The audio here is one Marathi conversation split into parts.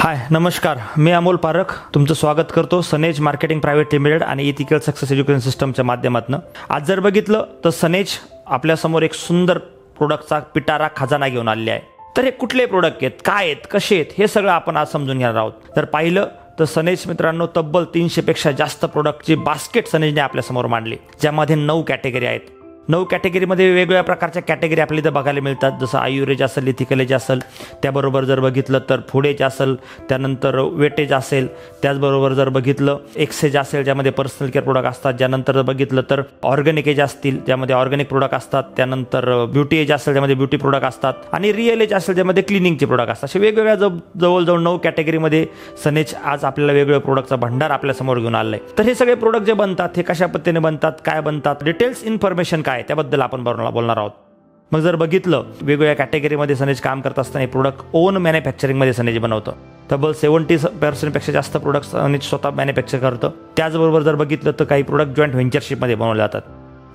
हाय नमस्कार, मी अमोल पारख तुमचं स्वागत करतो सनेज मार्केटिंग प्रायव्हेट लिमिटेड आणि इथिकल सक्सेस एज्युकेशन सिस्टमच्या माध्यमातून। आज जर बघितलं तर सनेज आपल्यासमोर एक सुंदर प्रोडक्टचा पिटारा खजाना घेऊन आले आहे। तर हे कुठले प्रोडक्ट आहेत, काय आहेत, कसे आहेत, हे सगळं आपण आज समजून घेणार आहोत। तर पाहिलं तर सनेज मित्रांनो तब्बल 300 पेक्षा जास्त प्रोडक्टची बास्केट सनेजने आपल्यासमोर मांडली, ज्यामध्ये 9 कॅटेगरी आहेत। 9 कॅटेगरीमध्ये वेगवेगळ्या प्रकारच्या कॅटेगरी आपल्याला इथं बघायला मिळतात, जसं आयुर्वेज असेल, इथिकल असेल, त्याबरोबर जर बघितलं तर फूड एज असेल, त्यानंतर वेटेज असेल, त्याचबरोबर जर बघितलं एक्सेज असेल ज्यामध्ये पर्सनल केअर प्रोडक्ट असतात, ज्यानंतर जर बघितलं तर ऑर्गॅनिक एज असतील ज्यामध्ये ऑर्गॅनिक प्रोडक्ट असतात, त्यानंतर ब्युटी एज असेल ज्यामध्ये ब्युटी प्रोडक्ट असतात, आणि रिअल एज असेल ज्यामध्ये क्लिनिंगचे प्रोडक्ट असतात। असे वेगवेगळ्या जवळजवळ 9 कॅटेगरीमध्ये सनेज आज आपल्याला वेगवेगळ्या प्रोडक्टचा भंडार आपल्यासमोर घेऊन आलाय। तर हे सगळे प्रोडक्ट जे बनतात हे कशा पद्धतीने बनतात, काय बनतात, डिटेल्स इन्फॉर्मेशन काय त्याबद्दल आपण बोलणार आहोत। मग जर बघितलं वेगवेगळ्या कॅटेगरीमध्ये सनेज काम करत असताना हे प्रोडक्ट ओन मॅन्युफॅक्चरिंगमध्ये सनेज बनवतं। तब्बल 70% पेक्षा जास्त प्रोडक्ट सनेज स्वतः मॅन्युफॅक्चर करतं। त्याचबरोबर जर बघितलं तर काही प्रोडक्ट जॉईंट व्हेंचरशिपमध्ये बनवले जातात।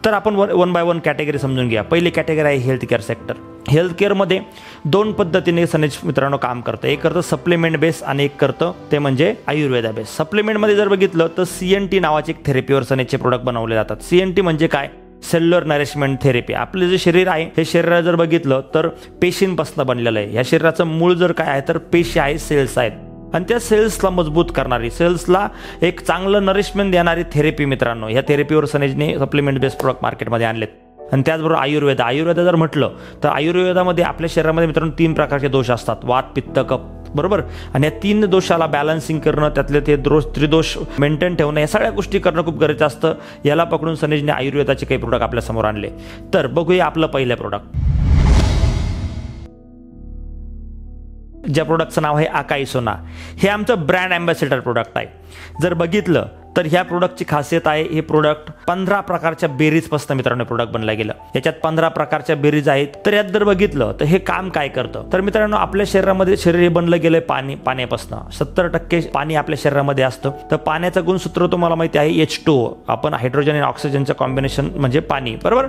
तर आपण वन बाय वन कॅटेगरी समजून घ्या। पहिली कॅटेगरी आहे हेल्थ केअर सेक्टर। हेल्थ केअरमध्ये 2 पद्धतीने सनेज मित्रांनो काम करतं, एक करतं सप्लिमेंट बेस आणि एक करतं ते म्हणजे आयुर्वेदा बेस। सप्लिमेंटमध्ये जर बघितलं तर CNT नावाची एक थेरपीवर सनेजचे प्रोडक्ट बनवले जातात। CNT म्हणजे काय, सेल्युलर नरिशमेंट थेरपी। आपलं जे शरीर आहे हे शरीर जर बघितलं तर पेशींपासून बनलेलं आहे। या शरीराचं मूळ जर काय आहे तर पेशी आहे, सेल्स आहेत, आणि त्या सेल्सला मजबूत करणारी, सेल्सला एक चांगलं नरिशमेंट देणारी थेरपी मित्रांनो, या थेरपीवर सनेजने सप्लिमेंट बेस्ड प्रोडक्ट मार्केटमध्ये आणलेत। आणि त्याचबरोबर आयुर्वेद जर म्हटलं तर आयुर्वेदामध्ये आपल्या शरीरामध्ये मित्रांनो 3 प्रकारचे दोष असतात, वात, पित्त, कफ, बरोबर। आणि या 3 दोषाला बॅलन्सिंग करणं, त्यातले ते त्रिदोष मेंटेन ठेवणं, या सगळ्या गोष्टी करणं खूप गरजेचं असतं। याला पकडून सनेजने आयुर्वेदाचे काही प्रोडक्ट आपल्या समोर आणले। तर बघूया आपलं पहिलं प्रोडक्ट, ज्या प्रोडक्टचं नाव आहे आकाई सोना। हे आमचं ब्रँड अँबॅसेडर प्रोडक्ट आहे। जर बघितलं तर ह्या प्रोडक्टची खासियत आहे, हे प्रोडक्ट 15 प्रकारच्या बेरीजपासून मित्रांनो प्रोडक्ट बनला गेलं। याच्यात 15 प्रकारच्या बेरीज आहेत। तर यात जर बघितलं तर हे काम काय करतं, तर मित्रांनो आपल्या शरीरामध्ये शरीर हे बनलं गेलंय पाण्यापासून। 70% पाणी आपल्या शरीरामध्ये असतं। तर पाण्याचं गुणसूत्र तुम्हाला माहिती आहे H2O, आपण हायड्रोजन आणि ऑक्सिजनचं कॉम्बिनेशन म्हणजे पाणी, बरोबर।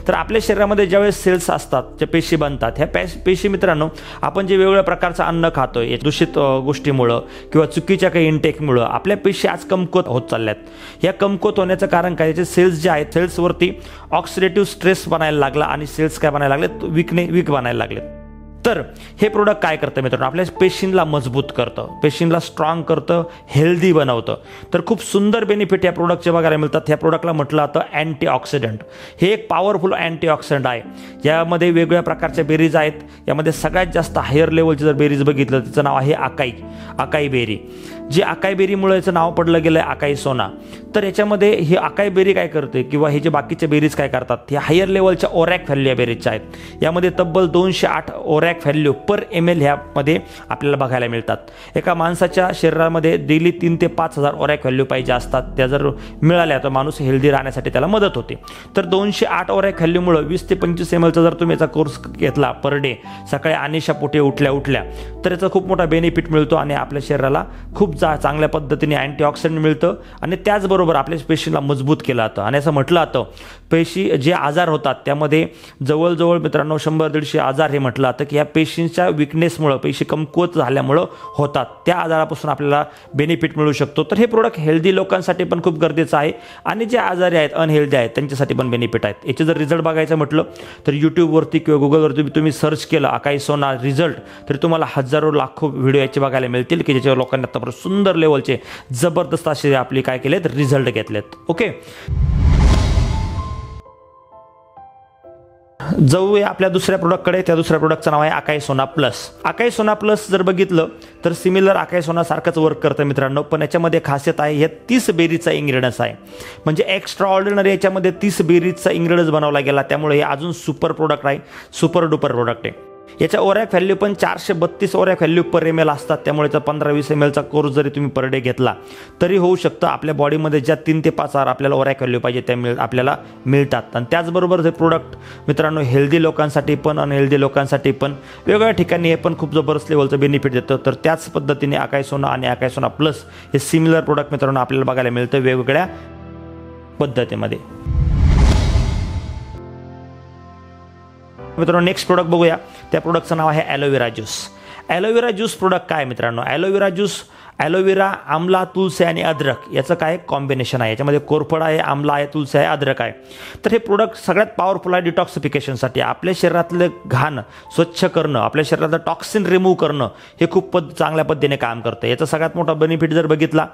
तर आपल्या शरीरामध्ये ज्यावेळेस सेल्स असतात, ज्या पेशी बनतात, ह्या पेशी मित्रांनो आपण जे वेगवेगळ्या प्रकारचं अन्न खातोय दूषित गोष्टीमुळं किंवा चुकीच्या काही इनटेकमुळं आपल्या पेशी आज कमकुवत होत चालल्यात। या कमकुवत होण्याचं कारण काय, त्याचे सेल्स जे आहेत सेल्सवरती ऑक्सिडेटिव्ह स्ट्रेस बनायला लागला आणि सेल्स काय बनायला लागलेत, वीक बनायला लागलेत। तर हे प्रोडक्ट काय करतं मित्रांनो, आपल्या पेशींना मजबूत करतं, पेशींना स्ट्रॉंग करतं, हेल्दी बनवतं। तर खूप सुंदर बेनिफिट या प्रोडक्टचे बघायला मिळतात। ह्या प्रोडक्टला म्हटलं जातं अँटीऑक्सिडंट। हे एक पॉवरफुल अँटीऑक्सिडंट आहे। यामध्ये वेगवेगळ्या प्रकारच्या बेरीज आहेत। यामध्ये सगळ्यात जास्त हायर लेवलची जर बेरीज बघितलं तिचं नाव आहे आकाई बेरी। जे आकाई बेरीमुळे याचं नाव पडलं गेलं आहे आकाई सोना। तर याच्यामध्ये ही आकाई बेरी काय करते किंवा हे जे बाकीचे बेरीज काय करतात, हे हायर लेवलच्या ओरॅक व्हॅल्यू या बेरीजच्या आहेत। यामध्ये तब्बल 208 ओरॅक व्हॅल्यू पर ml ह्यामध्ये आपल्याला बघायला मिळतात। एका माणसाच्या शरीरामध्ये डेली 3 ते 5 हजार ओरॅक व्हॅल्यू पाहिजे असतात। त्या जर मिळाल्या तर माणूस हेल्दी राहण्यासाठी त्याला मदत होते। तर 208 ओरॅक व्हॅल्यूमुळे 20 ते 25 ml जर तुम्ही याचा कोर्स घेतला पर डे, सकाळी अनिशा पोटे उठल्या तर याचा खूप मोठा बेनिफिट मिळतो आणि आपल्या शरीराला खूप चांगल्या पद्धतीने अँटीऑक्सिडंट मिळतं आणि त्याचबरोबर आपल्या पेशीला मजबूत केलं जातं। आणि असं म्हटलं जातं पेशी जे आजार होतात त्यामध्ये जवळजवळ मित्रांनो 100-150 आजार हे म्हटलं जातं की या पेशींच्या विकनेसमुळं, पेशी कमकुवत झाल्यामुळं होतात, त्या आजारापासून आपल्याला बेनिफिट मिळू शकतो। तर हे प्रोडक्ट हेल्दी लोकांसाठी पण खूप गरजेचं आहे आणि जे आजारी आहेत, अनहेल्दी आहेत, त्यांच्यासाठी पण बेनिफिट आहेत। याचे जर रिझल्ट बघायचं म्हटलं तर यूट्यूबवरती किंवा गुगलवरती तुम्ही सर्च केलं आकाई सोना रिझल्ट, तर तुम्हाला हजारो लाखो व्हिडिओ याचे बघायला मिळतील की ज्याच्यावर लोकांनी आतापर्यंत सुंदर लेवलचे जबरदस्त असे आपले काय केलेत, रिझल्ट घेतलेत। ओके, जाऊया आपल्या दुसऱ्या प्रोडक्टकडे। त्या दुसऱ्या प्रोडक्टचं नाव आहे आकाई सोना प्लस। आकाई सोना प्लस जर बघितलं तर सिमिलर आकाई सोना सारखंच वर्क करतं मित्रांनो, पण याच्यामध्ये खासियत आहे हे 30 बेरीजचा इंग्रेडियंट्स आहे। म्हणजे एक्स्ट्रा ऑर्डिनरी याच्यामध्ये 30 बेरीजचा इंग्रेडियंट्स बनवला गेला, त्यामुळे हे अजून सुपर प्रोडक्ट आहे, सुपर डुपर प्रोडक्ट आहे। याच्या ओरॅक व्हॅल्यू पण 432 ओरॅक व्हॅल्यू पर ml असतात। त्यामुळे 15-20 mlचा कोर्स जरी तुम्ही पर डे घेतला तरी होऊ शकतं। आपल्या बॉडीमध्ये ज्या 3 ते 5 हजार आपल्याला ओरॅक व्हॅल्यू पाहिजे त्या आपल्याला मिळतात। आणि त्याचबरोबर हे प्रोडक्ट मित्रांनो हेल्दी लोकांसाठी पण अनहेल्दी लोकांसाठी पण वेगवेगळ्या ठिकाणी हे पण खूप जबरदस्त लेवलचं बेनिफिट देतं। तर त्याच पद्धतीने आकाई सोना आणि आकाई सोना प्लस हे सिमिलर प्रोडक्ट मित्रांनो आपल्याला बघायला मिळतं वेगवेगळ्या पद्धतीमध्ये। मित्रांनो नेक्स्ट प्रोडक्ट बघूया। त्या प्रोडक्टचं नाव आहे aloe vera juice. Aloe vera juice product काय मित्रांनो, ॲलोवेरा ज्यूस ॲलोवेरा, आमला, तुळसी आणि अद्रक याचं काय कॉम्बिनेशन आहे. याच्यामध्ये कोरफड आहे, आमला आहे, तुळसी आहे, अद्रक आहे. तर हे प्रोडक्ट सगळ्यात पॉवरफुल आहे डिटॉक्सिफिकेशनसाठी. आपल्या शरीरातलं घाण स्वच्छ करणं, आपल्या शरीरातलं टॉक्सिन रिमूव्ह करणं हे खूप चांगल्या पद्धतीने काम करतं. याचा सगळ्यात मोठा बेनिफिट जर बघितला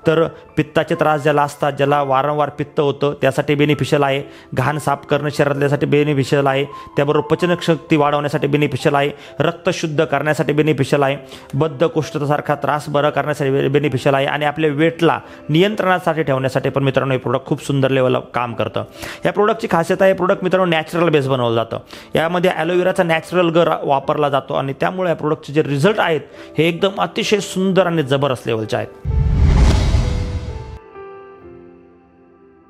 तर पित्ताचे त्रास ज्याला असतात, ज्याला वारंवार पित्त होतं त्यासाठी बेनिफिशियल आहे. घाण साफ करणं शरीरातल्यासाठी बेनिफिशियल आहे. त्याबरोबर पचनशक्ती वाढवण्यासाठी बेनिफिशियल आहे. रक्त शुद्ध करण्यासाठी बेनिफिशियल आहे. बद्धकोष्ठतासारखा त्रास बरं करण्यासाठी बेनिफिशियल आहे. आणि आपल्या वेटला नियंत्रणासाठी ठेवण्यासाठी पण मित्रांनो हे प्रोडक्ट खूप सुंदर लेवलला काम करतं. या प्रोडक्टची खासियत आहे, प्रोडक्ट मित्रांनो नॅचरल बेस बनवलं जातं. यामध्ये ॲलोवेराचा नॅचरल गर वापरला जातो आणि त्यामुळे या प्रोडक्टचे जे रिझल्ट आहेत हे एकदम अतिशय सुंदर आणि जबरदस्त लेवलचे आहेत.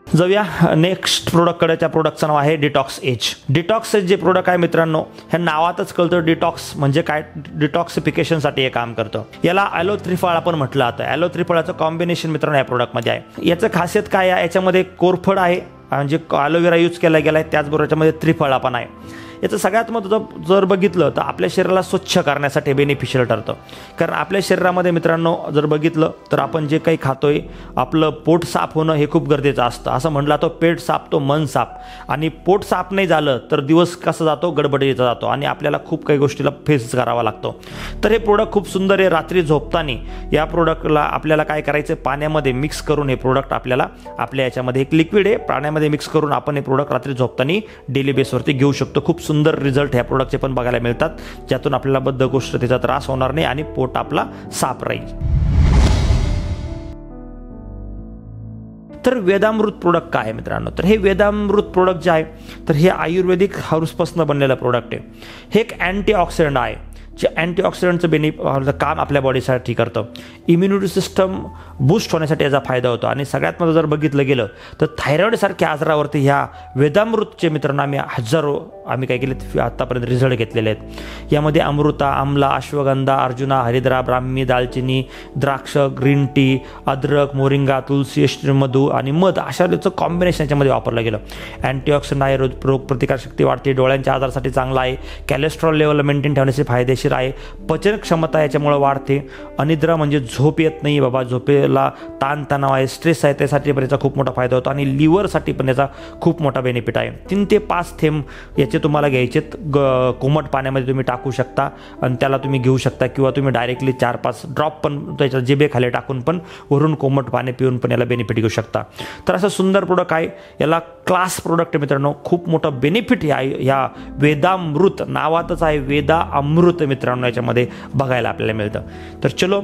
जाऊया नेक्स्ट प्रोडक्टकडे. त्या प्रोडक्टचं नाव आहे डिटॉक्स एज. डिटॉक्स एज जे प्रोडक्ट आहे मित्रांनो, ह्या नावातच कळतं डिटॉक्स म्हणजे काय, डिटॉक्सिफिकेशनसाठी हे काम करतं. याला ॲलो त्रिफळ आपण म्हटलं जातं. ॲलो त्रिफळाचं कॉम्बिनेशन मित्रांनो या प्रोडक्टमध्ये आहे. याचं खासियत काय आहे, याच्यामध्ये कोरफड आहे म्हणजे ॲलोवेरा यूज केला गेला आहे, त्याचबरोबर याच्यामध्ये त्रिफळा पण आहे. याचं सगळ्यात महत्त्वाचं जर बघितलं तर आपल्या शरीराला स्वच्छ करण्यासाठी बेनिफिशियल ठरतं. कारण आपल्या शरीरामध्ये मित्रांनो जर बघितलं तर आपण जे काही खातोय आपलं पोट साफ होणं हे खूप गरजेचं असतं. असं म्हटलं तो पेट साफ तो मन साफ, आणि पोट साफ नाही झालं तर दिवस कसा जातो, गडबडीचा जातो आणि आपल्याला खूप काही गोष्टीला फेस करावा लागतो. तर हे प्रोडक्ट खूप सुंदर आहे. रात्री झोपताना या प्रोडक्टला आपल्याला काय करायचं, पाण्यामध्ये मिक्स करून हे प्रोडक्ट आपल्याला आपल्या याच्यामध्ये एक लिक्विड आहे, पाण्यामध्ये मिक्स करून आपण हे प्रोडक्ट रात्री झोपताना डेली बेसवरती घेऊ शकतो. खूप सुंदर रिझल्ट ह्या प्रोडक्टचे पण बघायला मिळतात, ज्यातून आपल्याला बद्धकोष्ठतेचा त्रास होणार नाही आणि पोट आपला साफ राहील. तर वेदामृत प्रोडक्ट काय आहे मित्रांनो, तर हे वेदामृत प्रोडक्ट जे आहे तर हे आयुर्वेदिक हर्ब्सपासून बनलेलं प्रोडक्ट आहे. हे एक अँटीऑक्सिडंट आहे जे अँटीऑक्सिडंटचं काम आपल्या बॉडीसाठी करतं. इम्युनिटी सिस्टम बूस्ट होण्यासाठी याचा फायदा होतो. आणि सगळ्यात महत्त्वाचं जर बघितलं गेलं तर थायरॉईडसारख्या आजारावरती ह्या वेदामृतचे मित्रांनो आम्ही काय केले आत्तापर्यंत रिझल्ट घेतलेले आहेत. यामध्ये अमृता, आमला, अश्वगंधा, अर्जुना, हरिद्रा, ब्राह्मी, दालचिनी, द्राक्ष, ग्रीन टी, अद्रक, मोरिंगा, तुळसी, मधू आणि मध अशा याचं कॉम्बिनेशन याच्यामध्ये वापरलं गेलं. अँटीऑक्सिडंट आहे, रोग प्रतिकारशक्ती वाढते, डोळ्यांच्या आजारासाठी चांगला आहे, कॅलेस्ट्रॉल लेवल मेंटेन ठेवण्यासाठी फायदेशीर आहे, पचन क्षमता याच्यामुळे वाढते, अनिद्रा म्हणजे झोप येत नाही बाबा, झोपेला ताणतणाव आहे, स्ट्रेस आहे त्यासाठी पण याचा खूप मोठा फायदा होतो. आणि लिव्हरसाठी पण याचा खूप मोठा बेनिफिट आहे. 3 ते 5 थेंब याचे तुम्हाला घ्यायचेत, कोमट पाण्यामध्ये तुम्ही टाकू शकता आणि त्याला तुम्ही घेऊ शकता, किंवा तुम्ही डायरेक्टली 4-5 ड्रॉप पण त्याच्या जिभेखाली टाकून पण वरून कोमट पाणी पिऊन पण याला बेनिफिट घेऊ शकता. तर असं सुंदर प्रोडक्ट आहे. याला क्लास प्रोडक्ट मित्रांनो, खूप मोठं बेनिफिट या वेदामृत नावातच आहे, वेदा अमृत मित्रांनो याच्यामध्ये बघायला आपल्याला मिळतं. तर चलो,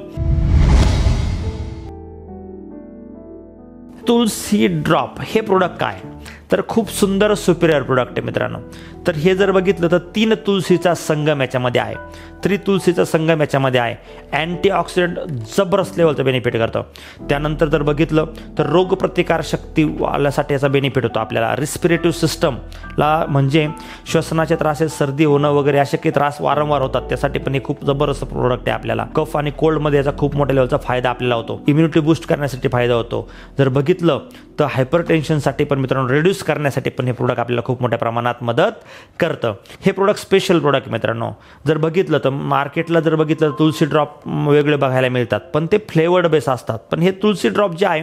तुलसी ड्रॉप हे प्रोडक्ट काय, तर खूप सुंदर सुपिरियर प्रोडक्ट आहे मित्रांनो. तर हे जर बघितलं तर 3 तुळशीचा संगम याच्यामध्ये आहे, 3 तुळशीचा संगम याच्यामध्ये आहे. अँटीऑक्सिडंट जबरदस्त लेवलचं बेनिफिट करतं. त्यानंतर जर बघितलं तर रोगप्रतिकार शक्ती वाढण्यासाठी याचा बेनिफिट होतो आपल्याला. रिस्पिरेटिव्ह सिस्टमला म्हणजे श्वसनाचे त्रास, सर्दी होणं वगैरे असे काही त्रास वारंवार होतात त्यासाठी पण हे खूप जबरदस्त प्रोडक्ट आहे आपल्याला. कफ आणि कोल्डमध्ये याचा खूप मोठ्या लेवलचा फायदा आपल्याला होतो. इम्युनिटी बूस्ट करण्यासाठी फायदा होतो. जर बघितलं तर हायपरटेन्शनसाठी पण मित्रांनो, रिड्यूस करण्यासाठी पण हे प्रोडक्ट आपल्याला खूप मोठ्या प्रमाणात मदत करतं. हे प्रोडक्ट स्पेशल प्रोडक्ट मित्रांनो. जर बघितलं तर मार्केटला जर बघितलं तर तुळशी ड्रॉप वेगळे बघायला मिळतात, पण ते फ्लेवर्ड बेस असतात. पण हे तुळशी ड्रॉप जे आहे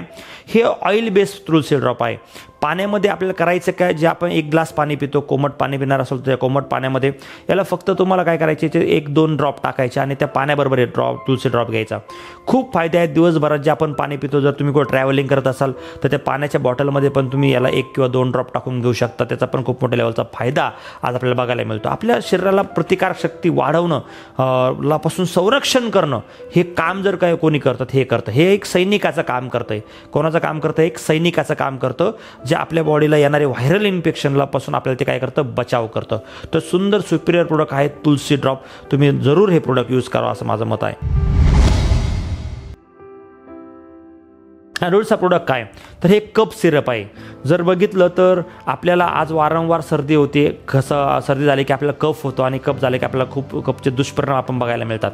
हे ऑइल बेस्ड तुळशी ड्रॉप आहे. पाण्यामध्ये आपल्याला करायचं काय, जे आपण 1 ग्लास पाणी पितो, कोमट पाणी पिणार असेल तर त्या कोमट पाण्यामध्ये याला फक्त तुम्हाला काय करायचे, 1-2 ड्रॉप टाकायचे आणि त्या पाण्याबरोबर तुळशी ड्रॉप घ्यायचा. खूप फायदे आहेत दिवसभरात जे आपण पाणी पितो. जर तुम्ही कुठं ट्रॅव्हलिंग करत असाल तर त्या पाण्याच्या बॉटलमध्ये पण तुम्ही याला 1 किंवा 2 ड्रॉप टाकून घेऊ शकता. त्याचा पण खूप मोठ्या लेवलचा फायदा आज आपल्याला बघायला मिळतो. आपल्या शरीराला प्रतिकारशक्ती वाढवणं, लापासून संरक्षण करणं हे काम जर काय कोणी करतात, हे करतं. हे एक सैनिकाचं काम करतंय. कोणाचं काम करतं, एक सैनिकाचं काम करतं, जे आपल्या बॉडीला येणारे व्हायरल इन्फेक्शनला पासून आपल्याला ते काय करतं, बचाव करतं. तर सुंदर सुपिरियर प्रोडक्ट आहे तुलसी ड्रॉप. तुम्ही जरूर हे प्रोडक्ट यूज करा असं माझं मत आहे. अडूळसा प्रोडक्ट काय, तर हे कप सिरप आहे. जर बघितलं तर आपल्याला आज वारंवार सर्दी होते, सर्दी झाली की आपल्याला कफ होतो आणि कफ झाले की आपल्याला खूप कफचे दुष्परिणाम आपण बघायला मिळतात.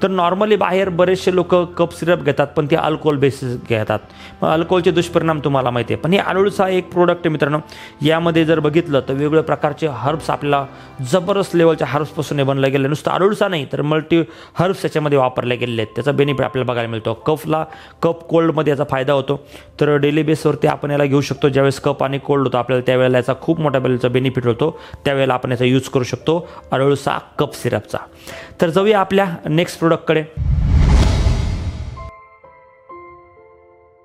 तर नॉर्मली बाहेर बरेचसे लोक कफ सिरप घेतात, पण ते अल्कोहोल बेसिस घेतात. मग अल्कोहोलचे दुष्परिणाम तुम्हाला माहिती आहे. पण हे अडुळसा एक प्रोडक्ट आहे मित्रांनो. यामध्ये जर बघितलं तर वेगवेगळ्या प्रकारचे हर्ब्स आपल्याला जबरदस्त लेवलच्या हर्ब्सपासून हे बनलं गेलं. नुसतं अडुळसा नाही तर मल्टी हर्ब्स याच्यामध्ये वापरले गेलेले आहेत. त्याचा बेनिफिट आपल्याला बघायला मिळतो. कफ कोल्डमध्ये याचा फायदा होतो. तर डेली बेसवरती आपण याला घेऊ शकतो. ज्यावेळेस कफ आणि कोल्ड होतो आपल्याला त्यावेळेला याचा खूप मोठ्या लेवलचा बेनिफिट होतो. त्यावेळेला आपण याचा यूज करू शकतो अडुळसा कफ सिरपचा. तर जाऊया आपल्या नेक्स्ट प्रोडक्टकडे.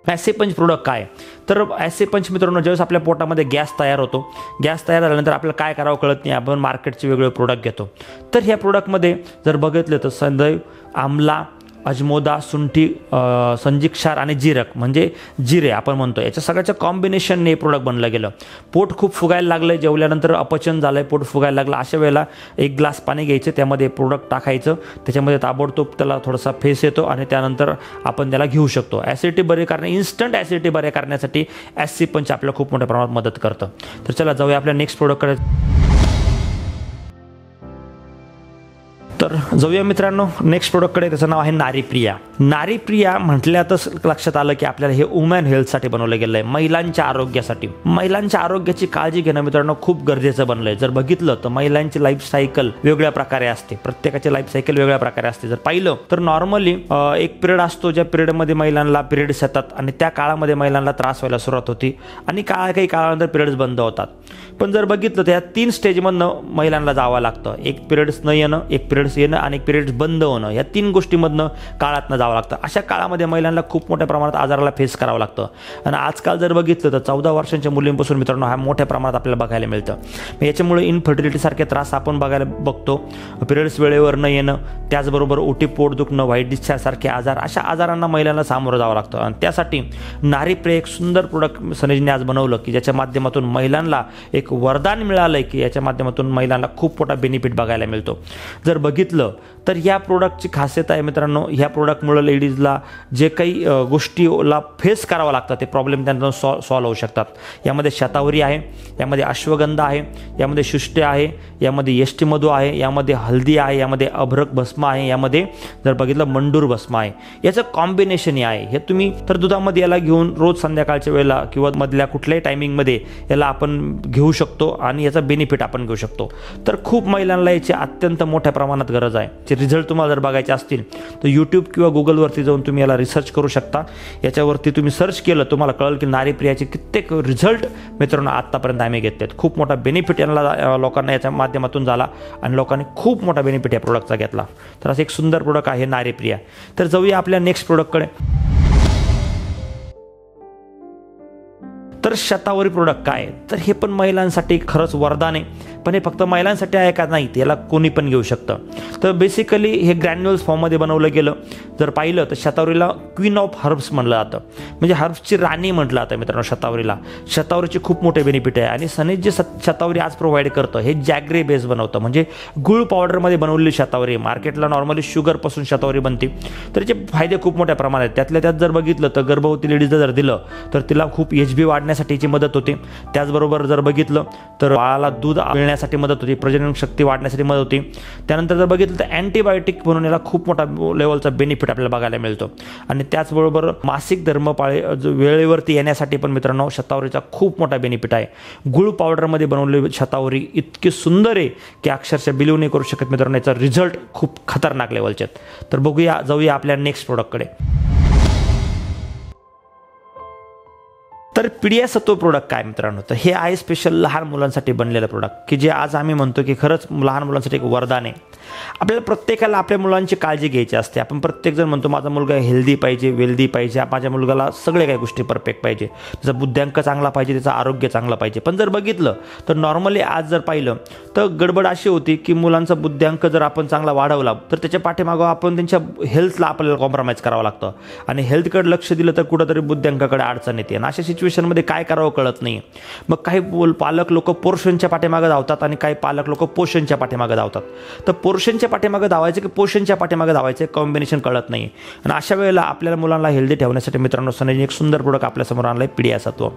ॲसेपंच प्रोडक्ट काय? तर ॲसेपंच मित्रांनो, ज्यावेळेस आपल्या पोटामध्ये गॅस तयार होतो, गॅस तयार झाल्यानंतर आपल्याला काय करावं कळत नाही, आपण मार्केटचे वेगवेगळे प्रोडक्ट घेतो. तर ह्या प्रोडक्टमध्ये जर बघितलं तर संदैव, आमला, अजमोदा, सुंठी, संजीक्षार आणि जीरक म्हणजे जिरे आपण म्हणतो, याच्या सगळ्याच्या कॉम्बिनेशनने हे प्रोडक्ट बनलं गेलं. पोट खूप फुगायला लागलं, जेवल्यानंतर अपचन झालं आहे, पोट फुगायला लागलं, अशा वेळेला एक ग्लास पाणी घ्यायचं, त्यामध्ये प्रोडक्ट टाकायचं, त्याच्यामध्ये ताबडतोब त्याला थोडासा फेस येतो आणि त्यानंतर आपण त्याला घेऊ शकतो. ॲसिडिटी बरी करणे, इन्स्टंट ॲसिडिटी बरे करण्यासाठी ॲसेपंच आपल्याला खूप मोठ्या प्रमाणात मदत करतं. तर चला जाऊया आपल्या नेक्स्ट प्रोडक्टकडे. तर जाऊया मित्रांनो नेक्स्ट प्रोडक्टकडे. त्याचं नाव आहे नारीप्रिया. नारीप्रिया म्हटल्यातच लक्षात आलं की आपल्याला हे वुमन हेल्थसाठी बनवलं गेलं आहे, महिलांच्या आरोग्यासाठी. महिलांच्या आरोग्याची काळजी घेणं मित्रांनो खूप गरजेचं बनलं आहे. जर बघितलं तर महिलांची लाईफ सायकल वेगळ्या प्रकारे असते, प्रत्येकाची लाईफ सायकल वेगळ्या प्रकारे असते. जर पाहिलं तर नॉर्मली एक पिरियड असतो, ज्या पिरियडमध्ये महिलांना पिरियड्स येतात आणि त्या काळामध्ये महिलांना त्रास व्हायला सुरुवात होती आणि काही काळानंतर पिरियड्स बंद होतात. पण जर बघितलं तर या 3 स्टेजमधनं महिलांना जावं लागतं. एक पिरियड्स न येणं, एक पिरियड्स येणं आणि एक पिरियड्स बंद होणं, या 3 गोष्टीमधनं काळातनं जावं लागतं. अशा काळामध्ये महिलांना खूप मोठ्या प्रमाणात आजाराला फेस करावं लागतं. आणि आजकाल जर बघितलं तर 14 वर्षांच्या मुलींपासून मित्रांनो हा मोठ्या प्रमाणात आपल्याला बघायला मिळतं. याच्यामुळे इनफर्टिलिटीसारखे त्रास आपण बघतो. पिरियड्स वेळेवर न येणं, त्याचबरोबर ओटी, पोट दुखणं, व्हाईट डिस्चार्ज सारखे आजार, अशा आजारांना महिलांना सामोरं जावं लागतं. आणि त्यासाठी नारीप्रिया एक सुंदर प्रोडक्ट सनेजने आज बनवलं की ज्याच्या माध्यमातून महिलांना एक वरदान मिळालं की याच्या माध्यमातून महिलांना खूप मोठा बेनिफिट बघायला मिळतो. जर बघितलं तर ह्या प्रोडक्टची खासियत आहे मित्रांनो, ह्या प्रोडक्टमुळे लेडीजला जे काही गोष्टीला फेस करावं लागतं ते प्रॉब्लेम त्यांना सॉल्व्ह होऊ शकतात. यामध्ये शतावरी आहे, यामध्ये अश्वगंधा आहे, यामध्ये शुष्टे आहे, यामध्ये यष्टीमधू आहे, यामध्ये हल्दी आहे, यामध्ये अभ्रक भस्म आहे, यामध्ये जर बघितलं मंडूर भस्म आहे. याचं कॉम्बिनेशन आहे. हे तुम्ही तर दुधामध्ये याला घेऊन रोज संध्याकाळच्या वेळेला किंवा मधल्या कुठल्याही टायमिंगमध्ये याला आपण घेऊ शकतो आणि याचा बेनिफिट आपण घेऊ शकतो. तर खूप महिलांना याची अत्यंत मोठ्या प्रमाणात गरज आहे. रिझल्ट तुम्हाला जर बघायचे असतील तर यूट्यूब किंवा गुगलवरती जाऊन तुम्ही याला रिसर्च करू शकता. याच्यावरती तुम्ही सर्च केलं तुम्हाला कळेल की नारीप्रियाचे कित्येक रिझल्ट मित्रांनो आत्तापर्यंत आम्ही घेतलेत. खूप मोठा बेनिफिट यांना लोकांना याच्या माध्यमातून झाला आणि लोकांनी खूप मोठा बेनिफिट या प्रोडक्टचा घेतला. तर असं एक सुंदर प्रोडक्ट आहे नारीप्रिया. तर जाऊया आपल्या नेक्स्ट प्रोडक्टकडे. तर शतावरी प्रोडक्ट काय? तर हे पण महिलांसाठी खरंच वरदान आहे. पण हे फक्त महिलांसाठी आहे का? नाही, त्याला कोणी पण घेऊ शकतं. तर बेसिकली हे ग्रॅन्युअल्स फॉर्ममध्ये बनवलं गेलं. जर पाहिलं तर शतावरीला क्वीन ऑफ हर्ब्स म्हणलं जातं, म्हणजे हर्ब्सची राणी म्हटलं जातं मित्रांनो शतावरीला. शतावरीचे खूप मोठे बेनिफिट आहे आणि सनेज जे शतावरी आज प्रोव्हाइड करतं हे जॅग्री बेस बनवतं, म्हणजे गुळ पावडरमध्ये बनवलेली शतावरी. मार्केटला नॉर्मली शुगरपासून शतावरी बनते. तर याचे फायदे खूप मोठ्या प्रमाणात आहेत. त्यातल्या त्यात जर बघितलं तर गर्भवती लेडीजला जर दिलं तर तिला खूप HB वाढण्यासाठीची मदत होते. त्याचबरोबर जर बघितलं तर बाळाला दूध मिळण्यासाठी मदत होती, प्रजनन शक्ती वाढण्यासाठी मदत होती. त्यानंतर जर बघितलं तर अँटीबायोटिक म्हणून याला खूप मोठा लेवलचा बेनिफिट आपल्याला बघायला मिळतो. आणि त्याचबरोबर मासिक धर्मपाळे वेळेवरती येण्यासाठी पण मित्रांनो शतावरीचा खूप मोठा बेनिफिट आहे. गुळ पावडरमध्ये बनवलेली शतावरी इतकी सुंदर आहे की अक्षरशः बिलीव्ह नाही करू शकत मित्रांनो. याचा रिझल्ट खूप खतरनाक लेवलचे आहेत. तर बघूया, जाऊया आपल्या नेक्स्ट प्रोडक्टकडे. तर पीडियासत्व प्रोडक्ट काय मित्रांनो? तर हे आहे स्पेशल लहान मुलांसाठी बनलेलं प्रोडक्ट की जे आज आम्ही म्हणतो की खरंच लहान मुलांसाठी एक वरदान आहे. आपल्याला प्रत्येकाला आपल्या मुलांची काळजी घ्यायची असते. आपण प्रत्येकजण म्हणतो माझा मुलगा हेल्दी पाहिजे, वेल्दी पाहिजे, माझ्या मुलगाला सगळे काही गोष्टी परफेक्ट पाहिजे, त्याचा बुद्ध्यांक चांगला पाहिजे, त्याचं आरोग्य चांगलं पाहिजे. पण जर बघितलं तर नॉर्मली आज जर पाहिलं तर गडबड अशी होती की मुलांचा बुद्ध्यांक जर आपण चांगला वाढवला तर त्याच्या पाठीमागं आपण त्यांच्या हेल्थला आपल्याला कॉम्प्रोमाइज करावं लागतं आणि हेल्थकडे लक्ष दिलं तर कुठंतरी बुद्ध्यांकाकडे अडचण येते. आणि अशा सिच्युएशनमध्ये काय करावं कळत नाही. मग काही पालक लोक पोर्शनच्या पाठीमागं धावतात आणि काही पालक लोक पोषणच्या पाठीमागं धावतात. तर पोर्शनच्या पाठीमागे धावायचं की पोषणच्या पाठीमागे धावायचं कॉम्बिनेशन कळत नाही आणि अशा वेळेला आपल्याला मुलांना हेल्दी ठेवण्यासाठी मित्रांनो सनेजने एक सुंदर प्रोडक्ट आपल्यासमोर आणलं आहे पिढियासत्व.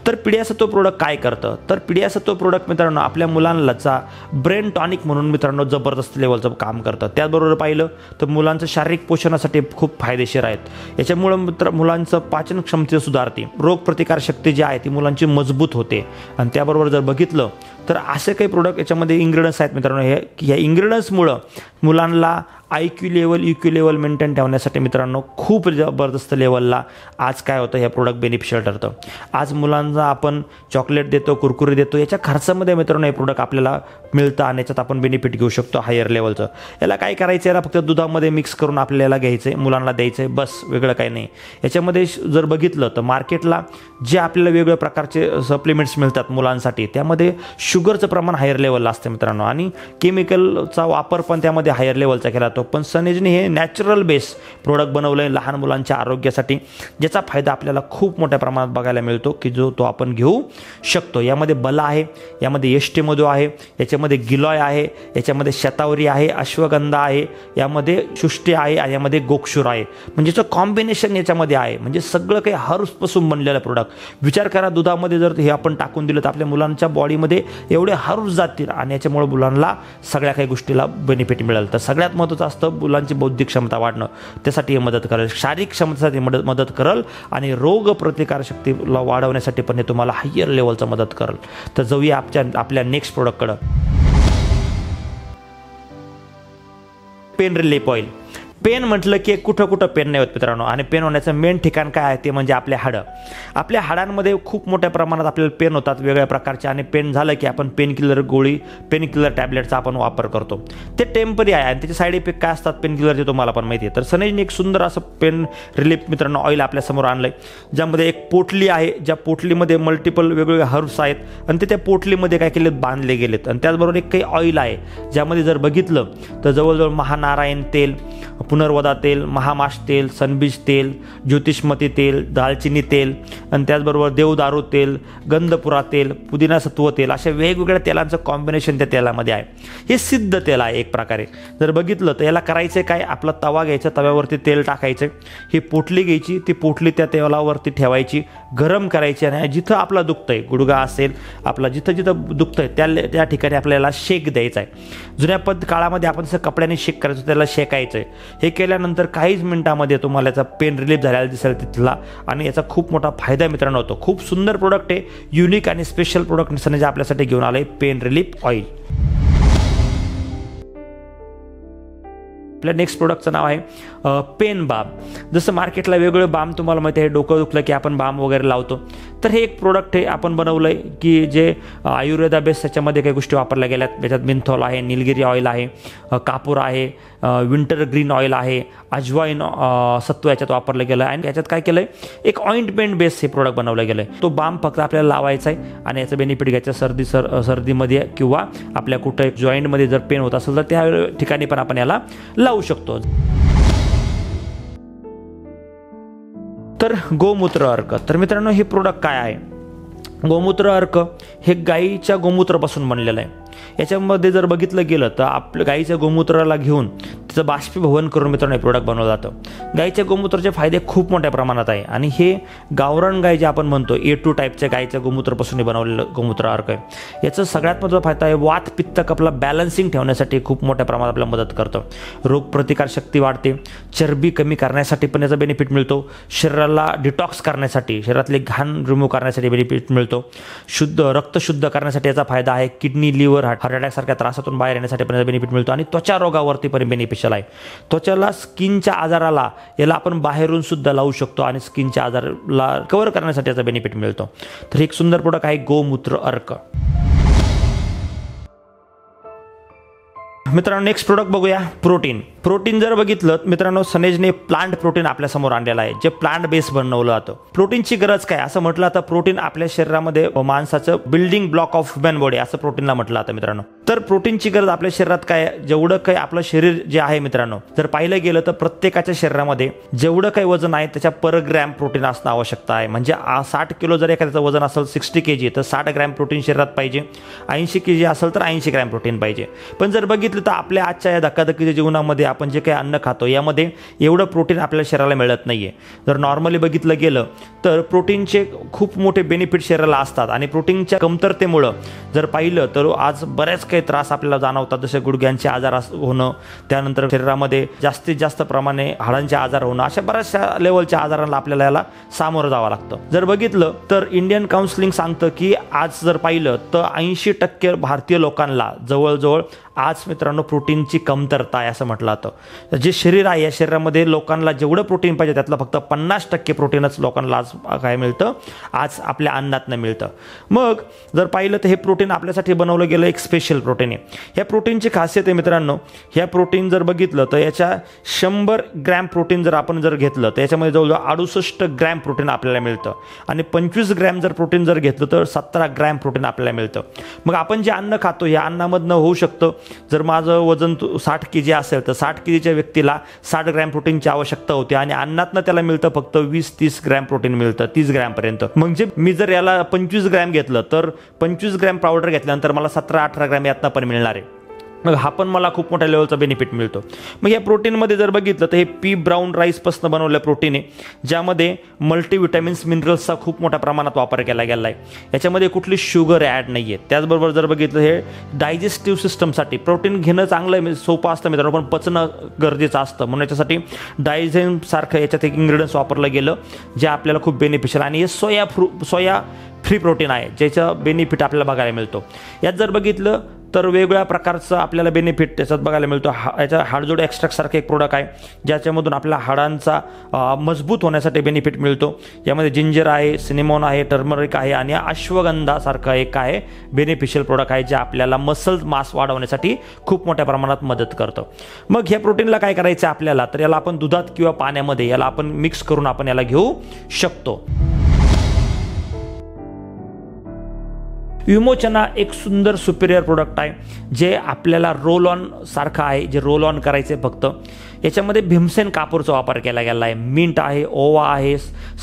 तर पिढियासत्व प्रोडक्ट काय करतं तर पिढियासत्व प्रोडक्ट मित्रांनो आपल्या मुलांना ब्रेन टॉनिक म्हणून मित्रांनो जबरदस्त लेवलचं काम करतं. त्याचबरोबर पाहिलं तर मुलांचं शारीरिक पोषणासाठी खूप फायदेशीर आहेत. याच्यामुळं मुलांचं पाचन क्षमता सुधारते, रोगप्रतिकारशक्ती जी आहे ती मुलांची मजबूत होते आणि त्याबरोबर जर बघितलं तर असे काही प्रोडक्ट याच्यामध्ये इन्ग्रेडियंट्स आहेत मित्रांनो ह्या इन्ग्रेडियंट्समुळं मुलांना IQ level EQ level maintain ठेवण्यासाठी मित्रांनो खूप जबरदस्त लेवलला आज काय होतं हे प्रोडक्ट बेनिफिशियल ठरतं. आज मुलांना आपण चॉकलेट देतो, कुरकुरे देतो, याच्या खर्चामध्ये मित्रांनो हे प्रोडक्ट आपल्याला मिळतं आणि याच्यात आपण बेनिफिट घेऊ शकतो हायर लेवलचं. याला काय करायचं याला फक्त दुधामध्ये मिक्स करून आपल्याला घ्यायचं आहे, मुलांना द्यायचं आहे, बस, वेगळं काही नाही. याच्यामध्ये जर बघितलं तर मार्केटला जे आपल्याला वेगवेगळ्या प्रकारचे सप्लिमेंट्स मिळतात मुलांसाठी त्यामध्ये शुगरचं प्रमाण हायर लेवलला असतं मित्रांनो आणि केमिकलचा वापर पण त्यामध्ये हायर लेवलचा केला जातो. पण सनेजने हे नॅचरल बेस प्रोडक्ट बनवलं आहे लहान मुलांच्या आरोग्यासाठी, ज्याचा फायदा आपल्याला खूप मोठ्या प्रमाणात बघायला मिळतो की जो तो आपण घेऊ शकतो. यामध्ये बला आहे, यामध्ये यष्टीमधू आहे, याच्यामध्ये गिलॉय आहे, याच्यामध्ये शतावरी आहे, अश्वगंधा आहे, यामध्ये शुष्टी आहे आणि यामध्ये गोक्षूर आहे. म्हणजे याचं कॉम्बिनेशन याच्यामध्ये आहे. म्हणजे सगळं काही हर्ब्सपासून बनलेलं प्रोडक्ट. विचार करा दुधामध्ये जर हे आपण टाकून दिलं तर आपल्या मुलांच्या बॉडीमध्ये एवढे हर्ब्स जातील आणि याच्यामुळे मुलांना सगळ्या काही गोष्टीला बेनिफिट मिळेल. तर सगळ्यात महत्त्वाचं असतं मुलांची बौद्धिक क्षमता वाढणं, त्यासाठी हे मदत करेल, शारीरिक क्षमतेसाठी मदत करेल आणि रोग प्रतिकारशक्तीला वाढवण्यासाठी पण हे तुम्हाला हायर लेवलचं मदत करेल. तर जाऊया आपल्या नेक्स्ट प्रोडक्टकडं. Pain relief oil. पेन म्हटलं की कुठं कुठं पेन नाही होत मित्रांनो आणि पेन होण्याचं मेन ठिकाण काय आहे ते म्हणजे आपले हाडं. आपल्या हाडांमध्ये खूप मोठ्या प्रमाणात आपल्याला पेन होतात वेगळ्या प्रकारचे आणि पेन झालं की आपण पेनकिलर गोळी, पेनकिलर टॅबलेटचा आपण वापर करतो. ते टेम्पररी आहे आणि त्याचे साईड इफेक्ट काय असतात पेनकिलरचे तुम्हाला पण माहिती आहे. तर सनेजने एक सुंदर असं पेन रिलीफ मित्रांनो ऑइल आपल्यासमोर आणलं आहे, ज्यामध्ये एक पोटली आहे, ज्या पोटलीमध्ये मल्टिपल वेगवेगळे हर्ब्स आहेत आणि ते त्या पोटलीमध्ये काय केलेत बांधले गेलेत आणि त्याचबरोबर एक काही ऑइल आहे ज्यामध्ये जर बघितलं तर जवळजवळ महानारायण तेल, पुनर्वदा तेल, महामाश तेल, सनबीज तेल, ज्योतिषमती तेल, दालचिनी तेल आणि त्याचबरोबर देवदारू तेल, गंधपुरा तेल, पुदिना सत्व तेल, अशा वेगवेगळ्या तेलांचं कॉम्बिनेशन त्या तेलामध्ये आहे. हे सिद्ध तेल आहे एक प्रकारे. जर बघितलं तर याला करायचं काय, आपला तवा घ्यायचा, तव्यावरती तेल टाकायचं, ही पोटली घ्यायची, ती पोटली त्या तेलावरती ठेवायची, गरम करायची आणि जिथं आपला दुखतंय, गुडघा असेल आपला, जिथं जिथं दुखतंय त्या ठिकाणी आपल्याला शेक द्यायचा आहे. जुन्या काळामध्ये आपण असं कपड्याने शेक करायचं, त्याला शेकायचं आहे. हे केल्यानंतर काहीच मिनिटामध्ये तुम्हाला याचा पेन रिलीफ झालेला दिसेल तिथला आणि याचा खूप मोठा फायदा मित्रांनो होतो. खूप सुंदर प्रोडक्ट आहे, युनिक आणि स्पेशल प्रोडक्ट सनेज आपल्यासाठी घेऊन आले पेन रिलीफ ऑइल. आपल्या नेक्स्ट प्रोडक्टचं नाव आहे पेन बाम. जसं मार्केटला वेगवेगळे बाम तुम्हाला माहिती आहे, डोकं दुखलं की आपण बाम वगैरे लावतो. तर हे एक प्रोडक्ट आहे आपण बनवलं आहे की जे आयुर्वेदा बेस, त्याच्यामध्ये काही गोष्टी वापरल्या गेल्यात. त्याच्यात मिंथॉल आहे, निलगिरी ऑइल आहे, कापूर आहे, विंटर ग्रीन ऑइल आहे, अजवाईन सत्व याच्यात वापरलं गेलं आहे आणि याच्यात काय केलं आहे एक ऑइंटमेंट बेस हे प्रोडक्ट बनवलं गेलं आहे. तो बाम फक्त आपल्याला लावायचा आहे आणि याचं बेनिफिट घ्यायचं सर्दीमध्ये किंवा आपल्या कुठं जॉईंटमध्ये जर पेन होत असेल तर त्या ठिकाणी पण आपण याला लावू शकतो. तर गोमूत्र अर्क. तर मित्रांनो हे प्रोडक्ट काय आहे, गोमूत्र अर्क हे गाईच्या गोमूत्रापासून बनलेलं आहे. याच्यामध्ये जर बघितलं गेलं तर आपल्या गाईच्या गोमूत्राला घेऊन त्याचं बाष्पीभवन करून मित्रांनो हे प्रोडक्ट बनवलं जातं. गाईच्या गोमूत्राचे फायदे खूप मोठ्या प्रमाणात आहे आणि हे गावरान गाय जे आपण म्हणतो A2 टाईपच्या गाईच्या गोमूत्रापासून बनवलेलं गोमूत्र अर्क आहे. याचं सगळ्यात महत्त्वाचा फायदा आहे वात पित्त कफला बॅलन्सिंग ठेवण्यासाठी खूप मोठ्या प्रमाणात आपल्याला मदत करतं. रोगप्रतिकारशक्ती वाढते, चरबी कमी करण्यासाठी पण याचा बेनिफिट मिळतो, शरीराला डिटॉक्स करण्यासाठी, शरीरातले घाण रिमूव्ह करण्यासाठी बेनिफिट मिळतो, रक्त शुद्ध करण्यासाठी याचा फायदा आहे, किडनी, लिव्हर, हार्ट अटॅक सारख्या त्रासातून बाहेर येण्यासाठी पण याचा बेनिफिट मिळतो आणि त्वचा रोगावरती पण बेनिफिशियल आहे. त्वचाला स्किनच्या आजाराला याला आपण बाहेरून सुद्धा लावू शकतो आणि स्किनच्या आजाराला कव्हर करण्यासाठी याचा बेनिफिट मिळतो. तर एक सुंदर प्रोडक्ट आहे गोमूत्र अर्क. मित्रांनो नेक्स्ट प्रोडक्ट बघूया प्रोटीन. प्रोटीन जर बघितलं मित्रांनो सनेजने प्लांट प्रोटीन आपल्यासमोर आणलेलं आहे, जे प्लांट बेस बनवलं जातं. प्रोटीनची गरज काय असं म्हटलं तर प्रोटीन आपल्या शरीरामध्ये माणसाचं building block of human body असं प्रोटीनला म्हटलं जातं मित्रांनो. तर प्रोटीनची गरज आपल्या शरीरात काय, जेवढं काही आपलं शरीर जे आहे मित्रांनो, जर पाहिलं गेलं तर प्रत्येकाच्या शरीरामध्ये जेवढं काही वजन आहे त्याच्या पर ग्रॅम प्रोटीन असणं आवश्यकता आहे. म्हणजे 60 किलो जर एखाद्याचं वजन असेल 60 kg तर 60 ग्रॅम प्रोटीन शरीरात पाहिजे, 80 kg असेल तर 80 ग्रॅम प्रोटीन पाहिजे. पण जर बघितलं तर आपल्या आजच्या या धकाधकीच्या जीवनामध्ये आपण जे काही अन्न खातो यामध्ये एवढं प्रोटीन आपल्या शरीराला मिळत नाही आहे. जर नॉर्मली बघितलं गेलं तर प्रोटीनचे खूप मोठे बेनिफिट शरीराला असतात आणि प्रोटीनच्या कमतरतेमुळं जर पाहिलं तर आज बरेच काही त्रास आपल्याला जाणवतात, जसे गुडघ्यांचे आजार होणं, त्यानंतर शरीरामध्ये जास्तीत जास्त प्रमाणे हाडांचे आजार होणं, अशा बऱ्याचशा लेवलच्या आजारांना आपल्याला याला सामोरं जावं लागतं. जर बघितलं तर इंडियन काउन्सिलिंग सांगतं की आज जर पाहिलं तर 80% भारतीय लोकांना जवळजवळ आज मित्रांनो प्रोटीनची कमतरता आहे असं म्हटलं जातं. जे शरीर आहे या शरीरामध्ये लोकांना जेवढं प्रोटीन पाहिजे त्यातलं फक्त 50% प्रोटीनच लोकांना आज काय मिळतं, आज आपल्या अन्नातनं मिळतं. मग जर पाहिलं तर हे प्रोटीन आपल्यासाठी बनवलं गेलं एक स्पेशल प्रोटीन आहे. ह्या प्रोटीनची खासियत आहे मित्रांनो, ह्या प्रोटीन जर बघितलं तर याच्या 100 ग्रॅम प्रोटीन जर आपण जर घेतलं तर याच्यामध्ये जवळजवळ 68 ग्रॅम प्रोटीन आपल्याला मिळतं आणि 25 ग्रॅम जर प्रोटीन जर घेतलं तर 17 ग्रॅम प्रोटीन आपल्याला मिळतं. मग आपण जे अन्न खातो या अन्नामधनं होऊ शकतं, जर माझं वजन 60 kg असेल तर 60 kgच्या व्यक्तीला 60 ग्रॅम प्रोटीनची आवश्यकता होती आणि अन्नातनं त्याला मिळतं फक्त 20-30 ग्रॅम प्रोटीन मिळतं, 30 ग्रॅमपर्यंत. म्हणजे मी जर याला 25 ग्रॅम घेतलं तर 25 ग्रॅम पावडर घेतल्यानंतर मला 17-18 ग्रॅम यातनं पण मिळणार आहे. मग हा पण मला खूप मोठ्या लेवलचा बेनिफिट मिळतो. मग या प्रोटीनमध्ये जर बघितलं तर हे पी ब्राऊन राईसपासून बनवलेलं प्रोटीन आहे, ज्यामध्ये मल्टीविटॅमिन्स मिनरल्सचा खूप मोठ्या प्रमाणात वापर केला गेला आहे. याच्यामध्ये कुठली शुगर ॲड नाही आहे. त्याचबरोबर जर बघितलं हे डायजेस्टिव्ह सिस्टमसाठी प्रोटीन घेणं चांगलं आहे, सोपं असतं मित्रांनो, पण पचणं गरजेचं असतं. म्हणून याच्यासाठी डायझेनसारखं याच्यात एक इन्ग्रेडियंट्स वापरलं गेलं जे आपल्याला खूप बेनिफिशियल, आणि हे सोया फ्री प्रोटीन आहे ज्याचं बेनिफिट आपल्याला बघायला मिळतो. यात जर बघितलं तर वेगवेगळ्या प्रकारचं आपल्याला बेनिफिट त्याच्यात बघायला मिळतो. याच्या हाडजोड एक्स्ट्रॅक्टसारखं एक प्रोडक्ट आहे ज्याच्यामधून आपल्या हाडांचा मजबूत होण्यासाठी बेनिफिट मिळतो. यामध्ये जिंजर आहे, सिनेमॉन आहे, टर्मरिक आहे आणि अश्वगंधासारखं एक आहे बेनिफिशियल प्रोडक्ट आहे जे आपल्याला मसल मास वाढवण्यासाठी खूप मोठ्या प्रमाणात मदत करतं. मग ह्या प्रोटीनला काय करायचं आपल्याला, तर याला आपण दुधात किंवा पाण्यामध्ये याला आपण मिक्स करून आपण याला घेऊ शकतो. विमोचना एक सुंदर सुपिरियर प्रोडक्ट आहे जे आपल्याला रोल ऑन सारखं आहे, जे रोल ऑन करायचे फक्त. याच्यामध्ये भीमसेन कापूरचा वापर केला गेला आहे, मिंट आहे, ओवा आहे.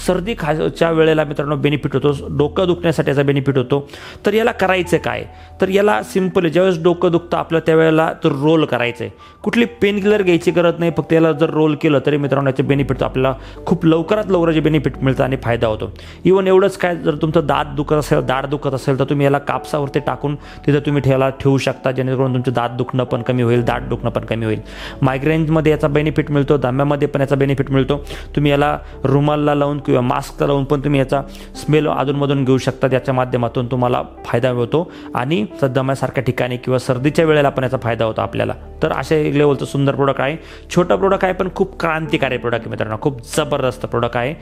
सर्दी खायच्या वेळेला मित्रांनो बेनिफिट होतो, डोकं दुखण्यासाठी याचा बेनिफिट होतो. तर याला करायचं काय, तर याला सिम्पल आहे, ज्यावेळेस डोकं दुखतं आपलं त्यावेळेला तर रोल करायचं आहे. कुठली पेन किलर घ्यायची गरज नाही, फक्त याला जर रोल केलं तरी मित्रांनो याचे बेनिफिट आपल्याला खूप लवकरात लवकर जे बेनिफिट मिळतं आणि फायदा होतो. इव्हन एवढंच काय, जर तुमचं दात दुखत असेल तर तुम्ही याला कापसावरती टाकून तिथं तुम्ही ठेवू शकता, जेणेकरून तुमचं दात दुखणं पण कमी होईल, दात दुखणं पण कमी होईल. मायग्रेनमध्ये याचा बेनिफिट मिळतो, दम्यामध्ये पण याचा बेनिफिट मिळतो. तुम्ही याला रुमालला लावून किंवा मास्कला लावून पण तुम्ही याचा स्मेल अधूनमधून घेऊ शकता, याच्या माध्यमातून तुम्हाला फायदा होतो आणि दम्यासारख्या ठिकाणी किंवा सर्दीच्या वेळेला पण याचा फायदा होतो आपल्याला. तर अशा लेवलचं सुंदर प्रोडक्ट आहे, छोटं प्रोडक्ट आहे पण खूप क्रांतिकारी प्रोडक्ट आहे मित्रांनो, खूप जबरदस्त प्रोडक्ट आहे.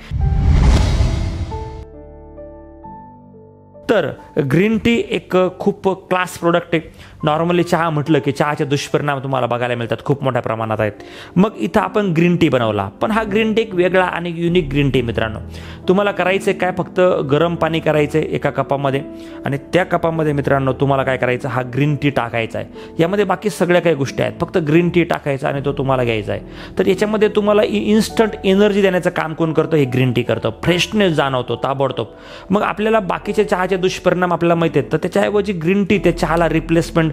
तर ग्रीन टी एक खूप क्लास प्रोडक्ट आहे. नॉर्मली चहा म्हटलं की चहाचे दुष्परिणाम तुम्हाला बघायला मिळतात, खूप मोठ्या प्रमाणात आहेत. मग इथं आपण ग्रीन टी बनवला, पण हा ग्रीन टी एक वेगळा आणि युनिक ग्रीन टी मित्रांनो. तुम्हाला करायचं काय, फक्त गरम पाणी करायचं आहे एका कपामध्ये आणि त्या कपामध्ये मित्रांनो तुम्हाला काय करायचं, हा ग्रीन टी टाकायचा आहे. यामध्ये बाकी सगळ्या काही गोष्टी आहेत, फक्त ग्रीन टी टाकायचा आणि तो तुम्हाला घ्यायचा आहे. तर याच्यामध्ये तुम्हाला इन्स्टंट एनर्जी देण्याचं काम कोण करतं, हे ग्रीन टी करतं. फ्रेशनेस जाणवतो ताबडतोब. मग आपल्याला बाकीचे चहाचे दुष्परिणाम आपल्याला माहिती आहेत, तर त्याच्याऐवजी ग्रीन टी त्या चहाला रिप्लेसमेंट,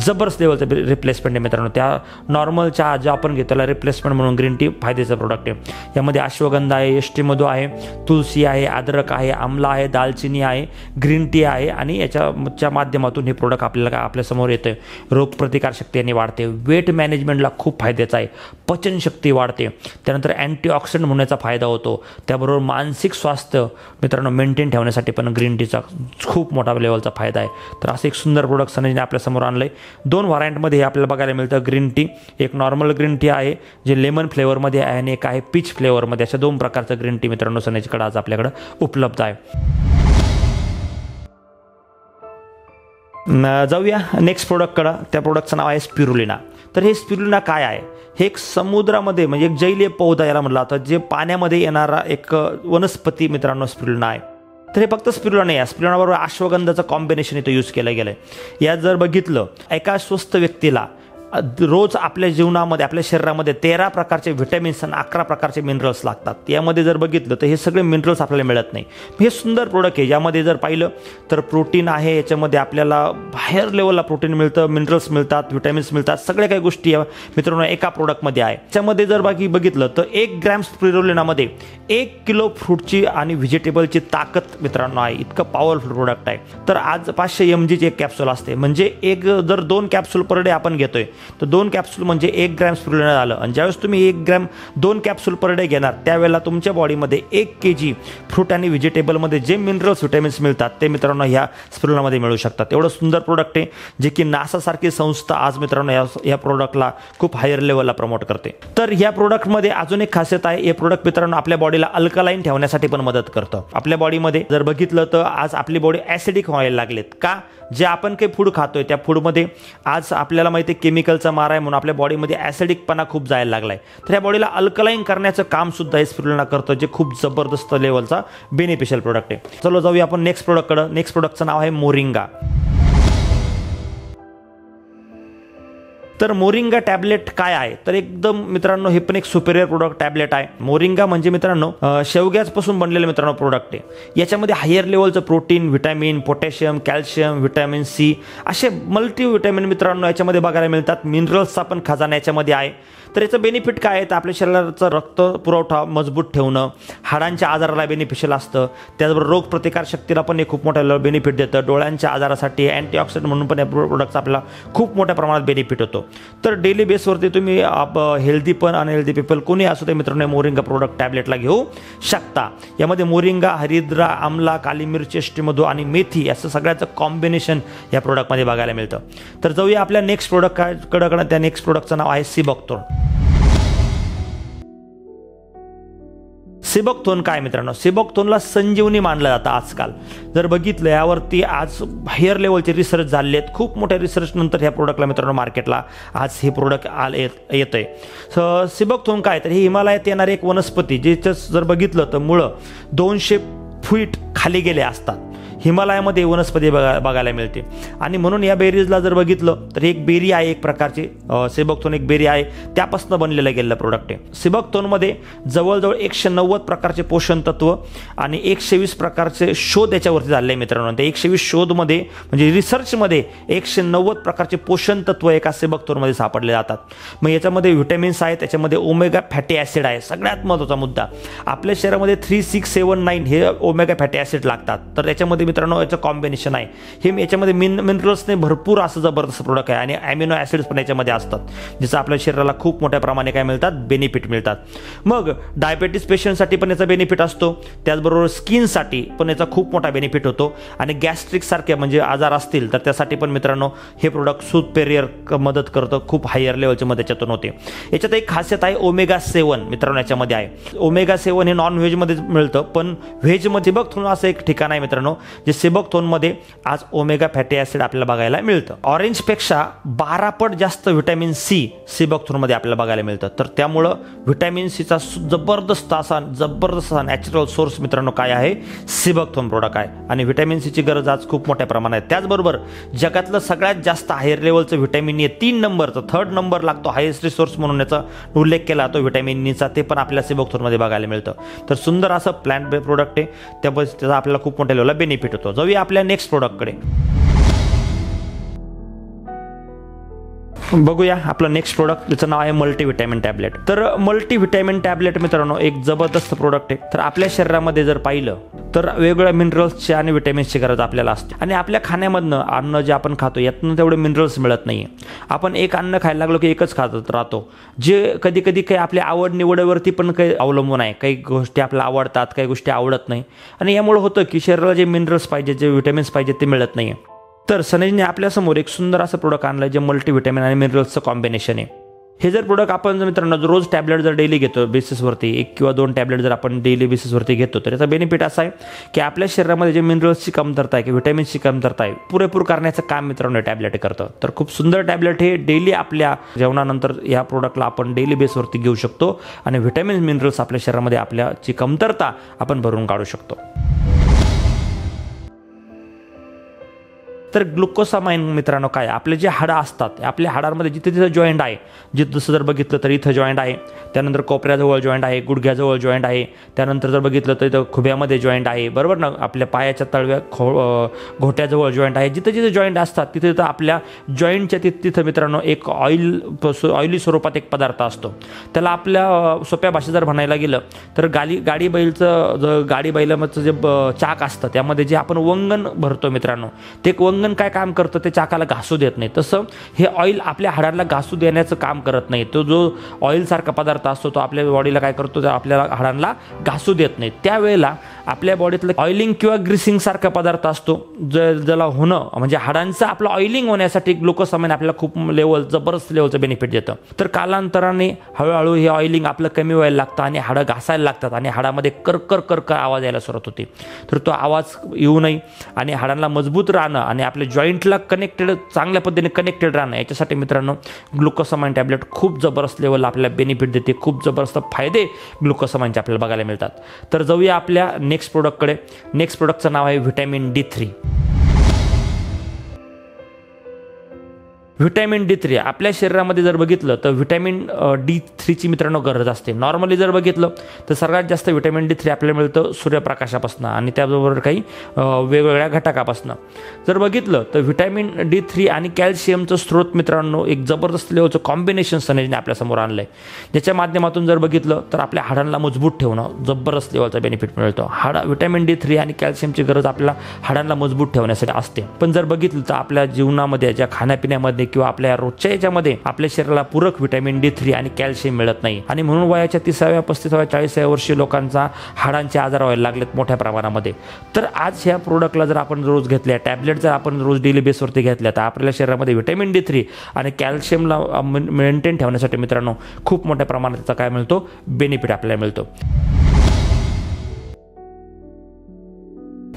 जबरदस्त लेवलचं रिप्लेसमेंट आहे मित्रांनो. त्या नॉर्मल चहा जो आपण घेतो त्याला रिप्लेसमेंट म्हणून ग्रीन टी फायद्याचं प्रोडक्ट आहे. यामध्ये अश्वगंधा आहे, यष्टी मधू आहे, तुळसी आहे, अद्रक आहे, आमला आहे, दालचिनी आहे, ग्रीन टी आहे आणि याच्या माध्यमातून हे प्रोडक्ट आपल्याला आपल्यासमोर येतं. रोगप्रतिकारशक्ती यांनी वाढते, वेट मॅनेजमेंटला खूप फायद्याचं आहे, पचनशक्ती वाढते, त्यानंतर अँटीऑक्सिडंट होण्याचा फायदा होतो. त्याबरोबर मानसिक स्वास्थ्य मित्रांनो मेंटेन ठेवण्यासाठी पण ग्रीन टीचा खूप मोठा लेवलचा फायदा आहे. तर असं एक सुंदर प्रोडक्ट सनजने आपल्यासमोर आणलं आहे. 2 व्हरायंटमध्ये हे आपल्याला बघायला मिळतं ग्रीन टी. एक नॉर्मल ग्रीन टी आहे जे लेमन फ्लेवरमध्ये आहे आणि एक आहे पीच फ्लेवरमध्ये. अशा 2 प्रकारचं ग्रीन टी मित्रांनो सनजकडे आज आपल्याकडं उपलब्ध आहे. जाऊया नेक्स्ट प्रोडक्टकडं. त्या प्रोडक्टचं नाव आहे स्पिरुलिना. तर हे स्पिरुलिना काय आहे, हे एक समुद्रामध्ये म्हणजे एक जैलीय पौधा याला म्हटलं जातं, जे पाण्यामध्ये येणारा एक वनस्पती मित्रांनो स्पिरुलिना आहे. तर हे फक्त स्पिरुलिना नाही आहे, स्पिरुलिनाबरोबर अश्वगंधाचं कॉम्बिनेशन इथं यूज केलं गेलं आहे. यात जर बघितलं एका स्वस्थ व्यक्तीला रोज आपल्या जीवनामध्ये आपल्या शरीरामध्ये 13 प्रकारचे व्हिटॅमिन्स आणि 11 प्रकारचे मिनरल्स लागतात। यामध्ये जर बघितलं तर हे सगळे मिनरल्स आपल्याला मिळत नाही। हे सुंदर प्रोडक्ट आहे। यामध्ये जर पाहिलं तर प्रोटीन आहे, याच्यामध्ये आपल्याला हायर लेवलला प्रोटीन मिळतं, मिनरल्स मिळतात, व्हिटॅमिन्स मिळतात, सगळ्या काही गोष्टी या मित्रांनो एका प्रोडक्टमध्ये आहे। त्याच्यामध्ये जर बाकी बघितलं तर 1 ग्रॅम स्पिरुलिनामध्ये 1 किलो फ्रूटची आणि व्हेजिटेबलची ताकद मित्रांनो आहे। इतकं पॉवरफुल प्रोडक्ट आहे। तर आज 500 mg ची एक कॅप्सूल असते, म्हणजे जर 2 कॅप्सूल पर डे आपण घेतोय तर 2 कॅप्सूल म्हणजे 1 ग्रॅम स्पिरुलिना झालं। आणि ज्यावेळेस तुम्ही 2 कॅप्सूल पर डे घेणार त्यावेळेला तुमच्या बॉडीमध्ये 1 kg फ्रूट आणि व्हेजिटेबलमध्ये जे मिनरल्स व्हिटॅमिन्स मिळतात ते मित्रांनो ह्या स्पिरुलिनामध्ये मिळू शकतात। एवढं सुंदर प्रोडक्ट आहे जे की नासा सारखी संस्था आज मित्रांनो या प्रोडक्टला खूप हायर लेवलला प्रमोट करते। तर या प्रोडक्टमध्ये अजून एक खासियत आहे, हे प्रोडक्ट मित्रांनो आपल्या बॉडीला अल्कलाइन ठेवण्यासाठी पण मदत करतं। आपल्या बॉडीमध्ये जर बघितलं तर आज आपली बॉडी ॲसिडिक व्हायला लागलेत का, जे आपण काही फूड खातोय त्या फूडमध्ये आज आपल्याला माहिती आहे केमिकलचा मार आहे, म्हणून आपल्या बॉडीमध्ये ॲसिडिकपणा खूप जायला लागलाय। तर या बॉडीला अल्कलाइन करण्याचं काम सुद्धा हे स्पिरुलिना करतं, जे खूप जबरदस्त लेवलचा बेनिफिशियल प्रोडक्ट आहे। चलो जाऊया आपण नेक्स्ट प्रोडक्टकडे। नेक्स्ट प्रोडक्टचं नाव आहे मोरिंगा। तर मोरिंगा टॅबलेट काय आहे, तर एकदम मित्रांनो हे पण एक सुपेरियर प्रोडक्ट टॅबलेट आहे। मोरिंगा म्हणजे मित्रांनो शेवग्यापासून बनलेलं मित्रांनो प्रोडक्ट आहे। याच्यामध्ये हायर लेवलचं protein, vitamin, potassium, calcium, vitamin C असे मल्टी व्हिटॅमिन मित्रांनो याच्यामध्ये बघायला मिळतात। मिनरल्सचा पण खजाना याच्यामध्ये आहे। तर याचं बेनिफिट काय आहे, तर आपल्या शरीराचा रक्त पुरवठा मजबूत ठेवणं, हाडांच्या आजाराला बेनिफिशियल असतं, त्याचबरोबर रोगप्रतिकार शक्तीला पण हे खूप मोठा बेनिफिट देतं। डोळ्यांच्या आजारासाठी अँटीऑक्सिडंट म्हणून पण या प्रोडक्टचा आपल्याला खूप मोठ्या प्रमाणात बेनिफिट होतो। तर डेली बेसवरती तुम्ही हेल्दी पण अनहेल्दी पीपल कोणी असू दे मित्रांनो मोरिंगा प्रोडक्ट टॅबलेटला घेऊ शकता। यामध्ये मोरिंगा, हरिद्रा, आमला, काली मिरची, अष्टमधू आणि मेथी असं सगळ्याचं कॉम्बिनेशन या प्रोडक्टमध्ये बघायला मिळतं। तर जाऊया आपल्या नेक्स्ट प्रोडक्टकडे। त्या नेक्स्ट प्रोडक्टचं नाव आहे सिबॅक्थोन। सिबॅक्थोन काय मित्रांनो, सिबॅक्थोनला संजीवनी मानलं जातं आजकाल। जर बघितलं यावरती आज हायर लेवलचे रिसर्च झाले आहेत, खूप मोठ्या रिसर्च नंतर ह्या प्रोडक्टला मित्रांनो मार्केटला आज हे प्रोडक्ट येत आहे। सिबॅक्थोन काय, तर हे हिमालयात येणारे एक वनस्पती, जे जर बघितलं तर मुळं 200 फीट खाली गेले असतात। हिमालयामध्ये वनस्पती बघायला मिळते आणि म्हणून या बेरीजला जर बघितलं तर एक बेरी आहे, एक प्रकारची सिबॅक्थोन एक बेरी आहे, त्यापासून बनलेलं गेलेलं प्रोडक्ट आहे। सिबॅक्थोनमध्ये जवळजवळ 190 प्रकारचे पोषण तत्व आणि 120 प्रकारचे शोध याच्यावरती झाले आहे मित्रांनो। त्या 120 शोधमध्ये म्हणजे रिसर्चमध्ये 190 प्रकारचे पोषण तत्व एका सिबॅक्थोनमध्ये सापडले जातात। मग याच्यामध्ये व्हिटॅमिन्स आहेत, त्याच्यामध्ये ओमेगा फॅटी ॲसिड आहे। सगळ्यात महत्त्वाचा मुद्दा, आपल्या शरीरामध्ये 3, 6, 7, 9 हे ओमेगा फॅटी ॲसिड लागतात। तर याच्यामध्ये मित्रांनो याचं कॉम्बिनेशन आहे, हे याच्यामध्ये मिनरल्सने भरपूर असं जबरदस्त प्रोडक्ट आहे आणि ॲमिनो ॲसिड्स पण याच्यामध्ये असतात, ज्याचा आपल्या शरीराला खूप मोठ्या प्रमाणे काय मिळतात, बेनिफिट मिळतात। मग डायबेटीस पेशंटसाठी पण याचा बेनिफिट असतो, त्याचबरोबर स्किनसाठी पण याचा खूप मोठा बेनिफिट होतो आणि गॅस्ट्रिक सारखे म्हणजे आजार असतील तर त्यासाठी पण मित्रांनो हे प्रोडक्ट सुपेरियर मदत करतं, खूप हायर लेवलची मदत याच्यातून होते। याच्यात एक खासियत आहे ओमेगा 7 मित्रांनो याच्यामध्ये आहे। ओमेगा 7 हे नॉन व्हेजमध्ये मिळतं, पण व्हेजमध्ये सिबॅक्थोन असं एक ठिकाण आहे मित्रांनो जे सिबॅक्थोनमध्ये आज ओमेगा फॅटी ॲसिड आपल्याला बघायला मिळतं। ऑरेंजपेक्षा 12 पट जास्त व्हिटॅमिन सी सिबॅक्थोनमध्ये आपल्याला बघायला मिळतं। तर त्यामुळं व्हिटॅमिन सीचा जबरदस्त असा नॅचरल सोर्स मित्रांनो काय आहे, सिबॅक्थोन प्रोडक्ट आहे आणि व्हिटॅमिन सीची गरज आज खूप मोठ्या प्रमाणात आहे। त्याचबरोबर जगातलं सगळ्यात जास्त हायर लेवलचं व्हिटॅमिन ए 3 नंबरचं 3rd नंबर लागतो हायेस्ट रिसोर्स म्हणून याचा उल्लेख केला तो व्हिटॅमिन ईचा, ते पण आपल्या सिबॅक्थोनमध्ये बघायला मिळतं। तर सुंदर असं प्लांट बेस्ड प्रोडक्ट आहे, त्याचा आपल्याला खूप मोठ्या लेवलला बेनिफिट होतो। जाऊया आपल्या नेक्स्ट प्रोडक्टकडे। बघूया आपलं नेक्स्ट प्रोडक्ट, त्याचं नाव आहे मल्टीव्हिटॅमिन टॅबलेट। तर मल्टीव्हिटॅमिन टॅबलेट मित्रांनो एक जबरदस्त प्रोडक्ट आहे। तर आपल्या शरीरामध्ये जर पाहिलं तर वेगवेगळ्या मिनरल्सची आणि व्हिटॅमिन्सची गरज आपल्याला असते आणि आपल्या खाण्यामधनं अन्न जे आपण खातो यातनं तेवढे मिनरल्स मिळत नाही। आपण एक अन्न खायला लागलो की एकच खात राहतो, जे कधी कधी काही आपल्या आवड निवडीवरती पण काही अवलंबून आहे। काही गोष्टी आपल्याला आवडतात, काही गोष्टी आवडत नाही आणि यामुळे होतं की शरीराला जे मिनरल्स पाहिजे, जे व्हिटॅमिन्स पाहिजे ते मिळत नाही। तर सनेजने आपल्यासमोर एक सुंदर असं प्रोडक्ट आणलं जे मल्टीव्हिटॅमिन आणि मिनरल्सचं कॉम्बिनेशन आहे। हे जर प्रोडक्ट आपण मित्रांनो रोज टॅबलेट जर डेली घेतो बेसिसवरती, 1 किंवा 2 टॅबलेट जर आपण डेली बेसिसवरती घेतो तर याचा बेनिफिट असा आहे की आपल्या शरीरामध्ये जे मिनरल्सची कमतरता आहे की व्हिटॅमिन्सची कमतरता आहे पुरेपूर करण्याचं काम मित्रांनो टॅबलेट करतं। तर खूप सुंदर टॅबलेट हे डेली आपल्या जेवणानंतर या प्रोडक्टला आपण डेली बेसवरती घेऊ शकतो आणि व्हिटॅमिन मिनरल्स आपल्या शरीरामध्ये आपल्याची कमतरता आपण भरून काढू शकतो। तर ग्लुकोसामाइन मित्रांनो काय, आपले जे हाडं असतात आपल्या हाडांमध्ये जिथे तिथे जॉईंट आहे, जसं जर बघितलं तर इथं जॉईंट आहे, त्यानंतर कोपऱ्याजवळ जॉईंट आहे, गुडघ्याजवळ जॉईंट आहे, त्यानंतर जर बघितलं तर इथं खुब्यामध्ये जॉईंट आहे, बरोबर ना, आपल्या पायाच्या तळव्या घोट्याजवळ जॉईंट आहे, जिथे जिथे जॉईंट असतात तिथे तिथं आपल्या जॉईंटच्या तिथं मित्रांनो एक ऑइली स्वरूपात एक पदार्थ असतो. त्याला आपल्या सोप्या भाषेत जर म्हणायला गेलं तर गाडी बैलाचं जे चाक असतं त्यामध्ये जे आपण वंगण भरतो मित्रांनो, ते वंगण काय काम करतं, ते चाकाला घासू देत नाही. तसं हे ऑइल आपल्या हाडांना घासू देण्याचं काम करत नाही. तो जो ऑइल सारखा पदार्थ असतो तो आपल्या बॉडीला काय करतो, तर आपल्या हाडांना घासू देत नाही. त्यावेळेला आपल्या बॉडीतलं ऑइलिंग किंवा ग्रीसिंग सारखा पदार्थ असतो, ज्याला होणं म्हणजे हाडांचं आपलं ऑइलिंग होण्यासाठी ग्लुकोसामाइन आपल्याला खूप जबरदस्त लेवलचं बेनिफिट देतं. तर कालांतराने हळूहळू हे ऑइलिंग आपलं कमी व्हायला लागतं आणि हाडं घासायला लागतात आणि हाडामध्ये कर्कर आवाज यायला सुरुवात होते. तर तो आवाज येऊ नये आणि हाडांना मजबूत राहणं आणि आपल्या जॉईंटला चांगल्या पद्धतीने कनेक्टेड राहणं, याच्यासाठी मित्रांनो ग्लुकोसामाइन टॅबलेट खूप जबरदस्त लेवलला आपल्याला बेनिफिट देते. खूप जबरदस्त फायदे ग्लुकोसामाइनचे आपल्याला बघायला मिळतात. तर जाऊया आपल्या नेक्स्ट प्रोडक्टकडे. नेक्स्ट प्रोडक्टचं नाव आहे व्हिटॅमिन D3. व्हिटॅमिन D3 आपल्या शरीरामध्ये जर बघितलं तर व्हिटॅमिन D3ची मित्रांनो गरज असते. नॉर्मली जर बघितलं तर सर्वात जास्त व्हिटॅमिन D3 आपल्याला मिळतं सूर्यप्रकाशापासून आणि त्याबरोबर काही वेगवेगळ्या घटकापासून. जर बघितलं तर व्हिटॅमिन D3 आणि कॅल्शियमचं स्रोत मित्रांनो एक जबरदस्त लेवलचं कॉम्बिनेशन सनेजने आपल्यासमोर आणलं आहे, ज्याच्या माध्यमातून जर बघितलं तर आपल्या हाडांना मजबूत ठेवणं जबरदस्त लेवलचा बेनिफिट मिळतो. व्हिटॅमिन D3 आणि कॅल्शियमची गरज आपल्याला हाडांना मजबूत ठेवण्यासाठी असते. पण जर बघितलं तर आपल्या जीवनामध्ये, ज्या खाण्यापिण्यामध्ये किंवा आपल्या रोजच्या याच्यामध्ये आपल्या शरीराला पूरक व्हिटॅमिन D3 आणि कॅल्शियम मिळत नाही आणि म्हणून वयाच्या 30व्या 35व्या 40व्या वर्षी लोकांचा हाडांचे आजार व्हायला लागलेत मोठ्या प्रमाणामध्ये. तर आज ह्या प्रोडक्टला जर आपण रोज घेतल्या, टॅबलेट जर आपण रोज डेली बेसवरती घेतल्या, तर आपल्या शरीरामध्ये व्हिटॅमिन D3 आणि कॅल्शियमला मेंटेन ठेवण्यासाठी मित्रांनो खूप मोठ्या प्रमाणात त्याचा काय मिळतो, बेनिफिट आपल्याला मिळतो.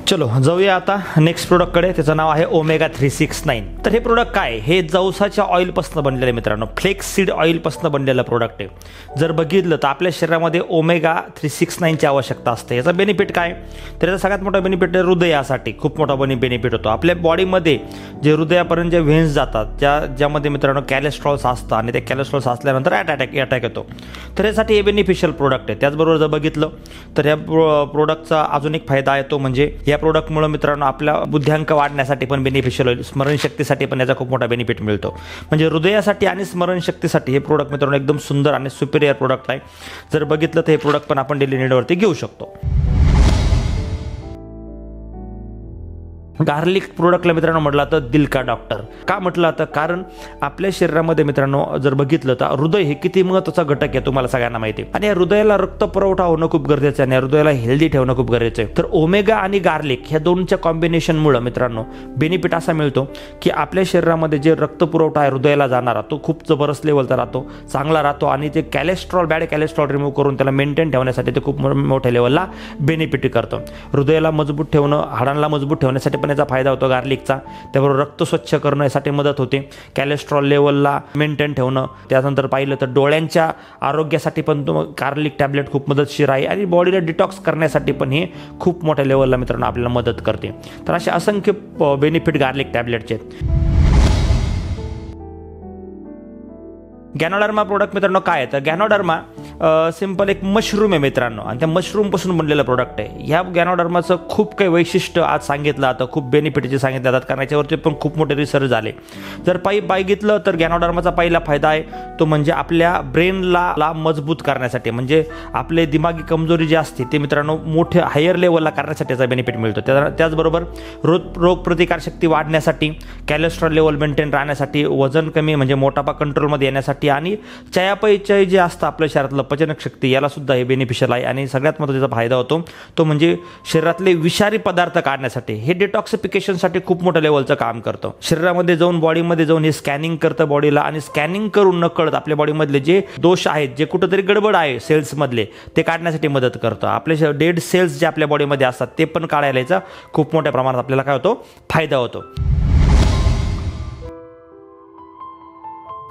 चलो जाऊया आता नेक्स्ट प्रोडक्टकडे. त्याचं नाव आहे ओमेगा 369. तर हे प्रोडक्ट काय, हे जवसाच्या ऑइलपासून बनलेलं मित्रांनो, फ्लेक्स सीड ऑइलपासून बनलेलं प्रोडक्ट आहे. जर बघितलं तर आपल्या शरीरामध्ये ओमेगा 369ची आवश्यकता असते. याचा बेनिफिट काय, तर याचा सगळ्यात मोठा बेनिफिट आहे हृदयासाठी खूप मोठा बेनिफिट होतो. आपल्या बॉडीमध्ये जे हृदयापर्यंत जे व्हेन्स जातात, ज्यामध्ये मित्रांनो कॅलेस्ट्रॉल्स असतं आणि ते कॅलेस्ट्रॉल्स असल्यानंतर अटॅक येतो. तर यासाठी हे बेनिफिशियल प्रोडक्ट आहे. त्याचबरोबर जर बघितलं तर या प्रोडक्टचा अजून एक फायदा आहे, तो म्हणजे या प्रोडक्टमुळे मित्रांनो आपल्या बुद्ध्यांक वाढण्यासाठी पण बेनिफिशियल होईल, स्मरणशक्तीसाठी पण याचा खूप मोठा बेनिफिट मिळतो. म्हणजे हृदयासाठी आणि स्मरणशक्तीसाठी हे प्रोडक्ट मित्रांनो एकदम सुंदर आणि सुपिरियर प्रोडक्ट आहे. जर बघितलं तर हे प्रोडक्ट पण आपण डेली नीडवरती घेऊ शकतो. गार्लिक प्रोडक्टला मित्रांनो म्हटलं तर दिल का डॉक्टर का म्हटलं तर कारण आपल्या शरीरामध्ये मित्रांनो जर बघितलं तर हृदय हे किती महत्त्वाचा घटक आहे तुम्हाला सगळ्यांना माहिती आहे आणि या हृदयाला रक्त पुरवठा होणं खूप गरजेचं आहे आणि हृदयाला हेल्दी ठेवणं खूप गरजेचं आहे. तर ओमेगा आणि गार्लिक ह्या दोनच्या कॉम्बिनेशनमुळे मित्रांनो बेनिफिट असा मिळतो की आपल्या शरीरामध्ये जे रक्त पुरवठा आहे हृदयाला जाणारा तो खूप जबरदस्त लेवलचा राहतो, चांगला राहतो आणि ते बॅड कॅलेस्ट्रॉल रिमूव्ह करून त्याला मेंटेन ठेवण्यासाठी ते खूप मोठ्या लेवलला बेनिफिट करतं. हृदयाला मजबूत ठेवणं, हाडांना मजबूत ठेवण्यासाठी याचा फायदा होतो गार्लिकचा. त्याबरोबर रक्त स्वच्छ करण्यासाठी मदत होते, कॅलेस्ट्रॉल लेवलला मेंटेन ठेवणं. त्यानंतर पाहिलं तर डोळ्यांच्या आरोग्यासाठी पण गार्लिक टॅबलेट खूप मदतशीर आहे आणि बॉडीला डिटॉक्स करण्यासाठी पण हे खूप मोठ्या लेवलला मित्रांनो आपल्याला मदत करते. तर असे असंख्य बेनिफिट गार्लिक टॅबलेटचे आहेत. गॅनोडर्मा प्रोडक्ट मित्रांनो काय आहे तर गॅनोडर्मा सिंपल एक मशरूम आहे मित्रांनो आणि त्या मशरूमपासून बनलेलं प्रोडक्ट आहे. ह्या गॅनोडर्माचं खूप काही वैशिष्ट्य आज सांगितलं जातं, खूप बेनिफिटचे सांगितले जातात कारण याच्यावरती पण खूप मोठे रिसर्च झाले. जर बघितलं तर गॅनोडर्माचा पहिला फायदा आहे तो म्हणजे आपल्या ब्रेनला मजबूत करण्यासाठी, म्हणजे आपले दिमागी कमजोरी जी असते ते मित्रांनो मोठ्या हायर लेवलला करण्यासाठी याचा बेनिफिट मिळतो. त्याचबरोबर रोगप्रतिकारशक्ती वाढण्यासाठी, कॅलेस्ट्रॉल लेवल मेंटेन राहण्यासाठी, वजन कमी म्हणजे मोटापा कंट्रोलमध्ये येण्यासाठी आणि चयापचय जे असतं आपल्या शरीरातलं पचनक शक्ती याला सुद्धा हे बेनिफिशियल आहे. आणि सगळ्यात महत्त्वाचा फायदा होतो तो म्हणजे शरीरातले विषारी पदार्थ काढण्यासाठी, हे डिटॉक्सिफिकेशनसाठी खूप मोठ्या लेवलचं काम करतं. शरीरामध्ये जाऊन बॉडीमध्ये जाऊन हे स्कॅनिंग करतं बॉडीला आणि स्कॅनिंग करून नकळत आपल्या बॉडीमधले जे दोष आहेत, जे कुठंतरी गडबड आहे सेल्समधले ते काढण्यासाठी मदत करतं. आपले डेड सेल्स जे आपल्या बॉडीमध्ये असतात ते पण काढायला याचा खूप मोठ्या प्रमाणात आपल्याला काय होतो, फायदा होतो.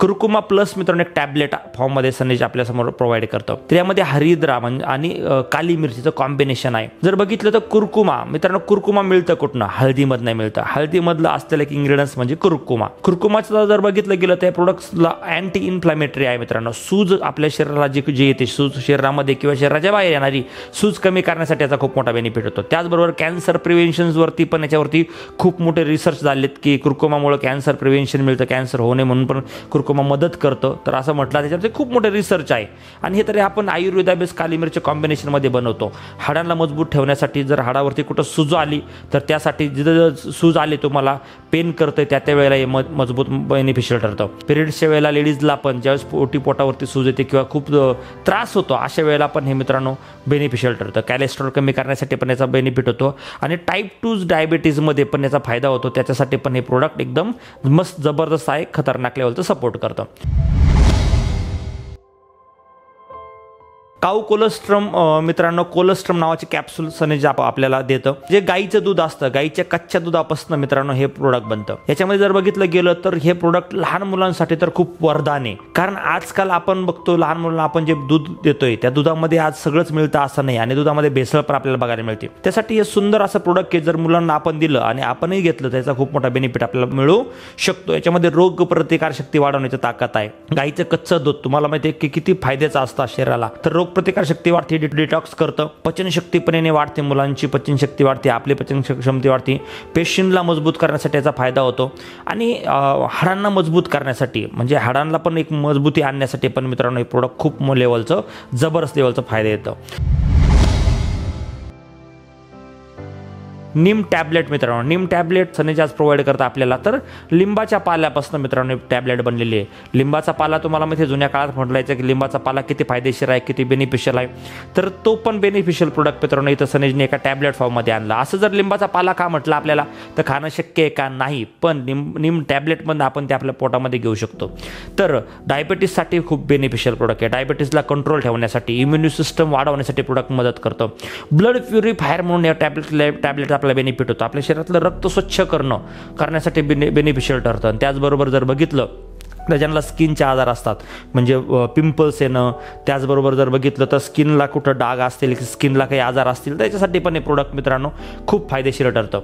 कुर्कुमा प्लस मित्रांनो एक टॅबलेट फॉर्ममध्ये सनेज आपल्यासमोर प्रोव्हाइड करतं. तर यामध्ये हरिद्रा आणि काली मिरचीचं कॉम्बिनेशन आहे. जर बघितलं तर कुर्कुमा मित्रांनो, कुर्कुमा मिळतं कुठनं? हळदीमधनं मिळतं. हळदीमधलं असलेलं एक इंग्रेडियंट्स म्हणजे कुर्कुमा. कुर्कुमाचं जर बघितलं गेलं तर प्रोडक्ट्सला अँटी इन्फ्लॅमेटरी आहे मित्रांनो. सूज आपल्या शरीराला जे येते, सूज शरीरामध्ये किंवा शरीराच्या बाहेर येणारी सूज कमी करण्यासाठी याचा खूप मोठा बेनिफिट होतो. त्याचबरोबर कॅन्सर प्रिव्हेन्शनवरती पण याच्यावरती खूप मोठे रिसर्च झालेत की कुर्कुमामुळे कॅन्सर प्रिव्हेन्शन मिळतं, कॅन्सर होणे म्हणून पण कुर्कुमा मदत करतं. तर असं म्हटलं त्याच्यावरती खूप मोठे रिसर्च आहे. आणि हे तरी आपण आयुर्वेदा बेस काली मिरची कॉम्बिनेशनमध्ये बनवतो. हाडांना मजबूत ठेवण्यासाठी, जर हाडावरती कुठं सूज आली तर त्यासाठी जिथं सूज आली तुम्हाला पेन करतं त्या वेळेला हे मजबूत बेनिफिशियल ठरतं. पिरियड्सच्या वेळेला लेडीजला पण ज्यावेळेस पोटावरती सूज येते किंवा खूप त्रास होतो अशा वेळेला पण हे मित्रांनो बेनिफिशियल ठरतं. कॅलेस्ट्रॉल कमी करण्यासाठी पण याचा बेनिफिट होतो आणि टाईप 2 डायबिटीजमध्ये पण याचा फायदा होतो. त्याच्यासाठी पण हे प्रोडक्ट एकदम मस्त जबरदस्त आहे, खतरनाक लेवलचं सपोर्ट करतं. काऊ कोलेस्ट्रम मित्रांनो, कोलेस्ट्रम नावाचे कॅप्सूल सनेज आपल्याला देतं. जे गाईचं दूध असतं, गाईच्या कच्च्या दुधापासून मित्रांनो हे प्रोडक्ट बनतं. याच्यामध्ये जर बघितलं गेलं तर हे प्रोडक्ट लहान मुलांसाठी तर खूप वरदान आहे. कारण आजकाल आपण बघतो लहान मुलांना आपण जे दूध देतोय त्या दुधामध्ये आज सगळंच मिळतं असं नाही आणि दुधामध्ये भेसळ पण आपल्याला बघायला मिळते. त्यासाठी हे सुंदर असं प्रोडक्ट आहे, जर मुलांना आपण दिलं आणि आपणही घेतलं त्याचा खूप मोठा बेनिफिट आपल्याला मिळू शकतो. याच्यामध्ये रोग प्रतिकार शक्ती वाढवण्याची ताकद आहे. गाईचं कच्चं दूध तुम्हाला माहिती आहे की किती फायद्याचं असतं शरीराला. तर रोग प्रतिकार शक्ती वाढते, डिटॉक्स करतं, पचनशक्ती पण याने वाढते, मुलांची पचनशक्ती वाढते, आपली पचनक्षमता वाढते, पेशींना मजबूत करण्यासाठी याचा फायदा होतो आणि हाडांना मजबूत करण्यासाठी म्हणजे हाडांना पण एक मजबूती आणण्यासाठी पण मित्रांनो हे प्रोडक्ट खूप लेवलचं जबरदस्त लेवलचं फायदा येतं. नीम टॅबलेट मित्रांनो, नीम टॅबलेट सनेज आज प्रोव्हाइड करतं आपल्याला. तर लिंबाच्या पाल्यापासून मित्रांनो टॅबलेट बनलेली आहे. लिंबाचा पाला तुम्हाला माहिती जुन्या काळात म्हटलं जायचं की लिंबाचा पाला किती फायदेशीर आहे, किती बेनिफिशियल आहे. तर तो पण बेनिफिशियल प्रोडक्ट मित्रांनो इथं सनेजने एका टॅबलेट फॉर्ममध्ये आणला. असं जर लिंबाचा पाला का म्हटलं आपल्याला तर खाणं शक्य आहे का? नाही, पण नीम टॅबलेटमधून आपण ते आपल्या पोटामध्ये घेऊ शकतो. तर डायबिटीससाठी खूप बेनिफिशियल प्रोडक्ट आहे. डायबिटीसला कंट्रोल ठेवण्यासाठी, इम्युनी सिस्टम वाढवण्यासाठी प्रोडक्ट मदत करतं. ब्लड प्युरिफायर म्हणून या टॅबलेट बेनिफिट होतो. आपल्या शरीरातलं रक्त स्वच्छ करण्यासाठी बेनिफिशियल ठरतं. आणि त्याचबरोबर जर बघितलं तर ज्यांना स्किनचे आजार असतात म्हणजे पिंपल्स येणं, त्याचबरोबर जर बघितलं तर स्किनला कुठं डाग असतील, स्किनला काही आजार असतील, त्याच्यासाठी पण हे प्रोडक्ट मित्रांनो खूप फायदेशीर ठरतं.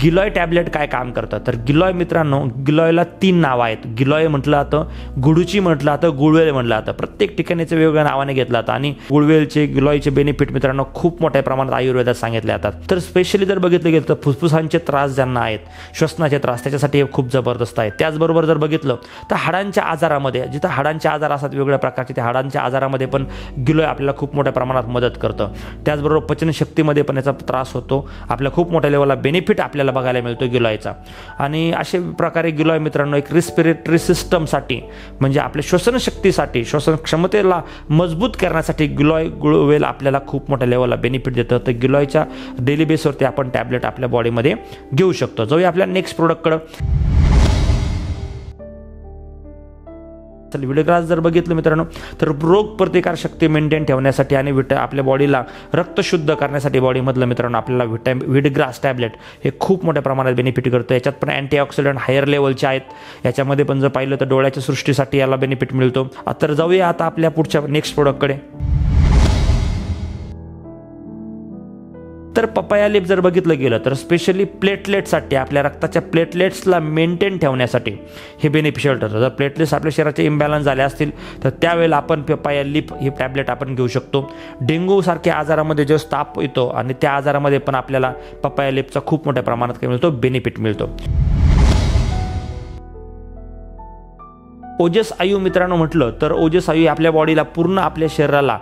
गिलॉय टॅबलेट काय काम करतं तर गिलॉय मित्रांनो, गिलॉयला 3 नावं आहेत. गिलॉय म्हटलं जातं, गुडूची म्हटलं जातं, गुळवेल म्हटलं जातं. प्रत्येक ठिकाणीचे वेगवेगळ्या नावाने घेतलं जातं आणि गुळवेलचे गिलॉयचे बेनिफिट मित्रांनो खूप मोठ्या प्रमाणात आयुर्वेदात सांगितले जातात. तर स्पेशली जर बघितलं गेलं तर फुफ्फुसांचे त्रास ज्यांना आहेत, श्वसनाचे त्रास, त्याच्यासाठी हे खूप जबरदस्त आहे. त्याचबरोबर जर बघितलं तर हाडांच्या आजारामध्ये, जिथं हाडांचे आजार असतात वेगवेगळ्या प्रकारचे, त्या हाडांच्या आजारामध्ये पण गिलॉय आपल्याला खूप मोठ्या प्रमाणात मदत करतं. त्याचबरोबर पचनशक्तीमध्ये पण याचा त्रास होतो, आपल्याला खूप मोठ्या लेवलला बेनिफिट आपल्याला बघायला मिळतो गिलॉयचा. आणि अशा प्रकारे गिलॉय मित्रांनो एक रिस्पिरेटरी सिस्टमसाठी म्हणजे आपल्या श्वसन शक्तीसाठी, श्वसन क्षमतेला मजबूत करण्यासाठी गुळवेल आपल्याला खूप मोठ्या लेवलला बेनिफिट देतं. तर गिलॉयच्या डेली बेसवरती आपण टॅबलेट आपल्या बॉडीमध्ये घेऊ शकतो. जाऊया आपल्या नेक्स्ट प्रोडक्टकडं. विडग्रास जर बघितलं मित्रांनो तर रोग प्रतिकार शक्ती मेंटेन ठेवण्यासाठी आणि आपल्या बॉडीला रक्त शुद्ध करण्यासाठी बॉडीमधलं मित्रांनो आपल्याला विडग्रास टॅबलेट हे खूप मोठ्या प्रमाणात बेनिफिट करतं. याच्यात पण अँटीऑक्सिडंट हायर लेवलचे आहेत. याच्यामध्ये पण जर पाहिलं तर डोळ्याच्या सृष्टीसाठी याला बेनिफिट मिळतो. तर जाऊया आता आपल्या पुढच्या नेक्स्ट प्रोडक्टकडे. तर पपाया लीफ जर बघितलं गेलं तर स्पेशली प्लेटलेटसाठी, आपल्या रक्ताच्या प्लेटलेट्सला मेंटेन ठेवण्यासाठी हे बेनिफिशियल ठरतं. जर प्लेटलेट्स आपल्या शरीराचे इम्बॅलन्स झाले असतील तर त्यावेळेला आपण पपाया लीफ ही टॅबलेट आपण घेऊ शकतो. डेंग्यू सारख्या आजारामध्ये जो ताप येतो आणि त्या आजारामध्ये पण आपल्याला पपाया लीफचा खूप मोठ्या प्रमाणात काय मिळतो, बेनिफिट मिळतो. ओजस आयु मित्रांनो म्हटलं तर ओजस आयु आपल्या बॉडीला पूर्ण आपल्या शरीराला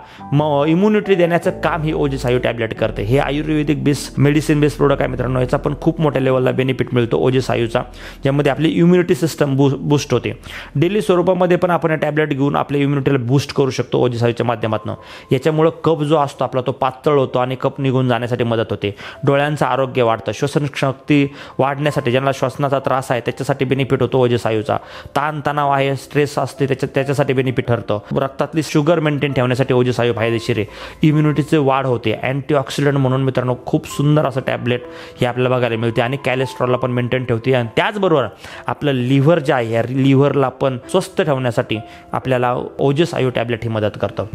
इम्युनिटी देण्याचं काम ही ओजस आयु टॅबलेट करते. हे आयुर्वेदिक मेडिसिन बेस प्रोडक्ट आहे मित्रांनो. याचा पण खूप मोठ्या लेवलला बेनिफिट मिळतो ओजस आयुचा, ज्यामध्ये आपली इम्युनिटी सिस्टम बूस्ट होते. डेली स्वरूपामध्ये पण आपण टॅबलेट घेऊन आपल्या इम्युनिटीला बूस्ट करू शकतो ओजस आयुच्या माध्यमातून. याच्यामुळं कफ जो असतो आपला तो पातळ होतो आणि कफ निघून जाण्यासाठी मदत होते. डोळ्यांचं आरोग्य वाढतं, श्वसन शक्ती वाढण्यासाठी, ज्यांना श्वसनाचा त्रास आहे त्याच्यासाठी बेनिफिट होतो ओजस आयुचा. ताणतणाव आहे, स्ट्रेस असते त्याच्यासाठी बेनिफिट ठरतं. रक्तातली शुगर मेंटेन ठेवण्यासाठी ओजस आयू फायदेशीर आहे. इम्युनिटीची वाढ होते. अँटीऑक्सिडंट म्हणून मित्रांनो खूप सुंदर असं टॅबलेट हे आपल्याला बघायला मिळते आणि कॅलेस्ट्रॉलला पण मेंटेन ठेवते. आणि त्याचबरोबर आपलं लिव्हर जे आहे या लिव्हरला पण स्वस्थ ठेवण्यासाठी आपल्याला ओजस आयू टॅबलेट ही मदत करतं.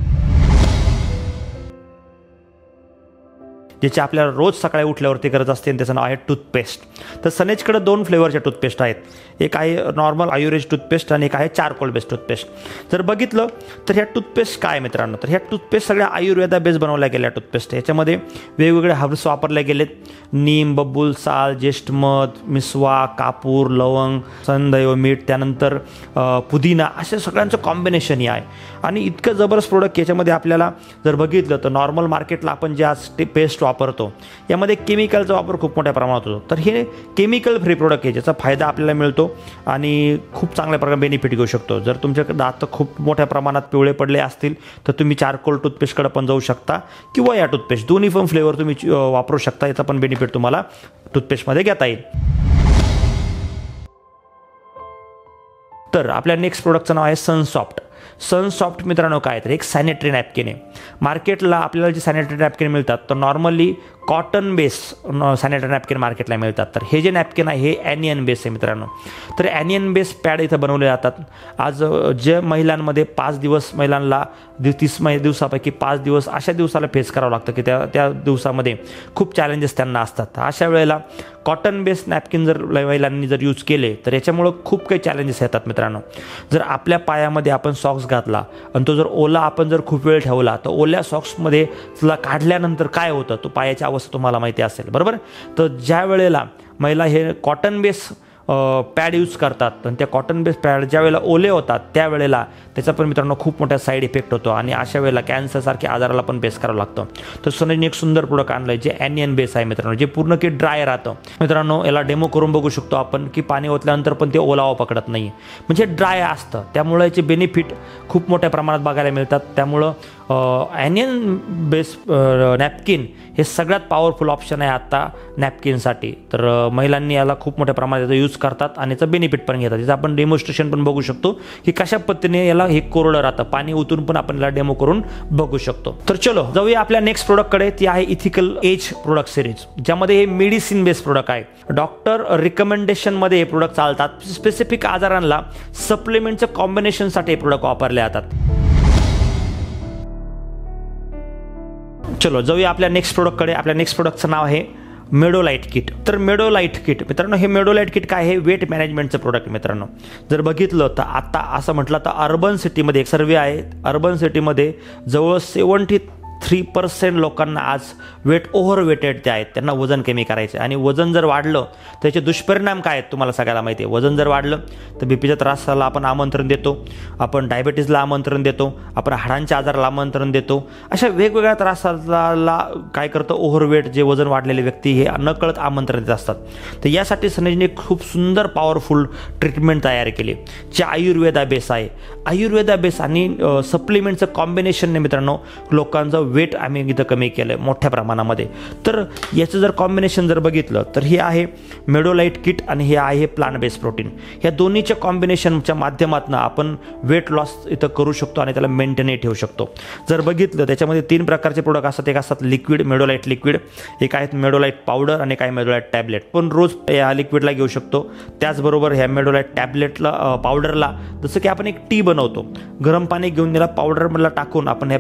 ज्याची आपल्याला रोज सकाळी उठल्यावरती गरज असते, त्याचं नाव आहे टूथपेस्ट. तर सनेजकडे 2 फ्लेवरचे टूथपेस्ट आहेत. एक आहे नॉर्मल आयुर्वेज टूथपेस्ट आणि एक आहे चारकोल बेस्ड टूथपेस्ट. जर बघितलं तर ह्या टूथपेस्ट काय मित्रांनो, तर ह्या टूथपेस्ट सगळ्या आयुर्वेदा बेस बनवल्या गेल्या टूथपेस्ट. याच्यामध्ये वेगवेगळे हर्ब्स वापरले गेलेत. नीम, बब्बूल, साल, ज्येष्ठ मध, मिसवा, कापूर, लवंग, संदैव, मीठ, त्यानंतर पुदिना, अशा सगळ्यांचं कॉम्बिनेशन आहे. आणि इतकं जबरदस्त प्रोडक्ट याच्यामध्ये आपल्याला जर बघितलं तर नॉर्मल मार्केटला आपण जे आज ते पेस्ट वापरतो यामध्ये केमिकलचा वापर खूप मोठ्या प्रमाणात होतो. तर हे केमिकल फ्री प्रोडक्ट आहे ज्याचा फायदा आपल्याला मिळतो आणि खूप चांगल्या प्रकारे बेनिफिट घेऊ शकतो. जर तुमच्याकडे दात खूप मोठ्या प्रमाणात पिवळे पडले असतील तर तुम्ही चारकोल टूथपेस्टकडे पण जाऊ शकता किंवा या टूथपेस्ट दोन्ही पण फ्लेवर तुम्ही वापरू शकता. याचा पण बेनिफिट तुम्हाला टूथपेस्टमध्ये घेता येईल. तर आपल्या नेक्स्ट प्रोडक्टचं नाव आहे सनसॉफ्ट. सनसॉफ्ट मित्रांनो काय तर एक सॅनिटरी नॅपकिन आहे. मार्केटला आपल्याला जे सॅनिटरी नॅपकिन मिळतात तर normally cotton base sanitary napkin मार्केटला मिळतात. तर हे जे नॅपकिन आहे हे ॲनियन बेस आहे मित्रांनो. तर ॲनियन बेस पॅड इथं बनवले जातात. आज जे महिलांमध्ये 5 दिवस महिलांना 30 दिवसापैकी 5 दिवस अशा दिवसाला फेस करावं लागतं की त्या दिवसामध्ये खूप चॅलेंजेस त्यांना असतात. अशा वेळेला कॉटन बेस नॅपकिन जर महिलांनी जर यूज केले तर याच्यामुळं खूप काही चॅलेंजेस येतात मित्रांनो. जर आपल्या पायामध्ये आपण सॉक्स घातला आणि तो जर ओला आपण जर खूप वेळ ठेवला तर ओल्या सॉक्समध्ये तुला काढल्यानंतर काय होतं तो पायाची अवस्था तुम्हाला माहिती असेल बरोबर. तर ज्या वेळेला महिला हे कॉटन बेस पॅड यूज करतात आणि त्या कॉटन बेस पॅड ज्या वेळेला ओले होतात त्यावेळेला त्याचा पण मित्रांनो खूप मोठा साईड इफेक्ट होतो आणि अशा वेळेला कॅन्सरसारख्या आजाराला पण फेस करावं लागतं. तर सोनेने एक सुंदर प्रोडक्ट आणलं आहे जे ॲनियन बेस आहे मित्रांनो, जे पूर्ण की ड्राय राहतं. मित्रांनो याला डेमो करून बघू शकतो आपण की पाणी ओतल्यानंतर पण ते ओलावा पकडत नाही, म्हणजे ड्राय असतं. त्यामुळे याचे बेनिफिट खूप मोठ्या प्रमाणात बघायला मिळतात. त्यामुळं ॲनियन बेस नॅपकिन हे सगळ्यात पॉवरफुल ऑप्शन आहे आता नॅपकिनसाठी. तर महिलांनी याला खूप मोठ्या प्रमाणात याचा यूज करतात आणि याचा बेनिफिट पण घेतात. याचं आपण डेमॉन्स्ट्रेशन पण बघू शकतो की कशा पद्धतीने याला हे कोरडं राहतं, पाणी ओतून पण आपण याला डेमो करून बघू शकतो. तर चलो जाऊया आपल्या नेक्स्ट प्रोडक्टकडे. ती आहे इथिकल एज प्रोडक्ट सिरीज, ज्यामध्ये हे मेडिसिन बेस्ड प्रोडक्ट आहे. डॉक्टर रिकमेंडेशनमध्ये हे प्रोडक्ट चालतात. स्पेसिफिक आजारांना सप्लिमेंटच्या कॉम्बिनेशनसाठी हे प्रोडक्ट वापरले जातात. चलो जाऊया आपल्या नेक्स्ट प्रोडक्टकडे. आपल्या नेक्स्ट प्रोडक्टचं नाव आहे मेडोलाइट किट. तर मेडोलाइट किट मित्रांनो, हे मेडोलाइट किट काय आहे, वेट मॅनेजमेंटचं प्रोडक्ट मित्रांनो. जर बघितलं तर आता असं म्हटलं तर अर्बन सिटीमध्ये एक सर्वे आहे, अर्बन सिटीमध्ये जवळ 73% लोकांना आज ओव्हरवेटेड ते आहेत, त्यांना वजन कमी करायचं. आणि वजन जर वाढलं तर त्याचे दुष्परिणाम काय आहेत तुम्हाला सगळ्याला माहिती आहे. वजन जर वाढलं तर बीपीच्या त्रासाला आपण आमंत्रण देतो, आपण डायबिटीजला आमंत्रण देतो, आपण हाडांच्या आजाराला आमंत्रण देतो. अशा वेगवेगळ्या त्रासाला काय करतं ओव्हरवेट, जे वजन वाढलेले व्यक्ती हे नकळत आमंत्रण देत असतात. तर यासाठी सनेजने खूप सुंदर पॉवरफुल ट्रीटमेंट तयार केली जे आयुर्वेदा बेस आहे. आयुर्वेदा बेस आणि सप्लिमेंटचं कॉम्बिनेशनने मित्रांनो लोकांचं वेट आम्ही इथं कमी केलं आहे मोठ्या प्रमाणामध्ये. तर याचं जर कॉम्बिनेशन जर बघितलं तर हे आहे मेडोलाइट किट आणि हे आहे प्लांट बेस्ड प्रोटीन. ह्या दोन्हीच्या कॉम्बिनेशनच्या माध्यमातून आपण वेट लॉस इथं करू शकतो आणि त्याला मेंटेनही ठेवू शकतो. जर बघितलं त्याच्यामध्ये 3 प्रकारचे प्रोडक्ट असतात. एक असतात लिक्विड मेडोलाइट लिक्विड, एक आहेत मेडोलाइट पावडर आणि एक आहे मेडोलाइट टॅबलेट. पण रोज या लिक्विडला घेऊ शकतो. त्याचबरोबर ह्या मेडोलाइट टॅबलेटला पावडरला जसं की आपण एक टी बनवतो, गरम पाणी घेऊन त्याला पावडरमधला टाकून आपण ह्या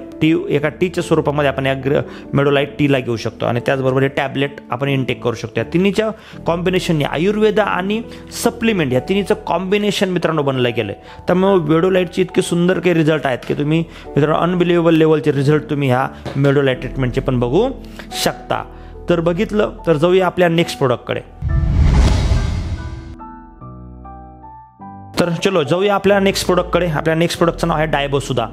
एका टीच्या स्वरूपामध्ये आपण या मेडोलाइट टीला घेऊ शकतो आणि त्याचबरोबर हे टॅबलेट आपण इनटेक करू शकतो. या तिन्हीच्या कॉम्बिनेशनने आयुर्वेदा आणि सप्लिमेंट या तिन्हीचं कॉम्बिनेशन मित्रांनो बनलं गेलं. त्यामुळे मेडोलाइटचे इतके सुंदर काही रिझल्ट आहेत की तुम्ही मित्रांनो अनबिलिव्हेबल लेवलचे रिझल्ट तुम्ही ह्या मेडोलाइट ट्रीटमेंटचे पण बघू शकता. तर बघितलं तर जाऊया आपल्या नेक्स्ट प्रोडक्टकडे. तर चलो जाऊया आपल्या नेक्स्ट प्रोडक्टकडे. आपल्या नेक्स्ट प्रोडक्टचं नाव आहे डायबोसुदा.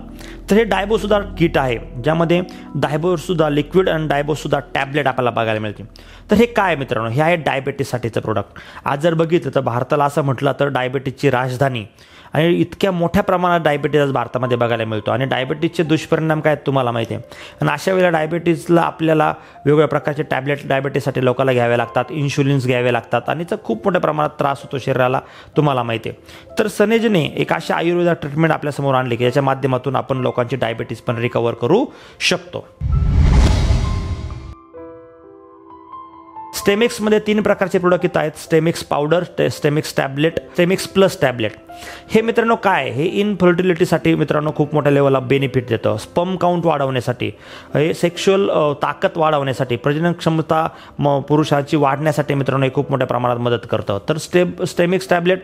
तर हे डायबोसुदा किट आहे ज्यामध्ये डायबोसुदा लिक्विड आणि डायबोसुदा टॅबलेट आपल्याला बघायला मिळते. तर हे काय मित्रांनो, हे आहे डायबेटीससाठीचं प्रोडक्ट. आज जर बघितलं तर भारताला असं म्हटलं तर डायबेटीसची राजधानी आणि इतक्या मोठ्या प्रमाणात डायबिटीज आज भारतामध्ये बघायला मिळतो आणि डायबिटीजचे दुष्परिणाम काय आहेत तुम्हाला माहिती आहे. आणि अशा वेळेला डायबिटीजला आपल्याला वेगवेगळ्या प्रकारचे टॅबलेट डायबिटीजसाठी लोकांना घ्यावे लागतात, इन्शुलिन्स घ्यावे लागतात आणि त्याचा खूप मोठ्या प्रमाणात त्रास होतो शरीराला, तुम्हाला माहिती आहे. तर सनेजने एक अशी आयुर्वेदा ट्रीटमेंट आपल्यासमोर आणली की याच्या माध्यमातून आपण लोकांची डायबिटीज पण रिकवर करू शकतो. स्टेमिक्समध्ये 3 प्रकारचे प्रोडक्ट येत आहेत. स्टेमिक्स पावडर, स्टेमिक्स टॅबलेट, स्टेमिक्स प्लस टॅबलेट. हे मित्रांनो काय, हे इनफर्टिलिटीसाठी मित्रांनो खूप मोठ्या लेवलला बेनिफिट देतं. स्पर्म काउंट वाढवण्यासाठी, हे सेक्शुअल ताकद वाढवण्यासाठी, प्रजनन क्षमता पुरुषाची वाढण्यासाठी मित्रांनो हे खूप मोठ्या प्रमाणात मदत करतं. तर स्टेमिक्स टॅबलेट,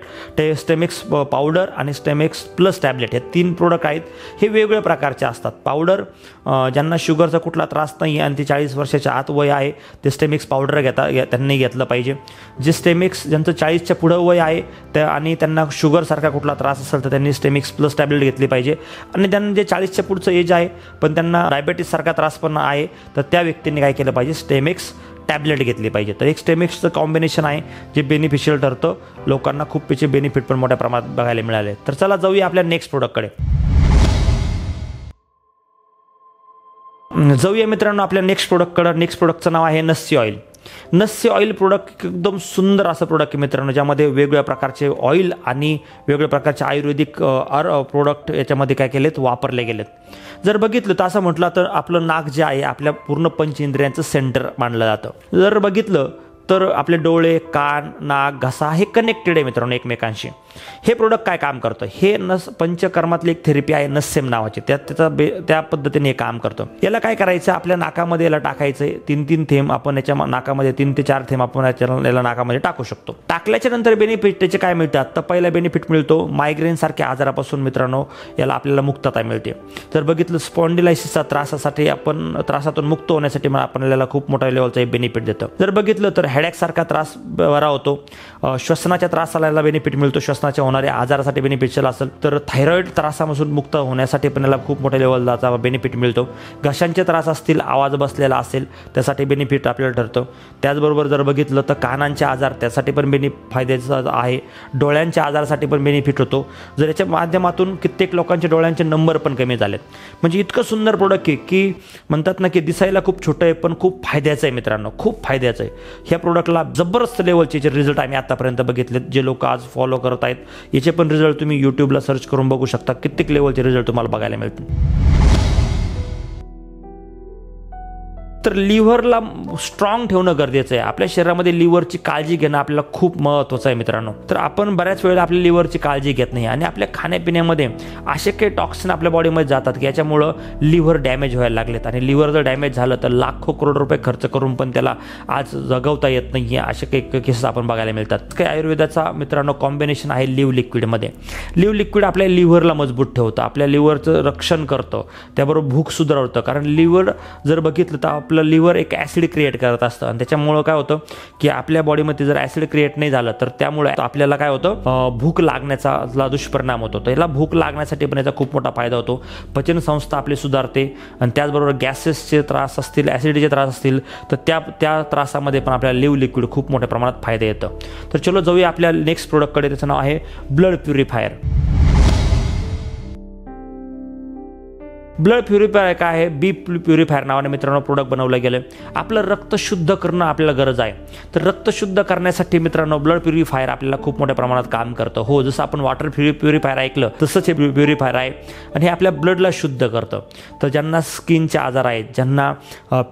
स्टेमिक्स पावडर आणि स्टेमिक्स प्लस टॅबलेट हे 3 प्रोडक्ट आहेत. हे वेगवेगळ्या प्रकारचे असतात. पावडर ज्यांना शुगरचा कुठला त्रास नाही आणि ते 40 वर्षाच्या आत वय आहे ते स्टेमिक्स पावडर त्यांनी घेतलं पाहिजे. जे स्टेमिक्स ज्यांचं 40च्या पुढं वय आहे आणि त्यांना शुगरसारखा कुठला त्रास असेल तर त्यांनी स्टेमिक्स प्लस टॅबलेट घेतली पाहिजे. आणि त्यांना जे 40च्या पुढचं एज आहे पण त्यांना डायबिटीजसारखा त्रास पण आहे तर त्या व्यक्तींनी काय केलं पाहिजे, स्टेमिक्स टॅबलेट घेतली पाहिजे. तर एक स्टेमिक्सचं कॉम्बिनेशन आहे जे बेनिफिशियल ठरतं. लोकांना खूप त्याचे बेनिफिट पण मोठ्या प्रमाणात बघायला मिळाले. तर चला जाऊया आपल्या नेक्स्ट प्रोडक्टकडे. जाऊया मित्रांनो आपल्या नेक्स्ट प्रोडक्टकडं. नेक्स्ट प्रोडक्टचं नाव आहे नस्सी ऑइल. नस्सी ऑइल प्रोडक्ट एकदम सुंदर असं प्रोडक्ट आहे मित्रांनो, ज्यामध्ये वेगवेगळ्या प्रकारचे ऑइल आणि वेगवेगळ्या प्रकारचे आयुर्वेदिक प्रोडक्ट याच्यामध्ये काय केलेत, वापरले गेलेत. जर बघितलं तर असं म्हटलं तर आपलं नाक जे आहे आपल्या पूर्ण पंचेंद्रियांचं सेंटर मानलं जातं. जर बघितलं तर आपले डोळे, कान, नाक, घसा हे कनेक्टेड आहे मित्रांनो एकमेकांशी. हे प्रोडक्ट काय काम करतं, हे पंचकर्मातली एक थेरपी आहे नस्सेम नावाची, त्या पद्धतीने हे काम करतं. याला काय करायचं, आपल्या नाकामध्ये याला टाकायचं आहे. 3-3 थेंब आपण याच्या नाकामध्ये 3 ते 4 थेंब आपण याला नाकामध्ये टाकू शकतो. टाकल्याच्या नंतर बेनिफिट त्याचे काय मिळतात, तर पहिला बेनिफिट मिळतो मायग्रेन सारख्या आजारापासून मित्रांनो याला आपल्याला मुक्तता मिळते. जर बघितलं स्पॉन्डिलायसिसचा त्रासासाठी आपण त्रासातून मुक्त होण्यासाठी आपल्याला खूप मोठ्या लेवलचा बेनिफिट देतं. जर बघितलं तर हेडॅक सारखा त्रास बरा होतो. श्वसनाच्या त्रासाला बेनिफिट मिळतो. श्वसनाच्या होणाऱ्या आजारासाठी बेनिफिशियल असेल तर थायरॉइड त्रासापासून मुक्त होण्यासाठी पण याला खूप मोठ्या लेवलचा बेनिफिट मिळतो. घशांचे त्रास असतील, आवाज बसलेला असेल त्यासाठी बेनिफिट आपल्याला ठरतं. त्याचबरोबर जर बघितलं तर कानांचे आजार त्यासाठी पण फायद्याचं आहे. डोळ्यांच्या आजारासाठी पण बेनिफिट होतो. जर याच्या माध्यमातून कित्येक लोकांचे डोळ्यांचे नंबर पण कमी झालेत. म्हणजे इतकं सुंदर प्रोडक्ट आहे की म्हणतात ना की दिसायला खूप छोटं आहे पण खूप फायद्याचं आहे मित्रांनो, खूप फायद्याचं आहे. ह्या प्रोडक्टला जबरदस्त लेवलचे जे रिझल्ट आम्ही आतापर्यंत बघितलेत, जे लोक आज फॉलो करत आहेत याचे पण रिझल्ट तुम्ही यूट्यूबला सर्च करून बघू शकता. कित्येक लेवलचे रिझल्ट तुम्हाला बघायला मिळतील. तर लिव्हरला स्ट्रॉंग ठेवणं गरजेचं आहे. आपल्या शरीरामध्ये लिव्हरची काळजी घेणं आपल्याला खूप महत्त्वाचं आहे मित्रांनो. तर आपण बऱ्याच वेळेला आपल्या लिव्हरची काळजी घेत नाही आणि आपल्या खाण्यापिण्यामध्ये असे काही टॉक्सिन आपल्या बॉडीमध्ये जातात की याच्यामुळं लिव्हर डॅमेज व्हायला लागलेत. आणि लिव्हर जर डॅमेज झालं तर लाखो करोड रुपये खर्च करून पण त्याला आज जगवता येत नाही आहे. असे काही केसेस आपण बघायला मिळतात. काही आयुर्वेदाचा मित्रांनो कॉम्बिनेशन आहे लिव्ह लिक्विडमध्ये. लिव्ह लिक्विड आपल्या लिव्हरला मजबूत ठेवतं, आपल्या लिव्हरचं रक्षण करतं, त्याबरोबर भूक सुधारवतं. कारण लिव्हर जर बघितलं तर आपलं लिव्हर एक ॲसिड क्रिएट करत असतं आणि त्याच्यामुळं काय होतं की आपल्या बॉडीमध्ये जर ॲसिड क्रिएट नाही झालं तर त्यामुळे आपल्याला काय होतं, भूक लागण्याचा दुष्परिणाम होतो. तर याला भूक लागण्यासाठी पण याचा खूप मोठा फायदा होतो. पचन संस्था आपली सुधारते आणि त्याचबरोबर गॅसेसचे त्रास असतील, ॲसिडिटीचे त्रास असतील तर त्या त्रासामध्ये पण आपल्याला लिव्ह लिक्विड खूप मोठ्या प्रमाणात फायदा येतं. तर चलो जाऊया आपल्या नेक्स्ट प्रोडक्टकडे. त्याचं नाव आहे ब्लड प्युरिफायर. ब्लड प्युरिफायर काय आहे, बी प्युरिफायर नावाने मित्रांनो प्रोडक्ट बनवलं गेलं. आपलं रक्त शुद्ध करणं आपल्याला गरज आहे. तर रक्त शुद्ध करण्यासाठी मित्रांनो ब्लड प्युरिफायर आपल्याला खूप मोठ्या प्रमाणात काम करतं. हो, जसं आपण वॉटर प्युरिफायर ऐकलं तसंच हे प्युरिफायर आहे आणि हे आपल्या ब्लडला शुद्ध करतं. तर ज्यांना स्किनचे आजार आहेत, ज्यांना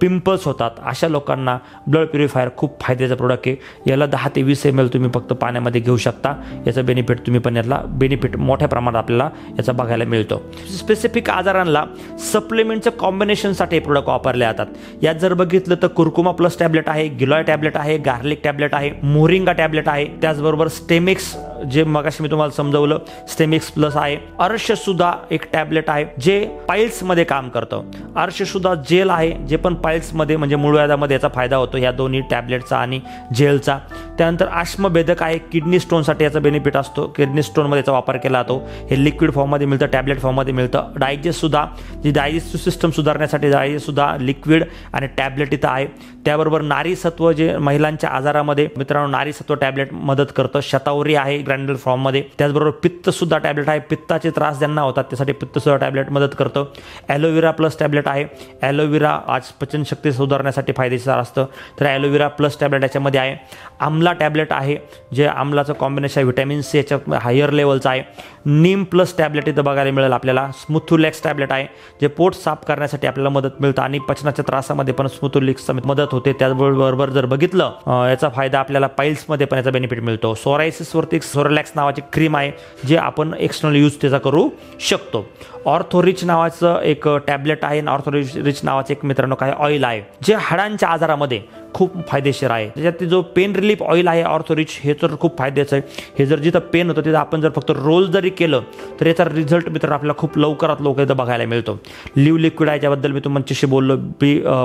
पिंपल्स होतात, अशा लोकांना ब्लड प्युरिफायर खूप फायद्याचं प्रोडक्ट आहे. याला 10 ते 20 ml तुम्ही फक्त पाण्यामध्ये घेऊ शकता. याचा बेनिफिट तुम्ही पण याला बेनिफिट मोठ्या प्रमाणात आपल्याला याचा बघायला मिळतो. स्पेसिफिक आजारांना सप्लिमेंटचं कॉम्बिनेशनसाठी प्रोडक्ट वापरले जातात. यात जर बघितलं तर कुर्कुमा प्लस टॅबलेट आहे, गिलॉय टॅबलेट आहे, गार्लिक टॅबलेट आहे, मोरिंगा टॅबलेट आहे, त्याचबरोबर स्टेमिक्स जे मगाशी मी तुम्हाला समजवलं स्टेमिक्स प्लस आहे. अर्शसुद्धा एक टॅबलेट आहे जे पाईल्समध्ये काम करतं. अर्शसुद्धा जेल आहे जे पण पाईल्समध्ये म्हणजे मूळव्याधामध्ये याचा फायदा होतो, ह्या दोन्ही टॅबलेटचा आणि जेलचा. त्यानंतर आश्मभेदक आहे, किडनी स्टोनसाठी याचा बेनिफिट असतो. किडनी स्टोनमध्ये याचा वापर केला जातो. हे लिक्विड फॉर्ममध्ये मिळतं, टॅबलेट फॉर्ममध्ये मिळतं. डायजेस्टसुद्धा जी डायजेस्टिव्ह सिस्टम सुधारण्यासाठी सुद्धा लिक्विड आणि टॅबलेट इथं आहे। त्याबरोबर नारी सत्व जे महिलांच्या आजारामध्ये मित्रांनो नारी सत्व टॅबलेट मदत करतं। शतावरी आहे ग्रॅन्युलर फॉर्ममध्ये। त्याचबरोबर पित्त सुद्धा टॅबलेट आहे, पित्ताचे त्रास ज्यांना होतात त्यासाठी पित्त सुद्धा टॅबलेट मदत करतं। ॲलोवेरा प्लस टॅबलेट आहे। ॲलोवेरा आज पचनशक्ती सुधारण्यासाठी फायदेशीर असतं, तर ॲलोवेरा प्लस टॅबलेट याच्यामध्ये आहे। आमला टॅबलेट आहे, जे आमलाचं कॉम्बिनेशन व्हिटॅमिन सी याच्या हायर लेवलचं आहे। नीम प्लस टॅबलेट इथं बघायला मिळेल आपल्याला। स्मूथुलेक्स टॅबलेट आहे, जे पोट साफ करण्यासाठी आपल्याला मदत मिळतं आणि पचनाच्या त्रासामध्ये पण स्मूथुलेक्सची मदत होते। त्याचबरोबर जर बघितलं याचा फायदा आपल्याला पाईल्समध्ये पण याचा बेनिफिट मिळतो। सोरायसिसवरती सोरालॅक्स नावाची क्रीम आहे, जे आपण एक्सटर्नल यूज त्याचा करू शकतो। ऑर्थोरिच नावाचं एक टॅबलेट आहे, ऑर्थोरिच नावाचं एक मित्रांनो काय ऑइल आहे, जे हाडांच्या आजारामध्ये खूप फायदेशीर आहे। त्याच्यात जो पेन रिलीफ ऑइल आहे ऑर्थोरिच, हे तर खूप फायद्याचं आहे। हे जर जिथं पेन होतं तिथं आपण जर फक्त रोल जरी केलं तर याचा रिझल्ट मित्रांनो आपल्याला खूप लवकरात लवकर इथं बघायला मिळतो। लिव्ह लिक्विड आहे, ज्याबद्दल मी तुमच्याशी बोललो।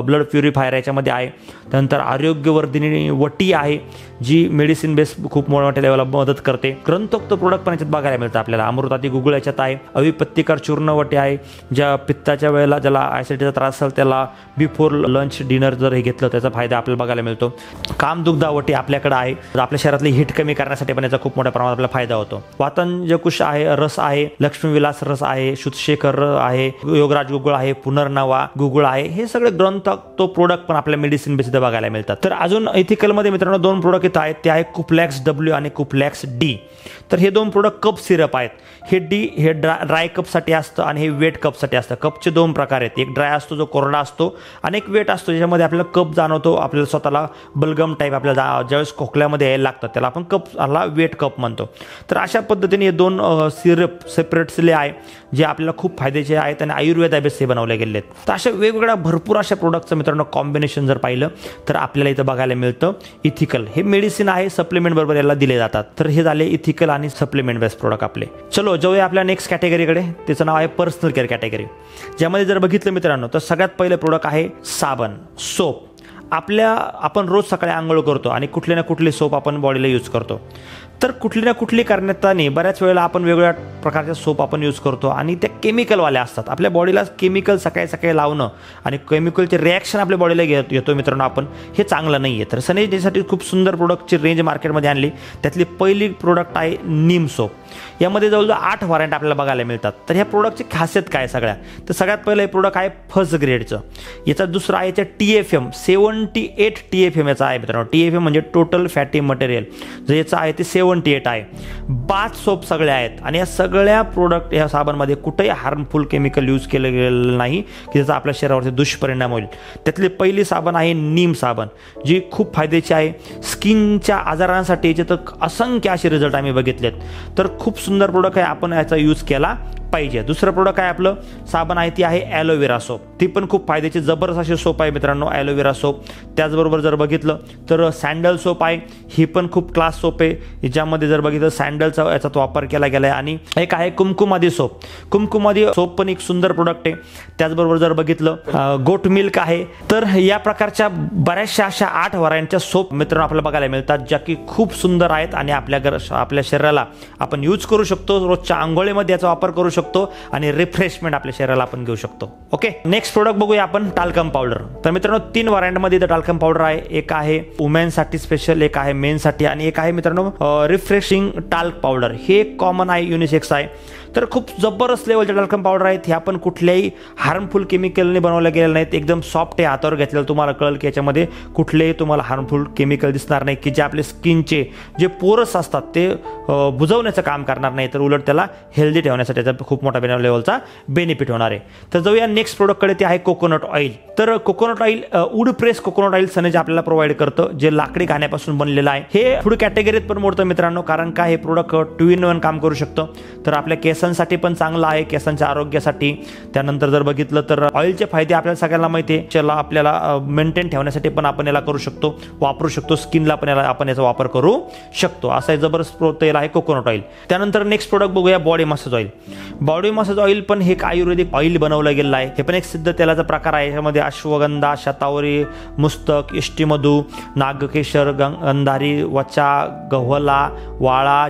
ब्लड प्युरिफायर याच्यामध्ये आहे। त्यानंतर आरोग्यवर्धिनी वटी आहे, जी मेडिसिन बेस खूप मोठ्या लेवलला मदत करते। ग्रंथोक्त प्रोडक्ट पण याच्यात बघायला मिळतं आपल्याला। अमृताती गुगळ याच्यात आहे। अविपत्तिकार चूर्ण वटी आहे, ज्या पित्ताच्या वेळेला ज्याला ॲसिडिटीचा त्रास असेल त्याला बिफोर लंच डिनर जर हे घेतलं त्याचा फायदा आपल्याला बघायला मिळतो। कामदुग्धावटी आपल्याकडे आहे, आपल्या शरीरातली हीट कमी करण्यासाठी पण याचा खूप मोठ्या प्रमाणात आपल्याला फायदा होतो। वातंजकुश आहे, रस आहे, लक्ष्मीविलास रस आहे, शुद्धशेखर आहे, योगराज गुगळ आहे, पुनर्नवा गुगळ आहे। हे सगळे ग्रंथ तो प्रोडक्ट पण आपल्या मेडिसिन बेस इथं बघायला मिळतात। तर अजून इथिकलमध्ये मित्रांनो 2 प्रोडक्ट इथं आहेत, ते आहे कुप्लॅक्स डब्ल्यू आणि कुप्लॅक्स डी। तर हे 2 प्रोडक्ट कप सिरप आहेत। हे डी हे ड्राय कपसाठी असतं आणि हे वेट कपसाठी असतं। कपचे 2 प्रकार आहेत, एक ड्राय असतो जो कोरडा असतो आणि एक वेट असतो ज्याच्यामध्ये आपल्याला कप जाणवतो, आपल्याला स्वतःला बलगम टाईप आपल्याला ज्यावेळेस खोकल्यामध्ये यायला लागतं त्याला आपण कपला वेट कप म्हणतो। तर अशा पद्धतीने हे 2 सिरप सेपरेटली आहे, जे आपल्याला खूप फायद्याचे आहेत आणि आयुर्वेदा बेस हे बनवले गेले आहेत। तर अशा वेगवेगळ्या भरपूर अशा प्रोडक्टचं मित्रांनो कॉम्बिनेशन जर पाहिलं तर आपल्याला इथं बघायला मिळतं। इथिकल हे मेडिसिन आहे, सप्लिमेंट बरोबर याला दिले जातात। तर हे झाले इथिकल आणि सप्लिमेंट बेस्ड प्रोडक्ट आपले। चलो जाऊया आपल्या नेक्स्ट कॅटेगरीकडे, त्याचं नाव आहे पर्सनल केअर कॅटेगरी। ज्यामध्ये जर बघितलं मित्रांनो तर सगळ्यात पहिले प्रोडक्ट आहे साबण, सोप। आपण रोज सकाळी आंघोळ करतो आणि कुठले ना कुठले सोप आपण बॉडीला यूज करतो। तर कुठली ना कुठली करण्याने बऱ्याच वेळेला आपण वेगवेगळ्या प्रकारचे सोप आपण यूज करतो आणि त्या केमिकलवाल्या असतात। आपल्या बॉडीला केमिकल सकाळी सकाळी लावणं आणि केमिकलचे रिॲक्शन आपल्या बॉडीला घेतो मित्रांनो आपण, हे चांगलं नाही आहे। तर सनेजसाठी खूप सुंदर प्रोडक्टची रेंज मार्केटमध्ये आणली। त्यातली पहिली प्रोडक्ट आहे नीम सोप। यामध्ये जवळजवळ 8 व्हरायंट आपल्याला बघायला मिळतात। तर ह्या प्रोडक्टची खासियत काय सगळ्या, तर सगळ्यात पहिलं हे प्रोडक्ट आहे फर्स्ट ग्रेडचं। याचा दुसरा आहे TFM 78 TFM याचा आहे मित्रांनो। TFM म्हणजे टोटल फॅटी मटेरियल, जे याचं आहे ते 78 आहे। बाथ सोप सगळे आहेत आणि या सगळ्या प्रोडक्ट या साबणमध्ये कुठेही हार्मफुल केमिकल यूज केलं गेलेलं नाही की त्याचा आपल्या शरीरावरती दुष्परिणाम होईल। त्यातली पहिली साबण आहे नीम साबण, जी खूप फायद्याची आहे स्किनच्या आजारांसाठी। याचे तर असंख्य असे रिझल्ट आम्ही बघितलेत। तर खूप सुंदर प्रोडक्ट आहे, आपण याचा यूज केला पाहिजे। दुसरं प्रोडक्ट आहे आपलं साबण आहे, ती आहे ॲलोवेरा सोप। ती पण खूप फायद्याची जबरदस्त अशी सोप आहे मित्रांनो, ॲलोवेरा सोप। त्याचबरोबर जर बघितलं तर सँडल सोप आहे, ही पण खूप क्लास सोप आहे, ज्यामध्ये जर बघितलं सँडलचा याचा वापर केला गेला आहे। आणि एक आहे कुमकुमादी सोप। कुमकुमादी सोप पण एक सुंदर प्रोडक्ट आहे। त्याचबरोबर जर बघितलं गोट मिल्क आहे। तर या प्रकारच्या बऱ्याचशा अशा 8 व्हरायंटच्या सोप मित्रांनो आपल्याला बघायला मिळतात, ज्या की खूप सुंदर आहेत आणि आपल्या शरीराला आपण यूज करू शकतो। रोजच्या आंघोळीमध्ये याचा वापर करू शकतो आणि रिफ्रेशमेंट आपल्या शरीराला आपण घेऊ शकतो। ओके, नेक्स्ट प्रोडक्ट बघूया आपण टाल्कम पावडर। तर मित्रांनो 3 व्हरायंट मध्ये टाल्कम पावडर आहे। एक आहे वुमेन साठी स्पेशल, एक आहे मेन साठी आणि एक आहे मित्रांनो रिफ्रेशिंग टाल्क पावडर। हे कॉमन आहे, युनिसेक्स आहे। तर खूप जबरदस्त लेवलचे टाल्कम पावडर आहेत। ह्या पण कुठल्याही हार्मफुल केमिकलने बनवल्या गेलेल्या नाहीत, एकदम सॉफ्ट आहे। हातावर घेतलेलं तुम्हाला कळेल की याच्यामध्ये कुठलेही तुम्हाला हार्मफुल केमिकल दिसणार नाही, की जे आपले स्किनचे जे पोरस असतात ते बुजवण्याचं काम करणार नाही, तर उलट त्याला हेल्दी ठेवण्यासाठी त्याचा खूप मोठा लेवलचा बेनिफिट होणार आहे। तर जाऊया नेक्स्ट प्रोडक्टकडे, ते आहे कोकोनट ऑइल। तर coconut oil wood press coconut oil सनेज आपल्याला प्रोव्हाइड करतं, जे लाकडी घाण्यापासून बनलेलं आहे। हे फूड कॅटेगरीत पण मोडतं मित्रांनो, कारण काय हे प्रोडक्ट 2 in 1 काम करू शकतं। तर आपल्या केसांसाठी पण चांगलं आहे, केसांच्या आरोग्यासाठी। त्यानंतर जर बघितलं तर ऑइलचे फायदे आपल्याला सगळ्यांना माहिती आहे, त्याला आपल्याला मेंटेन ठेवण्यासाठी पण आपण याला करू शकतो, वापरू शकतो। स्किनला पण आपण याचा वापर करू शकतो। असा जबरदस्त तेल आहे कोकोनट ऑइल। त्यानंतर नेक्स्ट प्रोडक्ट बघूया body massage oil. Body massage oil पण हे एक आयुर्वेदिक ऑइल बनवलं गेलं आहे। हे पण एक सिद्ध तेलाचा प्रकार आहे। यामध्ये अश्वगंधा, शतावरी, मुस्तक, इष्टिमधू, नागकेशर, गंधारी, वचा, गव्हाला, वाळा,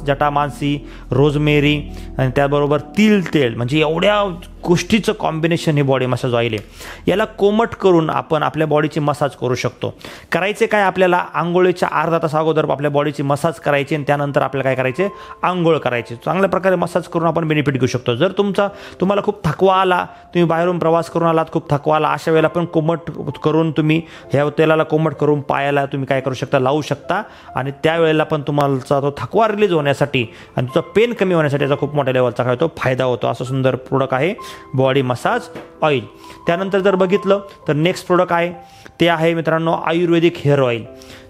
जटामांसी, रोजमेरी आणि त्याबरोबर तिल तेल, म्हणजे एवढ्या गोष्टीचं कॉम्बिनेशन हे बॉडी मसाज ऑइल आहे। याला कोमट करून आपण आपल्या बॉडीची मसाज करू शकतो। करायचे काय, आपल्याला आंघोळीच्या अर्धा तास अगोदर आपल्या बॉडीची मसाज करायची आणि त्यानंतर आपल्याला काय करायचे, आंघोळ करायची। चांगल्या प्रकारे मसाज करून आपण बेनिफिट घेऊ शकतो। जर तुम्हाला खूप थकवा आला, तुम्ही बाहेरून प्रवास करून आलात, खूप थकवा आला, अशा वेळेला पण कोमट करून तुम्ही ह्या तेलाला कोमट करून पायाला तुम्ही काय करू शकता, लावू शकता आणि त्यावेळेला पण तुम्हाला तो थकवा रिलीज होण्यासाठी आणि तुझा पेन कमी होण्यासाठी याचा खूप मोठ्या लेवलचा काय होतो, फायदा होतो। असं सुंदर प्रोडक्ट आहे बॉडी मसाज ऑइल। त्यानंतर जर बघितलं तर नेक्स्ट प्रोडक्ट आहे ते आहे मित्रांनो आयुर्वेदिक हेअर ऑइल।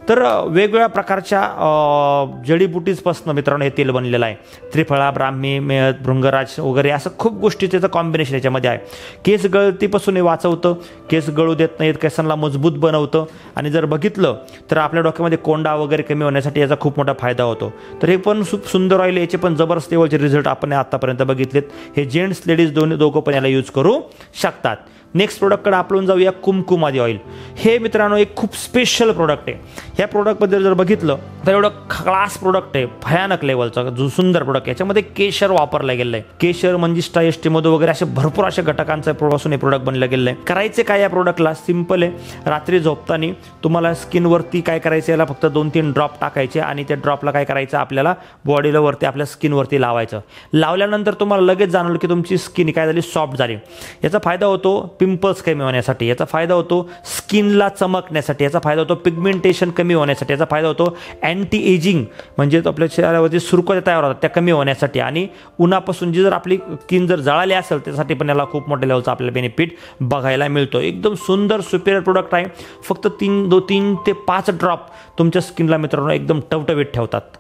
तर वेगवेगळ्या प्रकारच्या जडीबुटीजपासून मित्रांनो हे तेल बनलेलं आहे। त्रिफळा, ब्राह्मी, मेहद, भृंगराज वगैरे असं खूप गोष्टी त्याचं कॉम्बिनेशन याच्यामध्ये आहे। केस गळतीपासून हे वाचवतं, केस गळू देत नाहीत, केसांना मजबूत बनवतं आणि जर बघितलं तर आपल्या डोक्यामध्ये कोंडा वगैरे कमी होण्यासाठी याचा खूप मोठा फायदा होतो। तर हे पण खूप सुंदर ऑइल, याचे पण जबरदस्त लेवलचे रिझल्ट आपण आतापर्यंत बघितलेत। हे जेंट्स लेडीज दोघं पण याला यूज करू शकतात। नेक्स्ट प्रोडक्टकडे आपण जाऊया, कुमकुमादी ऑइल। हे मित्रांनो एक खूप स्पेशल प्रोडक्ट आहे। ह्या प्रोडक्टबद्दल जर बघितलं तर एवढं क्लास प्रोडक्ट आहे, भयानक लेवलचा जो सुंदर प्रोडक्ट। याच्यामध्ये केशर वापरलं गेलं आहे। केशर मंजिष्ठा, एस्टिमोदो वगैरे असे भरपूर अशा घटकांचा पासून हे प्रोडक्ट बनलं गेलं आहे। करायचे काय या प्रोडक्टला, सिंपल आहे। रात्री झोपताना तुम्हाला स्किनवरती काय करायचं, याला फक्त 2-3 ड्रॉप टाकायचे आणि त्या ड्रॉपला काय करायचं, आपल्याला बॉडीला वरती आपल्या स्किनवरती लावायचं। लावल्यानंतर तुम्हाला लगेच जाणवलं की तुमची स्किन काय झाली, सॉफ्ट झाली। याचा फायदा होतो पिंपल्स कमी होण्यासाठी, याचा फायदा होतो स्किनला चमकण्यासाठी, याचा फायदा होतो पिगमेंटेशन कमी होण्यासाठी, याचा फायदा होतो अँटी एजिंग म्हणजे आपल्या चेहऱ्यावरती सुरकुत्या तयार होतात त्या कमी होण्यासाठी आणि उन्हापासून जी जर आपली स्किन जर जळाली असेल त्यासाठी पण याला खूप मोठ्या लेवलचा आपल्याला बेनिफिट बघायला मिळतो। एकदम सुंदर सुपिरियर प्रोडक्ट आहे। फक्त 3 ते 5 ड्रॉप तुमच्या स्किनला मित्रांनो एकदम टवटवीत ठेवतात।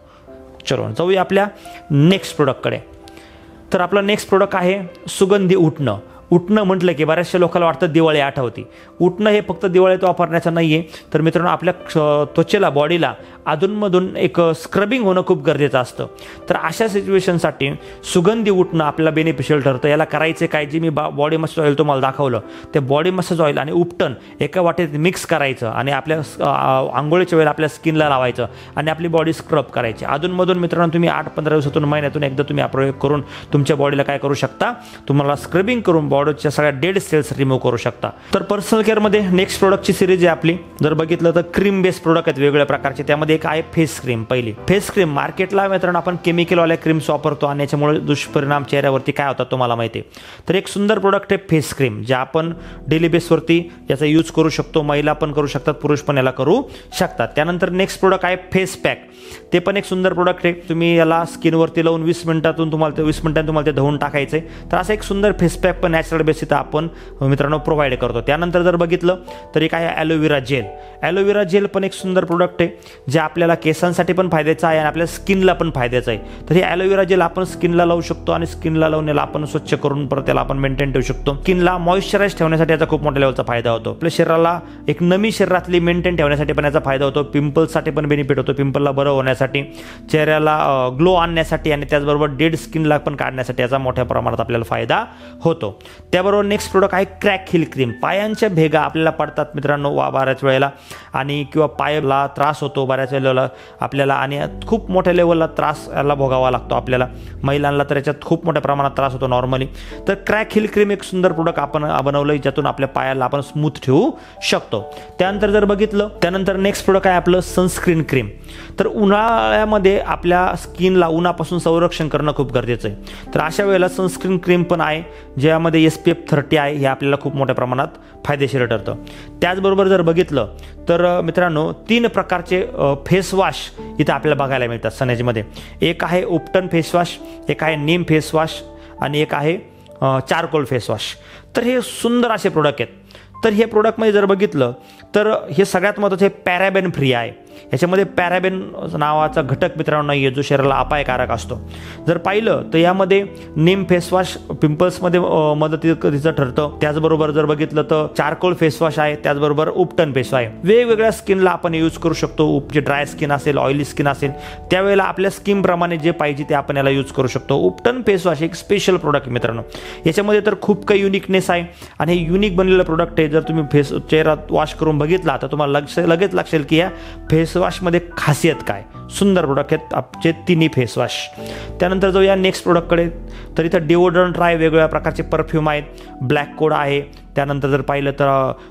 चलो जाऊया आपल्या नेक्स्ट प्रोडक्टकडे। तर आपलं नेक्स्ट प्रोडक्ट आहे सुगंधी उटणं। उटणं म्हटलं की बऱ्याचशा लोकांना वाटतं दिवाळी आठवती। उटणं हे फक्त दिवाळीत वापरण्याचं नाही आहे, तर मित्रांनो आपल्या त्वचेला, बॉडीला अधूनमधून एक स्क्रबिंग होणं खूप गरजेचं असतं। तर अशा सिच्युएशनसाठी सुगंधी उटणं आपल्याला बेनिफिशियल ठरतं। याला करायचे काय, जे मी बॉडी मसाज ऑइल तुम्हाला दाखवलं ते बॉडी मसाज ऑइल आणि उपटन एका वाटेत मिक्स करायचं आणि आपल्या आंघोळीच्या वेळेला आपल्या स्किनला लावायचं आणि आपली बॉडी स्क्रब करायची। अधूनमधून मित्रांनो तुम्ही 8-15 दिवसातून, महिन्यातून एकदा तुम्ही हा प्रयोग करून तुमच्या बॉडीला काय करू शकता, तुम्हाला स्क्रबिंग करून बॉडीच्या सगळ्या डेड सेल्स रिमूव्ह करू शकता। तर पर्सनल केअरमध्ये नेक्स्ट प्रोडक्टची सिरीज आहे आपली। जर बघितलं तर क्रीम बेस्ड प्रोडक्ट आहेत वेगवेगळ्या प्रकारचे। त्यामध्ये एक आहे फेस क्रीम। पहिली फेस क्रीम, मार्केटला मित्रांनो आपण केमिकलवाल्या क्रीम्स वापरतो आणि याच्यामुळे दुष्परिणाम चेहऱ्यावरती काय होतात तुम्हाला माहिती आहे। तर एक सुंदर प्रोडक्ट आहे फेस क्रीम, जे आपण डेली बेसवरती याचा यूज करू शकतो। महिला पण करू शकतात, पुरुष पण याला करू शकतात। त्यानंतर नेक्स्ट प्रोडक्ट आहे फेस पॅक। ते पण एक सुंदर प्रोडक्ट आहे। तुम्ही याला स्किनवरती लावून 20 मिनिटांनी तुम्हाला ते धुवून टाकायचं आहे। तर असं एक सुंदर फेस पॅक पण नॅचरल बेसिस आपण मित्रांनो प्रोव्हाइड करतो। त्यानंतर जर बघितलं तर एक आहे ॲलोवेरा जेल। ॲलोवेरा जेल पण एक सुंदर प्रोडक्ट आहे, जे आपल्याला केसांसाठी पण फायद्याचं आहे आणि आपल्या स्किनला पण फायद्याचं आहे। तर हे ॲलोवेरा जेल आपण स्किनला लावू शकतो आणि स्किनला लावून याला आपण स्वच्छ करून परत त्याला आपण मेंटेन ठेवू शकतो। स्किनला मॉइश्चराइज ठेवण्यासाठी याचा खूप मोठ्या लेवलचा फायदा होतो। आपल्या शरीराला एक नमी शरीरातली मेंटेन ठेवण्यासाठी पण याचा फायदा होतो। पिंपल्ससाठी पण बेनिफिट होतो, पिंपलला बरं होण्यासाठी, चेहऱ्याला ग्लो आणण्यासाठी आणि त्याचबरोबर डेड स्किनला पण काढण्यासाठी याचा मोठ्या प्रमाणात आपल्याला फायदा होतो। त्याबरोबर नेक्स्ट प्रोडक्ट आहे क्रॅक हिल क्रीम। पायांच्या भेगा आपल्याला पडतात मित्रांनो बऱ्याच वेळेला आणि किंवा पायाला त्रास होतो बऱ्याच वेळेला आपल्याला आणि खूप मोठ्या लेवलला त्रास याला भोगावा लागतो आपल्याला। महिलांना तर याच्यात खूप मोठ्या प्रमाणात त्रास होतो नॉर्मली। तर क्रॅक हिल क्रीम एक सुंदर प्रोडक्ट आपण बनवलं, ज्यातून आपल्या पायाला आपण स्मूथ ठेवू शकतो। त्यानंतर जर बघितलं त्यानंतर नेक्स्ट प्रोडक्ट आहे आपलं सनस्क्रीन क्रीम। तर उन्हाळ्यामध्ये आपल्या स्किनला उन्हापासून संरक्षण करणं खूप गरजेचं आहे। तर अशा वेळेला सनस्क्रीन क्रीम पण आहे, ज्यामध्ये SPF 30 आहे, हे आपल्याला खूप मोठ्या प्रमाणात फायदेशीर ठरतं। त्याचबरोबर जर बघितलं तर मित्रांनो 3 प्रकारचे फेस वॉश इथं आपल्याला बघायला मिळतात सनेजमध्ये। एक आहे उपटन फेस वॉश, एक आहे नीम फेस वॉश आणि एक आहे चारकोल फेस वॉश। तर हे सुंदर असे प्रोडक्ट आहेत। तर हे प्रोडक्टमध्ये जर बघितलं तर हे सगळ्यात महत्त्वाचं हे पॅराबेन फ्री आहे। याच्यामध्ये पॅराबेन नावाचा घटक मित्रांनो नाही आहे, जो शरीराला अपायकारक असतो। जर पाहिलं तर यामध्ये नीम फेस वॉश पिंपल्समध्ये मदतीचं ठरतं। त्याचबरोबर जर बघितलं तर चारकोल फेस वॉश आहे, त्याचबरोबर उपटन फेस वॉश आहे। वेगवेगळ्या स्किनला आपण यूज करू शकतो। जे ड्राय स्किन असेल, ऑइली स्किन असेल, त्यावेळेला आपल्या स्किनप्रमाणे जे पाहिजे ते आपण याला यूज करू शकतो। उपटन फेस वॉश एक स्पेशल प्रोडक्ट मित्रांनो, याच्यामध्ये तर खूप काही युनिकनेस आहे आणि हे युनिक बनलेलं प्रोडक्ट आहे। जर तुम्ही चेहरा वॉश करून बघितला तर तुम्हाला लगेच लक्षेल की या फेस फेसवॉशमध्ये खासियत काय, सुंदर प्रोडक्ट आहेत आपले तिन्ही फेसवॉश. त्यानंतर जो या नेक्स्ट प्रोडक्टकडे, तर इथं डिओड्रंट आहे, वेगवेगळ्या प्रकारचे परफ्यूम आहेत, ब्लॅक कोड आहे, त्यानंतर जर पाहिलं तर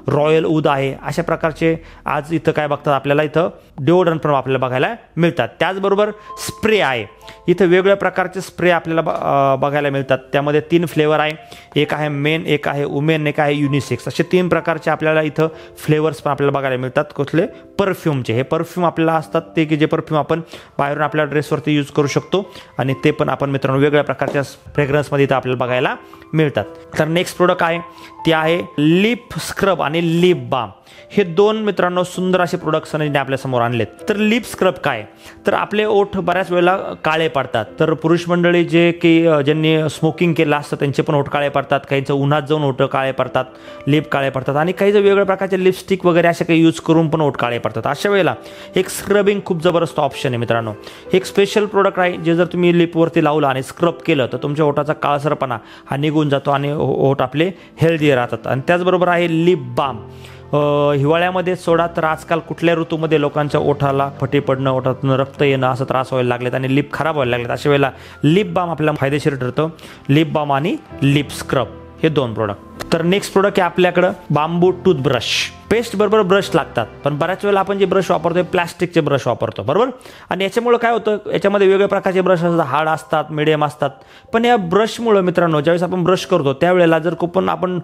रॉयल ऊद आहे. अशा प्रकारचे आज इथं काय बघतात आपल्याला, इथं डिओड्रंट पण आपल्याला बघायला मिळतात. त्याचबरोबर स्प्रे आहे, इथं वेगवेगळ्या प्रकारचे स्प्रे आपल्याला बघायला मिळतात. त्यामध्ये 3 फ्लेवर आहे, एक आहे मेन, एक आहे वुमेन, एक आहे युनिसेक्स. असे 3 प्रकारचे आपल्याला इथं फ्लेवर्स पण आपल्याला बघायला मिळतात. कुठले, परफ्यूमचे. हे परफ्यूम आपल्याला असतात ते की जे परफ्यूम आपण बाहेरून आपल्या ड्रेसवरती यूज करू शकतो आणि ते पण आपण मित्रांनो वेगवेगळ्या प्रकारच्या फ्रेग्रन्समध्ये इथं आपल्याला बघायला मिळतात. तर नेक्स्ट प्रोडक्ट आहे ते आहे लिप स्क्रब आणि लिप बाम. हे 2 मित्रांनो सुंदर असे प्रोडक्ट सनजने आपल्यासमोर आणलेत. तर लिप स्क्रब काय, तर आपले ओठ बऱ्याच वेळेला काळे पडतात. तर पुरुष मंडळी जे की ज्यांनी स्मोकिंग केलं असतं त्यांचे पण ओठ काळे पडतात, काहींचं उन्हात जाऊन ओठ काळे पडतात, लिप काळे पडतात आणि काही वेगवेगळ्या प्रकारचे लिपस्टिक वगैरे असे काही यूज करून पण ओठ काळे पडतात. अशा वेळेला एक स्क्रबिंग खूप जबरदस्त ऑप्शन आहे मित्रांनो. एक स्पेशल प्रोडक्ट आहे जे जर तुम्ही लिपवरती लावलं आणि स्क्रब केलं तर तुमच्या ओठाचा काळसरपणा हा निघून जातो आणि ओठ आपले हेल्दी राहतात. आणि त्याचबरोबर आहे लिप बाम. हिवाळ्यामध्ये सोडा, तर आजकाल कुठल्या ऋतूमध्ये लोकांच्या ओठाला फटे पडणं, ओठातून रक्त येणं असं त्रास व्हायला लागलेत आणि लिप खराब व्हायला लागलेत. अशा वेळेला लिप बाम आपल्याला फायदेशीर ठरतं. लिप बाम आणि लिप स्क्रब हे 2 प्रोडक्ट. तर नेक्स्ट प्रोडक्ट आहे आपल्याकडं बांबू टूथब्रश. पेस्ट बरोबर ब्रश लागतात, पण बऱ्याच वेळेला आपण जे ब्रश वापरतो प्लास्टिकचे ब्रश वापरतो, बरोबर. आणि याच्यामुळे काय होतं, याच्यामध्ये वेगवेगळ्या प्रकारचे ब्रश असतात, हार्ड असतात, मिडियम असतात. पण या ब्रशमुळे मित्रांनो ज्यावेळेस आपण ब्रश करतो त्यावेळेला जर पण आपण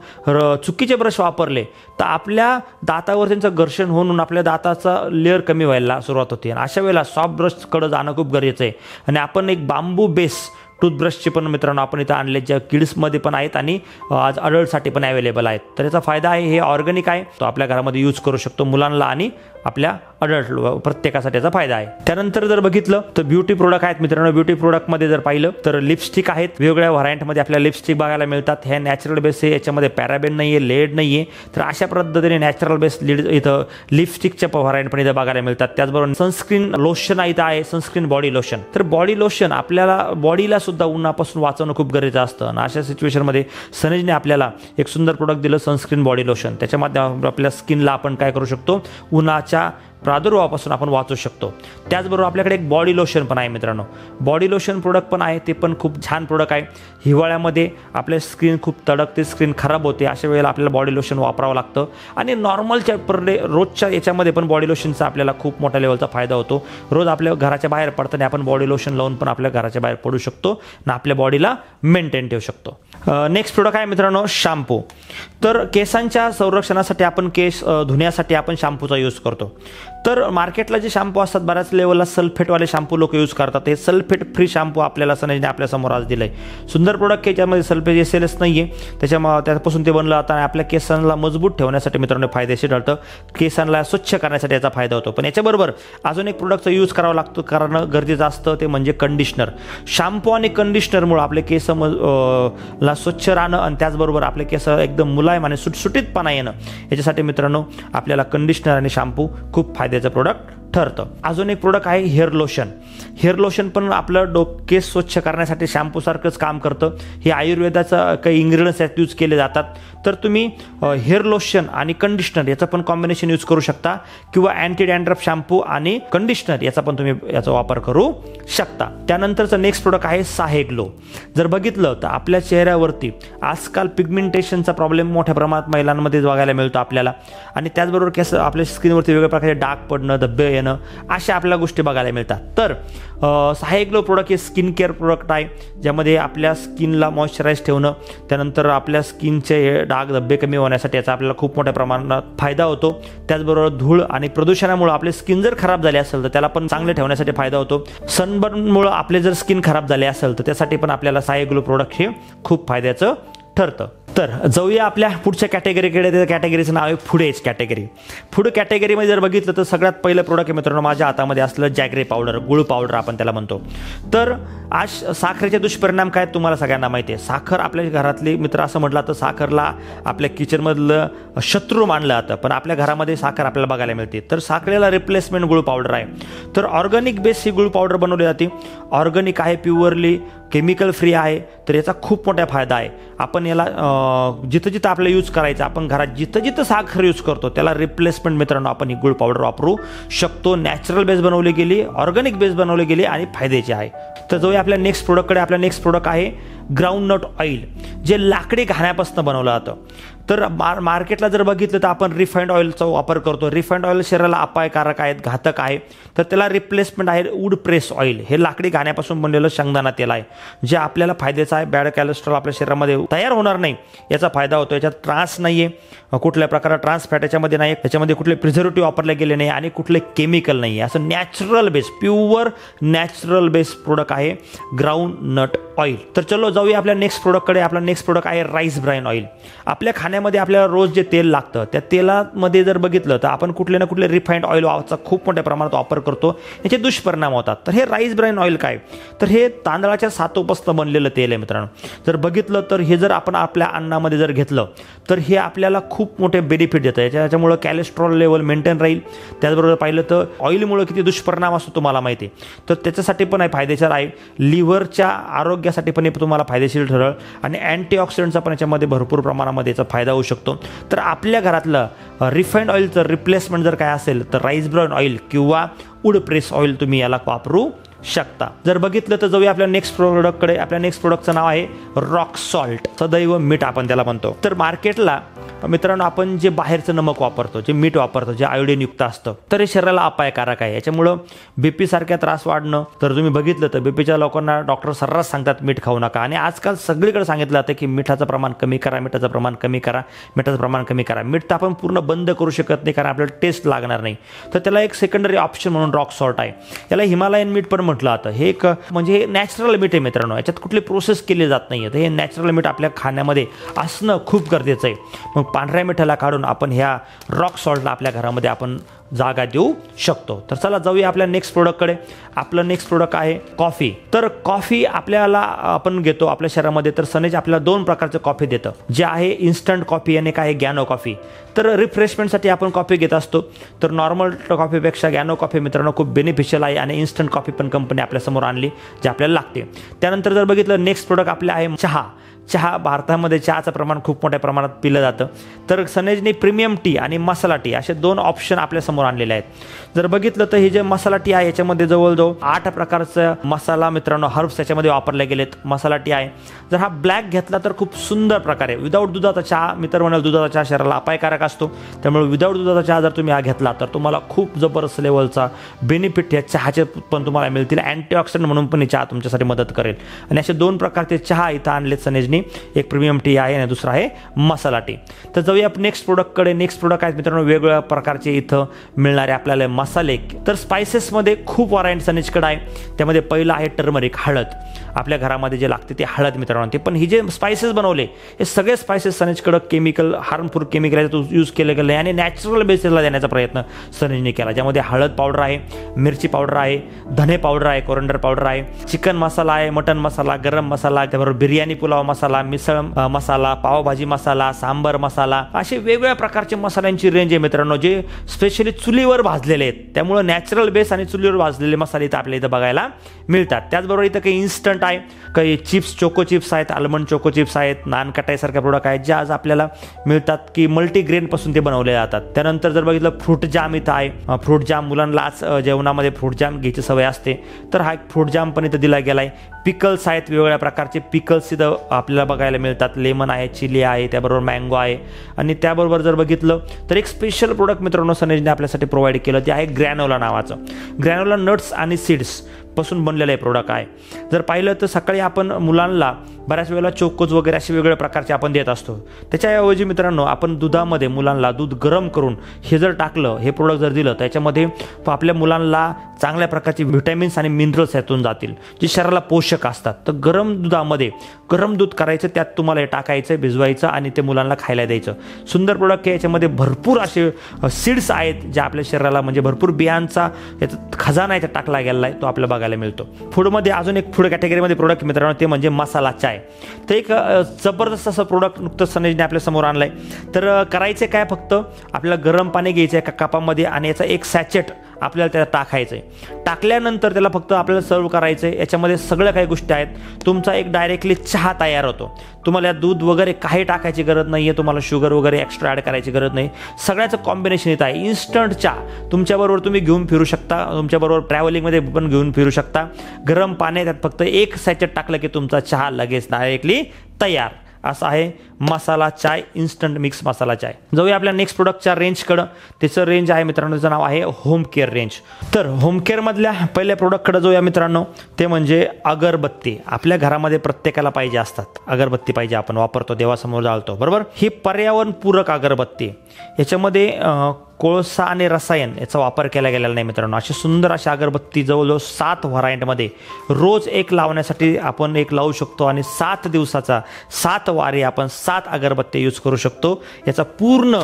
चुकीचे ब्रश वापरले तर आपल्या दातावर त्यांचं घर्षण होऊन आपल्या दाताचा लेअर कमी व्हायला सुरुवात होते. आणि अशा वेळेला सॉफ्ट ब्रशकडे जाणं खूप गरजेचं आहे. आणि आपण एक बांबू बेस टूथब्रशचे पण मित्रांनो आपण इथं आणले, ज्या किड्समध्ये पण आहेत आणि आज अडल्टसाठी पण अवेलेबल आहेत. तर याचा फायदा आहे, हे ऑर्गॅनिक आहे, तो आपल्या घरामध्ये यूज करू शकतो मुलांना आणि आपल्या अडल्ट प्रत्येकासाठी याचा फायदा आहे. त्यानंतर जर बघितलं तर ब्युटी प्रोडक्ट आहेत मित्रांनो. ब्युटी प्रोडक्टमध्ये जर पाहिलं तर लिपस्टिक आहेत, वेगवेगळ्या व्हरायंटमध्ये आपल्याला लिपस्टिक बघायला मिळतात. ह्या नॅचरल बेस आहे, याच्यामध्ये पॅराबेन नाही आहे, लेड नाही आहे. तर अशा पद्धतीने नॅचरल बेस इथं लिपस्टिकच्या व्हरायंट पण इथं बघायला मिळतात. त्याचबरोबर सनस्क्रीन लोशन इथं आहे, सनस्क्रीन बॉडी लोशन. तर बॉडी लोशन आपल्याला बॉडीला सुद्धा उन्हापासून वाचवणं खूप गरजेचं असतं. आणि अशा सिच्युएशनमध्ये सनजने आपल्याला एक सुंदर प्रोडक्ट दिलं, सनस्क्रीन बॉडी लोशन. त्याच्या माध्यमातून आपल्या स्किनला आपण काय करू शकतो, उन्हाच्या प्रादुर्भावापासून आपण वाचू शकतो. त्याचबरोबर आपल्याकडे एक बॉडी लोशन पण आहे मित्रांनो. बॉडी लोशन प्रोडक्ट पण आहे, ते पण खूप छान प्रोडक्ट आहे. हिवाळ्यामध्ये आपल्या स्किन खूप तडकते, स्किन खराब होते, अशा वेळेला आपल्याला बॉडी लोशन वापरावं लागतं. आणि नॉर्मलच्या पर डे रोजच्या याच्यामध्ये पण बॉडी लोशनचा आपल्याला खूप मोठ्या लेवलचा फायदा होतो. रोज आपल्या घराच्या बाहेर पडताना आपण बॉडी लोशन लावून पण आपल्या घराच्या बाहेर पडू शकतो आणि आपल्या बॉडीला मेंटेन ठेवू शकतो. नेक्स्ट प्रोडक्ट आहे मित्रांनो शॅम्पू. तर केसांच्या संरक्षणासाठी आपण केस धुण्यासाठी आपण शॅम्पूचा यूज करतो. तर मार्केटला जे शॅम्पू असतात बऱ्याच लेवलला सल्फेटवाले शॅम्पू लोक यूज करतात. हे सल्फेट फ्री शॅम्पू आपल्याला सनजने आपल्यासमोर आज दिलं आहे. सुंदर प्रोडक्ट आहे, ज्यामध्ये सल्फेट एसेलच नाही आहे, त्यापासून ते बनलं जातं आणि आपल्या केसांना मजबूत ठेवण्यासाठी मित्रांनो फायदेशीर ठरतं. केसांना स्वच्छ करण्यासाठी याचा फायदा होतो. पण याच्याबरोबर अजून एक प्रोडक्टचा यूज करावा लागतो, कारण गरजेचं असतं ते म्हणजे कंडिशनर. शॅम्पू आणि कंडिशनरमुळे आपले केस ला स्वच्छ राहणं आणि त्याचबरोबर आपले केस एकदम मुलायम आणि सुटसुटीतपणा येणं, याच्यासाठी मित्रांनो आपल्याला कंडिशनर आणि शॅम्पू खूप फायद्याचं प्रोडक्ट ठरतं. अजून एक प्रोडक्ट आहे हेअर लोशन. हेअर लोशन पण आपलं केस स्वच्छ करण्यासाठी शॅम्पूसारखंच काम करतं. हे आयुर्वेदाचं काही इन्ग्रेडियंट्स यात यूज केले जातात. तर तुम्ही हेअर लोशन आणि कंडिशनर याचं पण कॉम्बिनेशन यूज करू शकता, किंवा अँटी डॅन्ड्रफ शॅम्पू आणि कंडिशनर याचा पण तुम्ही याचा वापर करू शकता. त्यानंतरचं नेक्स्ट प्रोडक्ट आहे साहे ग्लो. जर बघितलं तर आपल्या चेहऱ्यावरती आजकाल पिगमेंटेशनचा प्रॉब्लेम मोठ्या प्रमाणात महिलांमध्ये बघायला मिळतो आपल्याला. आणि त्याचबरोबर केस आपल्या स्किनवरती वेगवेगळ्या प्रकारचे डाग पडणं, धब्बे येणं, अशा आपल्या गोष्टी बघायला मिळतात. तर साहे ग्लो प्रोडक्ट हे स्किन केअर प्रोडक्ट आहे, ज्यामध्ये आपल्या स्किनला मॉइश्चराईज ठेवणं, त्यानंतर आपल्या स्किनचे डाग धब्बे कमी होण्यासाठी याचा आपल्याला खूप मोठ्या प्रमाणात फायदा होतो. त्याचबरोबर धूळ आणि प्रदूषणामुळे आपली स्किन जर खराब झाली असेल तर त्याला पण चांगले ठेवण्यासाठी फायदा होतो. सनबर्नमुळे आपले जर स्किन खराब झाले असेल तर त्यासाठी पण आपल्याला साहे ग्लो प्रोडक्ट हे खूप फायद्याचं ठरतं. तर जाऊया आपल्या पुढच्या कॅटेगरीकडे. त्या कॅटेगरीचं नाव आहे फूड एज कॅटेगरी. फूड कॅटेगरीमध्ये जर बघितलं तर सगळ्यात पहिलं प्रोडक्ट आहे मित्रांनो माझ्या हातामध्ये असलं जॅगरी पावडर, गुळ पावडर आपण त्याला म्हणतो. तर आज साखरेचे दुष्परिणाम काय तुम्हाला सगळ्यांना माहिती आहे. साखर आपल्या घरातली मित्र असं म्हटलं तर साखरला आपल्या किचनमधलं शत्रू मानलं जातं, पण आपल्या घरामध्ये साखर आपल्याला बघायला मिळते. तर साखरेला रिप्लेसमेंट गुळ पावडर आहे. तर ऑर्गॅनिक बेस ही गुळ पावडर बनवली जाते. ऑर्गॅनिक आहे, प्युअरली केमिकल फ्री आहे, तर याचा खूप मोठा फायदा आहे. आपण याला जिथं जिथं आपल्याला यूज करायचं, आपण घरात जिथं जिथं साखर यूज करतो त्याला रिप्लेसमेंट मित्रांनो आपण ही गुळ पावडर वापरू शकतो. नॅचरल बेस बनवली गेली, ऑर्गॅनिक बेस बनवली गेली आणि फायद्याची आहे. तर जाऊया आपल्या नेक्स्ट प्रोडक्टकडे. आपल्या नेक्स्ट प्रोडक्ट आहे ग्राउंडनट ऑइल, जे लाकडी घाण्यापासून बनवलं जातं. तर मार्केटला जर बघितलं तर आपण रिफाइंड ऑइलचा वापर करतो. रिफाइंड ऑइल शरीराला अपायकारक आहेत, घातक आहे. तर त्याला रिप्लेसमेंट आहे वूड प्रेस ऑइल. हे लाकडी घाण्यापासून बनलेलं शेंगदाणा तेल आहे, जे आपल्याला फायद्याचं आहे. बॅड कोलेस्ट्रॉल आपल्या शरीरामध्ये तयार होणार नाही याचा फायदा होतो. याच्यात ट्रान्स नाही आहे, कुठल्या प्रकारात ट्रान्स फॅट याच्यामध्ये नाही, त्याच्यामध्ये कुठले प्रिझर्वेटिव्ह वापरले गेले नाही आणि कुठले केमिकल नाही आहे. असं natural base, pure natural base product आहे ग्राउंडनट ऑइल. तर चलो जाऊया आपल्या नेक्स्ट प्रोडक्टकडे. आपला नेक्स्ट प्रोडक्ट आहे राईस ब्राइन ऑइल. आपल्या खाण्यामध्ये आपल्याला रोज जे तेल लागतं त्या तेलामध्ये जर बघितलं तर आपण कुठले ना कुठले रिफाइंड ऑइलचा खूप मोठ्या प्रमाणात वापर करतो. याचे दुष्परिणाम होतात. तर हे राईस ब्राइन ऑइल काय, तर हे तांदळाच्या सातोपासून बनलेलं तेल आहे मित्रांनो. जर बघितलं तर हे जर आपण आपल्या अन्नामध्ये जर घेतलं तर हे आपल्याला खूप मोठे बेनिफिट देतं. याच्यामुळे कॅलेस्ट्रॉल लेवल मेंटेन राहील. त्याचबरोबर पाहिलं तर ऑइलमुळे किती दुष्परिणाम असतो तुम्हाला माहिती आहे, तर त्याच्यासाठी पण फायदेशीर आहे. लिव्हरच्या आरोग्यासाठी पण हे तुम्हाला फायदेशीर ठरेल आणि अँटीऑक्सिडंटचा पण याच्यामध्ये भरपूर प्रमाणामध्ये याचा फायदा होऊ शकतो. तर आपल्या घरातलं रिफाइंड ऑइलचं रिप्लेसमेंट जर काय असेल तर राईस ब्राइन ऑइल किंवा वूड प्रेस ऑइल तुम्ही याला वापरू शकता. जर बघितलं तर जाऊया आपल्या नेक्स्ट प्रोडक्टकडे. आपल्या नेक्स्ट प्रोडक्टचं नाव आहे रॉक सॉल्ट, सदैव मीठ आपण त्याला म्हणतो. तर मार्केटला मित्रांनो आपण जे बाहेरचं नमक वापरतो, जे मीठ वापरतो, जे आयोडीन युक्त असतं, तर हे शरीराला अपायकारक आहे. याच्यामुळं बीपी सारख्या त्रास वाढणं, तर तुम्ही बघितलं तर बीपीच्या लोकांना डॉक्टर सर्रास सांगतात मीठ खाऊ नका. आणि आजकाल सगळीकडे सांगितलं जातं की मिठाचं प्रमाण कमी करा, मिठाचं प्रमाण कमी करा, मिठाचं प्रमाण कमी करा. मीठ तर आपण पूर्ण बंद करू शकत नाही कारण आपल्याला टेस्ट लागणार नाही. तर त्याला एक सेकंडरी ऑप्शन म्हणून रॉक सॉल्ट आहे. याला हिमालयन मीठ पण म्हटलं जातं. हे एक म्हणजे हे नॅचरल मीठ आहे मित्रांनो, याच्यात कुठली प्रोसेस केली जात नाही. तर हे नॅचरल मीठ आपल्या खाण्यामध्ये असणं खूप गरजेचं आहे. मग पांढऱ्या मिठाला काढून आपण ह्या रॉक सॉल्टला आपल्या घरामध्ये आपण जागा देऊ शकतो. तर चला जाऊया आपल्या नेक्स्ट प्रोडक्टकडे. आपलं नेक्स्ट प्रोडक्ट आहे कॉफी. तर कॉफी आपल्याला आपण घेतो आपल्या शरीरामध्ये, तर सनेज आपल्याला 2 प्रकारचं कॉफी देतं, जे आहे इन्स्टंट कॉफी आणि काय गॅनो कॉफी. तर रिफ्रेशमेंटसाठी आपण कॉफी घेत असतो. तर नॉर्मल कॉफीपेक्षा गॅनो कॉफी मित्रांनो खूप बेनिफिशियल आहे आणि इन्स्टंट कॉफी पण कंपनी आपल्यासमोर आणली जे आपल्याला लागते. त्यानंतर जर बघितलं नेक्स्ट प्रोडक्ट आपले आहे चहा. भारतामध्ये चहाचं प्रमाण खूप मोठ्या प्रमाणात पिलं जातं. तर सनेजने प्रीमियम टी आणि मसाला टी असे 2 ऑप्शन आपल्यासमोर आणलेले आहेत. जर बघितलं तर हे जे मसाला टी आहे याच्यामध्ये जवळजवळ 8 प्रकारचं मसाला मित्रांनो हर्ब्स याच्यामध्ये वापरले गेलेत. मसाला टी आहे. जर हा ब्लॅक घेतला तर खूप सुंदर प्रकारे विदाऊट दुधाचा चहा, मित्र म्हणाल दुधाचा चहा शरीराला अपायकारक असतो, त्यामुळे विदाऊट दुधाचा चहा जर तुम्ही हा घेतला तर तुम्हाला खूप जबरदस्त लेवलचा बेनिफिट या चहाचे पण तुम्हाला मिळतील. अँटीऑक्सिडंट म्हणून पण चहा तुमच्यासाठी मदत करेल. आणि असे 2 प्रकारचे चहा इथं आणलेत सनेजने. एक प्रीमियम टी आहे आणि दुसरा आहे मसाला टी. तर जाऊया नेक्स्ट प्रोडक्टकडे. नेक्स्ट प्रोडक्ट आहेत मित्रांनो वेगवेगळ्या प्रकारचे इथं मिळणारे आपल्याला मसाले. तर स्पायसेसमध्ये खूप व्हरायटी सनेजकडे आहे. त्यामध्ये पहिलं आहे टर्मरिक, हळद. आपल्या घरामध्ये जे लागते ते हळद मित्रांनो. ते पण ही जे स्पायसेस बनवले हे सगळे स्पायसेस सनेजकडे केमिकल हार्मफुल केमिकल यूज केले गेले आणि नॅचरल बेसिसला देण्याचा प्रयत्न सनेजने केला. ज्यामध्ये हळद पावडर आहे, मिरची पावडर आहे, धने पावडर आहे, कोरंडर पावडर आहे, चिकन मसाला आहे, मटन मसाला, गरम मसाला, त्याबरोबर बिर्याणी पुलाव मसाला, मिसळ मसाला, पावभाजी मसाला, सांबर मसाला, असे वेगवेगळ्या प्रकारचे मसाल्यांची रेंज आहे मित्रांनो, जे स्पेशली चुलीवर भाजलेले आहेत. त्यामुळे नॅचरल बेस आणि चुलीवर भाजलेले मसाले इथं आपल्या इथं बघायला मिळतात. त्याचबरोबर इथं काही इन्स्टंट आहे, काही चिप्स, चोको चिप्स आहेत, आल्मंड चोको चिप्स आहेत, नान कटाईसारख्या प्रोडक्ट आहेत जे आज आपल्याला मिळतात की मल्टीग्रेन पासून ते बनवले जातात. त्यानंतर जर बघितलं फ्रूट जाम इथं आहे. फ्रूट जाम मुलांना आज जेवणामध्ये फ्रूट जाम घ्यायची सवय असते, तर हा फ्रूट जाम पण इथं दिला गेला आहे. पिकल्स आहेत, वेगवेगळ्या प्रकारचे पिकल्स इथं आपल्याला बघायला मिळतात. लेमन आहे, चिली आहे, त्याबरोबर मँगो आहे. आणि त्याबरोबर जर बघितलं तर एक स्पेशल प्रोडक्ट मित्रांनो सनेजने आपल्यासाठी प्रोव्हाइड केलं, ते आहे ग्रॅनोला नावाचं. ग्रॅनोला नट्स आणि सीड्स पासून बनलेलं हे प्रोडक्ट आहे. जर पाहिलं तर सकाळी आपण मुलांना बऱ्याच वेळेला चोकोज वगैरे असे वेगवेगळ्या प्रकारचे आपण देत असतो. त्याच्याऐवजी मित्रांनो आपण दुधामध्ये मुलांना दूध गरम करून हे जर टाकलं, हे प्रोडक्ट जर दिलं, त्याच्यामध्ये आपल्या मुलांना चांगल्या प्रकारचे व्हिटॅमिन्स आणि मिनरल्स यातून जातील जे शरीराला पोषक असतात. तर गरम दुधामध्ये गरम दूध करायचं, त्यात तुम्हाला हे टाकायचं, भिजवायचं आणि ते मुलांना खायला द्यायचं. सुंदर प्रोडक्ट आहे. याच्यामध्ये भरपूर असे सीड्स आहेत जे आपल्या शरीराला म्हणजे भरपूर बियांचा याचा खजाना याच्यात टाकला गेला आहे, तो आपल्याला बघायला मिळतो. फूडमध्ये अजून एक फूड कॅटेगरीमध्ये प्रोडक्ट मित्रांनो ते म्हणजे मसाला चाय. तर एक जबरदस्त असं प्रोडक्ट नुकतंच सनेजने आपल्या समोर आणलंय. तर करायचं काय, फक्त आपल्याला गरम पाणी घ्यायचं एका कपामध्ये आणि याचा एक सॅचेट आपल्याला त्याला टाकायचं आहे. टाकल्यानंतर त्याला फक्त आपल्याला सर्व करायचं आहे. याच्यामध्ये सगळ्या काही गोष्टी आहेत. तुमचा एक डायरेक्टली चहा तयार होतो. तुम्हाला यात दूध वगैरे काही टाकायची गरज नाही आहे. तुम्हाला शुगर वगैरे एक्स्ट्रा ॲड करायची गरज नाही. सगळ्याचं कॉम्बिनेशन येत आहे. इन्स्टंट चहा तुमच्याबरोबर तुम्ही घेऊन फिरू शकता. तुमच्याबरोबर ट्रॅव्हलिंगमध्ये पण घेऊन फिरू शकता. गरम पाणी त्यात फक्त एक सॅचेट टाकलं की तुमचा चहा लगेच डायरेक्टली तयार. असा आहे मसाला चाय, इन्स्टंट मिक्स मसाला चाय. जाऊया आपल्या नेक्स्ट प्रोडक्टच्या रेंजकडं. त्याचं रेंज आहे मित्रांनो, त्याचं नाव आहे होम केअर रेंज. तर होम केअरमधल्या पहिल्या प्रोडक्टकडं जाऊया मित्रांनो. ते म्हणजे अगरबत्ती. आपल्या घरामध्ये प्रत्येकाला पाहिजे असतात अगरबत्ती, पाहिजे आपण वापरतो, देवासमोर जाळतो, बरोबर. ही पर्यावरणपूरक अगरबत्ती. याच्यामध्ये कोळसा आणि रसायन याचा वापर केला गेलेला नाही मित्रांनो. अशी सुंदर अशी अगरबत्ती जवळजवळ 7 व्हरायंटमध्ये रोज एक लावण्यासाठी आपण एक लावू शकतो आणि 7 दिवसाचा 7 वारी आपण 7 अगरबत्ती यूज करू शकतो. याचा पूर्ण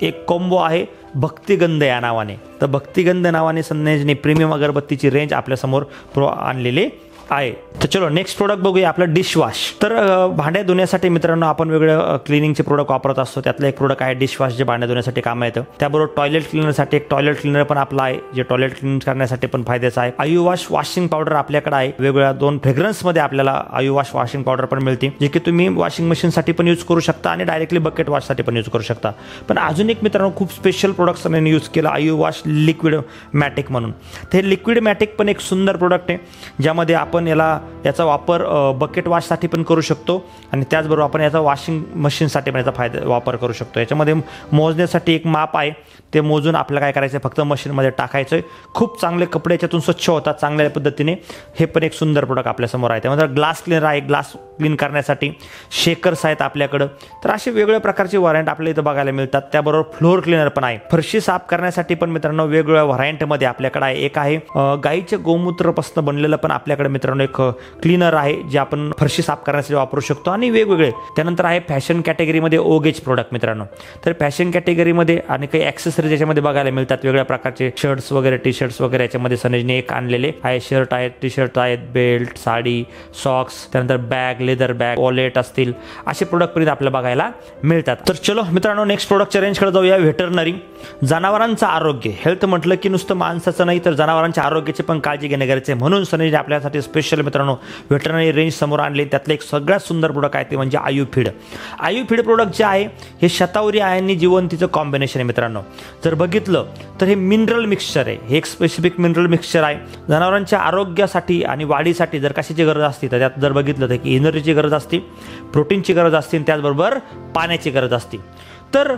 एक कॉम्बो आहे भक्तिगंध या नावाने. तर भक्तिगंध नावाने संदेशने प्रीमियम अगरबत्तीची रेंज आपल्यासमोर आणलेली आहे. तर चलो नेक्स्ट प्रोडक्ट बघूया, आपलं डिशवॉश. तर भांडे धुण्यासाठी मित्रांनो आपण वेगळं क्लिनिंगचे प्रोडक्ट वापरत असतो. त्यातलं एक प्रोडक्ट आहे डिशवॉश, जे भांडे धुण्यासाठी कामं येतं. त्याबरोबर टॉयलेट क्लिनरसाठी एक टॉयलेट क्लिनर पण आपला आहे, जे टॉयलेट क्लीन करण्यासाठी पण फायद्याचं आहे. आयुवॉश वॉशिंग पावडर आपल्याकडे आहे. वेगवेगळ्या 2 फ्रेग्रन्समध्ये आपल्याला आयुवॉश वॉशिंग पावडर पण मिळते, जे की तुम्ही वॉशिंग मशीनसाठी पण यूज करू शकता आणि डायरेक्टली बकेट वॉशसाठी पण यूज करू शकता. पण अजून एक मित्रांनो खूप स्पेशल प्रोडक्ट्स मी यूज केलं, आयुवॉश लिक्विड मॅटिक म्हणून. ते लिक्विड मॅटिक पण एक सुंदर प्रोडक्ट आहे, ज्यामध्ये आपण याचा वापर बकेट वॉशसाठी पण करू शकतो आणि त्याचबरोबर आपण याचा वॉशिंग मशीनसाठी पण याचा वापर करू शकतो. याच्यामध्ये मोजण्यासाठी एक माप आहे, ते मोजून आपल्याला काय करायचं आहे, फक्त मशीनमध्ये टाकायचं आहे. खूप चांगले कपडे याच्यातून स्वच्छ होतात चांगल्या पद्धतीने. हे पण एक सुंदर प्रोडक्ट आपल्यासमोर आहे. त्यामध्ये ग्लास क्लीनर आहे, ग्लास क्लीन करण्यासाठी. शेकर्स आहेत आपल्याकडं. तर असे वेगवेगळ्या प्रकारचे व्हरायंट आपल्या इथं बघायला मिळतात. त्याबरोबर फ्लोअर क्लीनर पण आहे. फरशी साफ करण्यासाठी पण मित्रांनो वेगवेगळ्या व्हरायंटमध्ये आपल्याकडे आहे. एक आहे गाईच्या गोमूत्रापासून बनलेलं पण आपल्याकडे मित्रांनो एक क्लीनर आहे, जे आपण फरशी साफ करण्यासाठी वापरू शकतो आणि वेगवेगळे. त्यानंतर आहे फॅशन कॅटेगरीमध्ये ओगेज प्रोडक्ट मित्रांनो. तर फॅशन कॅटेगरीमध्ये आणि काही ॲक्सेसरीज याच्यामध्ये बघायला मिळतात. वेगवेगळ्या प्रकारचे शर्ट्स वगैरे, टी शर्ट्स वगैरे याच्यामध्ये सनेजने एक आणलेले आहे. शर्ट आहेत, टी शर्ट आहेत, बेल्ट, साडी, सॉक्स, त्यानंतर बॅग, लेदर बॅग, वॉलेट असतील, असे प्रोडक्ट पण आपल्याला बघायला मिळतात. तर चलो मित्रांनो नेक्स्ट प्रोडक्टच्या रेंजकडे जाऊया. व्हेटरनरी. जनावरांचं आरोग्य, हेल्थ म्हटलं की नुसतं माणसाचं नाही तर जनावरांच्या आरोग्याची पण काळजी घेणे गरजेचे. म्हणून सनेजने आपल्यासाठी स्पेशल मित्रांनो व्हेटरनरी रेंज समोर आणली. त्यातलं एक सगळ्यात सुंदर प्रोडक्ट आहे ते म्हणजे आयुफीड. आयुफीड प्रोडक्ट जे आहे हे शतावरी आणि जिवंतीचं कॉम्बिनेशन आहे मित्रांनो. जर बघितलं तर हे मिनरल मिक्सचर आहे. हे एक स्पेसिफिक मिनरल मिक्सचर आहे. जनावरांच्या आरोग्यासाठी आणि वाढीसाठी जर कशाची गरज असते तर त्यात जर बघितलं तर की एनर्जीची गरज असते, प्रोटीनची गरज असते आणि त्याचबरोबर पाण्याची गरज असते. तर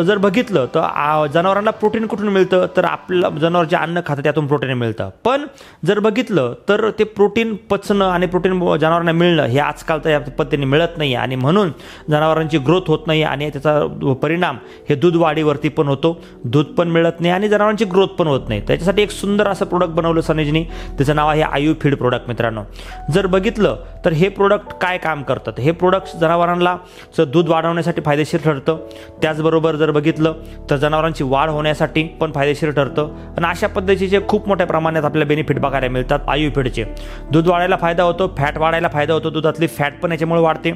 जर बघितलं तर जनावरांना प्रोटीन कुठून मिळतं, तर आपलं जनावर जे अन्न खातं त्यातून प्रोटीन मिळतं. पण जर बघितलं तर ते प्रोटीन पचणं आणि प्रोटीन जनावरांना मिळणं हे आजकाल तर या पद्धतीने मिळत नाही आणि म्हणून जनावरांची ग्रोथ होत नाही आणि त्याचा परिणाम हे दूध वाढीवरती पण होतो. दूध पण मिळत नाही आणि जनावरांची ग्रोथ पण होत नाही. त्याच्यासाठी एक सुंदर असं प्रोडक्ट बनवलं सनेजनी, त्याचं नाव आहे आयुफीड प्रोडक्ट मित्रांनो. जर बघितलं तर हे प्रोडक्ट काय काम करतात, हे प्रोडक्ट जनावरांना दूध वाढवण्यासाठी फायदेशीर ठरतं. त्याचबरोबर जर बघितलं तर जनावरांची वाढ होण्यासाठी पण फायदेशीर ठरतं आणि अशा पद्धतीचे खूप मोठ्या प्रमाणात आपल्याला बेनिफिट बघायला मिळतात आयुफीडचे. दूध वाढायला फायदा होतो, फॅट वाढायला फायदा होतो, दुधातली फॅट पण याच्यामुळे वाढते.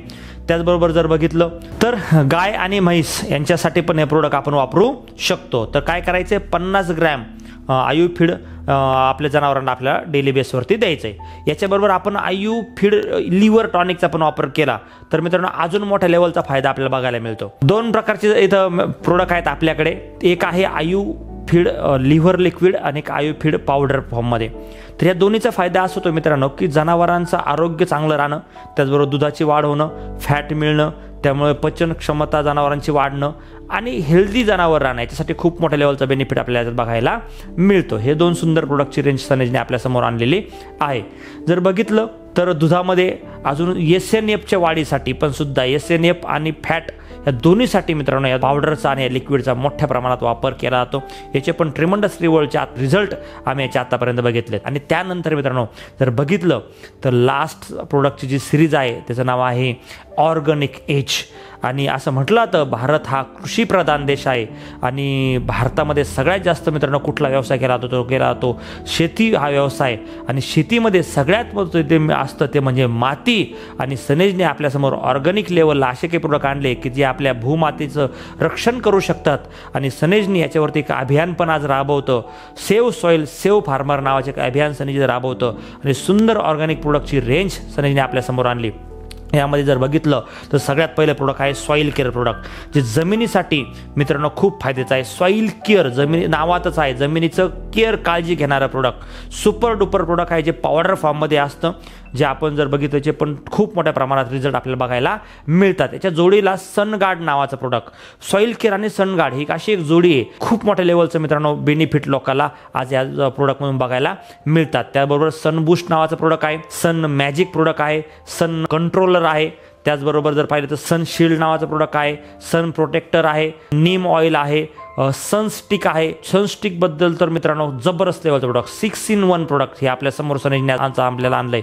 त्याचबरोबर जर बघितलं तर गाय आणि म्हैस यांच्यासाठी पण हे प्रोडक्ट आपण वापरू शकतो. तर काय करायचं आहे, 50 ग्रॅम आयुफीड आपल्या जनावरांना आपल्या डेली बेसवरती द्यायचं आहे. याच्याबरोबर आपण आयुफीड लिव्हर टॉनिकचा पण वापर केला तर मित्रांनो अजून मोठ्या लेवलचा फायदा आपल्याला बघायला मिळतो. 2 प्रकारचे इथं प्रोडक्ट आहेत आपल्याकडे. एक आहे आयुफीड लिव्हर लिक्विड आणि एक आयुफीड पावडर फॉर्ममध्ये. तर या दोन्हीचा फायदा असा होतो मित्रांनो की जनावरांचं आरोग्य चांगलं राहणं, त्याचबरोबर दुधाची वाढ होणं, फॅट मिळणं, त्यामुळे पचन क्षमता जनावरांची वाढणं आणि हेल्दी जनावर राहणं, याच्यासाठी खूप मोठ्या लेवलचा बेनिफिट आपल्याला बघायला मिळतो. हे 2 सुंदर प्रोडक्टची रेंज सनेजने आपल्यासमोर आणलेली आहे. जर बघितलं तर दुधामध्ये अजून SNFच्या वाढीसाठी पण सुद्धा SNF आणि फॅट या दोन्हीसाठी मित्रांनो या पावडरचा आणि या लिक्विडचा मोठ्या प्रमाणात वापर केला जातो. याचे पण ट्रिमंडस रिझल्ट आम्ही याच्या आतापर्यंत बघितलेत. आणि त्यानंतर मित्रांनो जर बघितलं तर लास्ट प्रोडक्टची जी सिरीज आहे त्याचं नाव आहे ऑर्गॅनिक एज. आणि असं म्हटलं तर भारत हा कृषीप्रधान देश आहे आणि भारतामध्ये सगळ्यात जास्त मित्रांनो कुठला व्यवसाय केला जातो शेती हा व्यवसाय. आणि शेतीमध्ये सगळ्यात महत्त्वाचं ते असतं ते म्हणजे माती. आणि सनेजने आपल्यासमोर ऑर्गॅनिक लेवलला असे काही प्रोडक्ट आणले की जे आपल्या भूमातीचं रक्षण करू शकतात. आणि सनेजने याच्यावरती एक अभियान पण आज राबवतं, सेव्ह सॉईल सेव्ह फार्मर नावाचे एक अभियान सनेज राबवतं. आणि सुंदर ऑर्गॅनिक प्रोडक्टची रेंज सनेजने आपल्यासमोर आणली. यामध्ये जर बघितलं तर सगळ्यात पहिलं प्रोडक्ट आहे सॉईल केअर प्रोडक्ट, जे जमिनीसाठी मित्रांनो खूप फायद्याचं आहे. सॉईल केअर जमिनी नावातच आहे, जमिनीचं केअर काळजी घेणारं प्रोडक्ट. सुपर डुपर प्रोडक्ट आहे जे पावडर फॉर्ममध्ये असतं, जे आपण जर बघितलं जे पण खूप मोठ्या प्रमाणात रिझल्ट आपल्याला बघायला मिळतात. याच्या जोडीला सनगार्ड नावाचं प्रोडक्ट. सॉईल केअर आणि सनगार्ड ही अशी एक जोडी आहे, खूप मोठ्या लेवलचं मित्रांनो बेनिफिट लोकांना आज या प्रोडक्टमधून बघायला मिळतात. त्याबरोबर सनबूस्ट नावाचं प्रोडक्ट आहे, सन मॅजिक प्रोडक्ट आहे, सन कंट्रोलर आहे. त्याचबरोबर जर पाहिलं तर सन शील्ड नावाचं प्रोडक्ट आहे, सन प्रोटेक्टर आहे, नीम ऑइल आहे, सनस्टिक आहे. सनस्टिकबद्दल तर मित्रांनो जबरदस्त लेवलचं प्रोडक्ट, 6 in 1 प्रोडक्ट हे आपल्या समोर सनेजने आपल्याला आणलंय.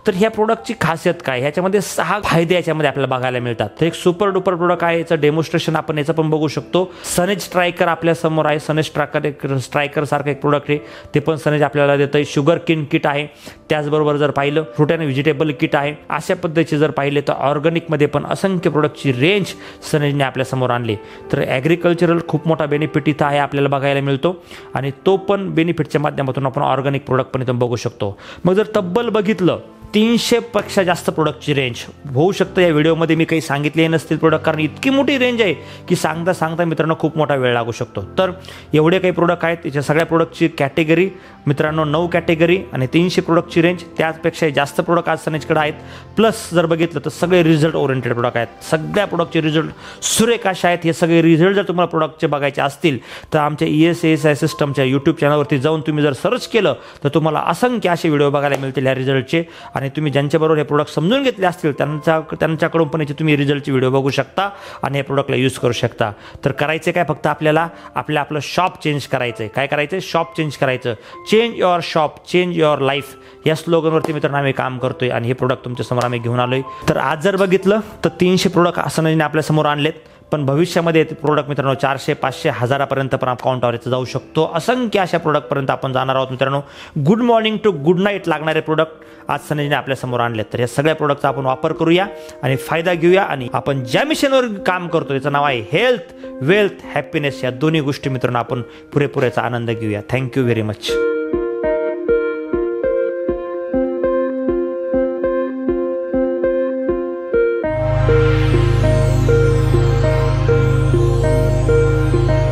तर ह्या प्रोडक्टची खासियत काय, ह्याच्यामध्ये 6 फायदे याच्यामध्ये आपल्याला बघायला मिळतात. तर एक सुपर डुपर प्रोडक्ट आहे, याचं डेमॉन्स्ट्रेशन आपण याचं पण बघू शकतो. सनेज स्ट्रायकर आपल्या समोर आहे, सनेज स्ट्रायकर सारखं एक प्रोडक्ट आहे, ते पण सनेज आपल्याला देतं. शुगर किन किट आहे, त्याचबरोबर जर पाहिलं फ्रूट अँड व्हेजिटेबल किट आहे. अशा पद्धतीचे जर पाहिले तर ऑर्गॅनिकमध्ये पण असंख्य प्रोडक्टची रेंज सनेजने आपल्यासमोर आणली. तर ॲग्रिकल्चरल खूप मोठा बेनिफिट इथं आहे आपल्याला बघायला मिळतो आणि तो पण बेनिफिटच्या माध्यमातून आपण ऑर्गॅनिक प्रोडक्ट पण इथं बघू शकतो. मग जर तब्बल बघितलं 300 पेक्षा जास्त प्रोडक्टची रेंज होऊ शकतं. या व्हिडिओमध्ये मी काही सांगितले नसतील प्रोडक्ट, कारण इतकी मोठी रेंज आहे की सांगता मित्रांनो खूप मोठा वेळ लागू शकतो. तर एवढे काही प्रोडक्ट आहेत, त्याच्या सगळ्या प्रोडक्टची कॅटेगरी मित्रांनो 9 कॅटेगरी आणि 300 प्रोडक्टची रेंज, त्याचपेक्षा जास्त प्रोडक्ट आज सनेजकडे आहेत. प्लस जर बघितलं तर सगळे रिझल्ट ओरिएंटेड प्रोडक्ट आहेत, सगळ्या प्रोडक्टचे रिझल्ट सुरेख असे आहेत. हे सगळे रिझल्ट जर तुम्हाला प्रोडक्टचे बघायचे असतील तर आमच्या ESASI सिस्टमच्या यूट्यूब चॅनलवरती जाऊन तुम्ही जर सर्च केलं तर तुम्हाला असंख्य असे व्हिडिओ बघायला मिळतील या रिझल्टचे. आणि तुम्ही ज्यांच्याबरोबर हे प्रोडक्ट समजून घेतले असतील त्यांच्याकडून पण याचे तुम्ही रिझल्टचे व्हिडिओ बघू शकता आणि या प्रोडक्टला यूज करू शकता. तर करायचे काय, फक्त आपल्याला आपलं शॉप चेंज करायचं आहे. काय करायचं आहे, शॉप चेंज करायचं. Change your shop change your life या स्लोगनवरती मित्रांनो आम्ही काम करतोय आणि हे प्रोडक्ट तुमच्यासमोर आम्ही घेऊन आलोय. तर आज जर बघितलं तर 300 प्रोडक्ट असं आपल्यासमोर आणलेत, पण भविष्यामध्ये प्रोडक्ट मित्रांनो 400, 500, 1000पर्यंत पण अकाउंटवर जाऊ शकतो. असंख्य अशा प्रोडक्टपर्यंत आपण जाणार आहोत मित्रांनो. Good morning to good night लागणारे प्रोडक्ट आज सनेजने आपल्यासमोर आणलेत. तर या सगळ्या प्रोडक्टचा आपण वापर करूया आणि फायदा घेऊया. आणि आपण ज्या मिशनवर काम करतो त्याचं नाव आहे हेल्थ, वेल्थ, हॅपीनेस. या दोन्ही गोष्टी मित्रांनो आपण पुरेपूर याचा आनंद घेऊया. Thank you very much.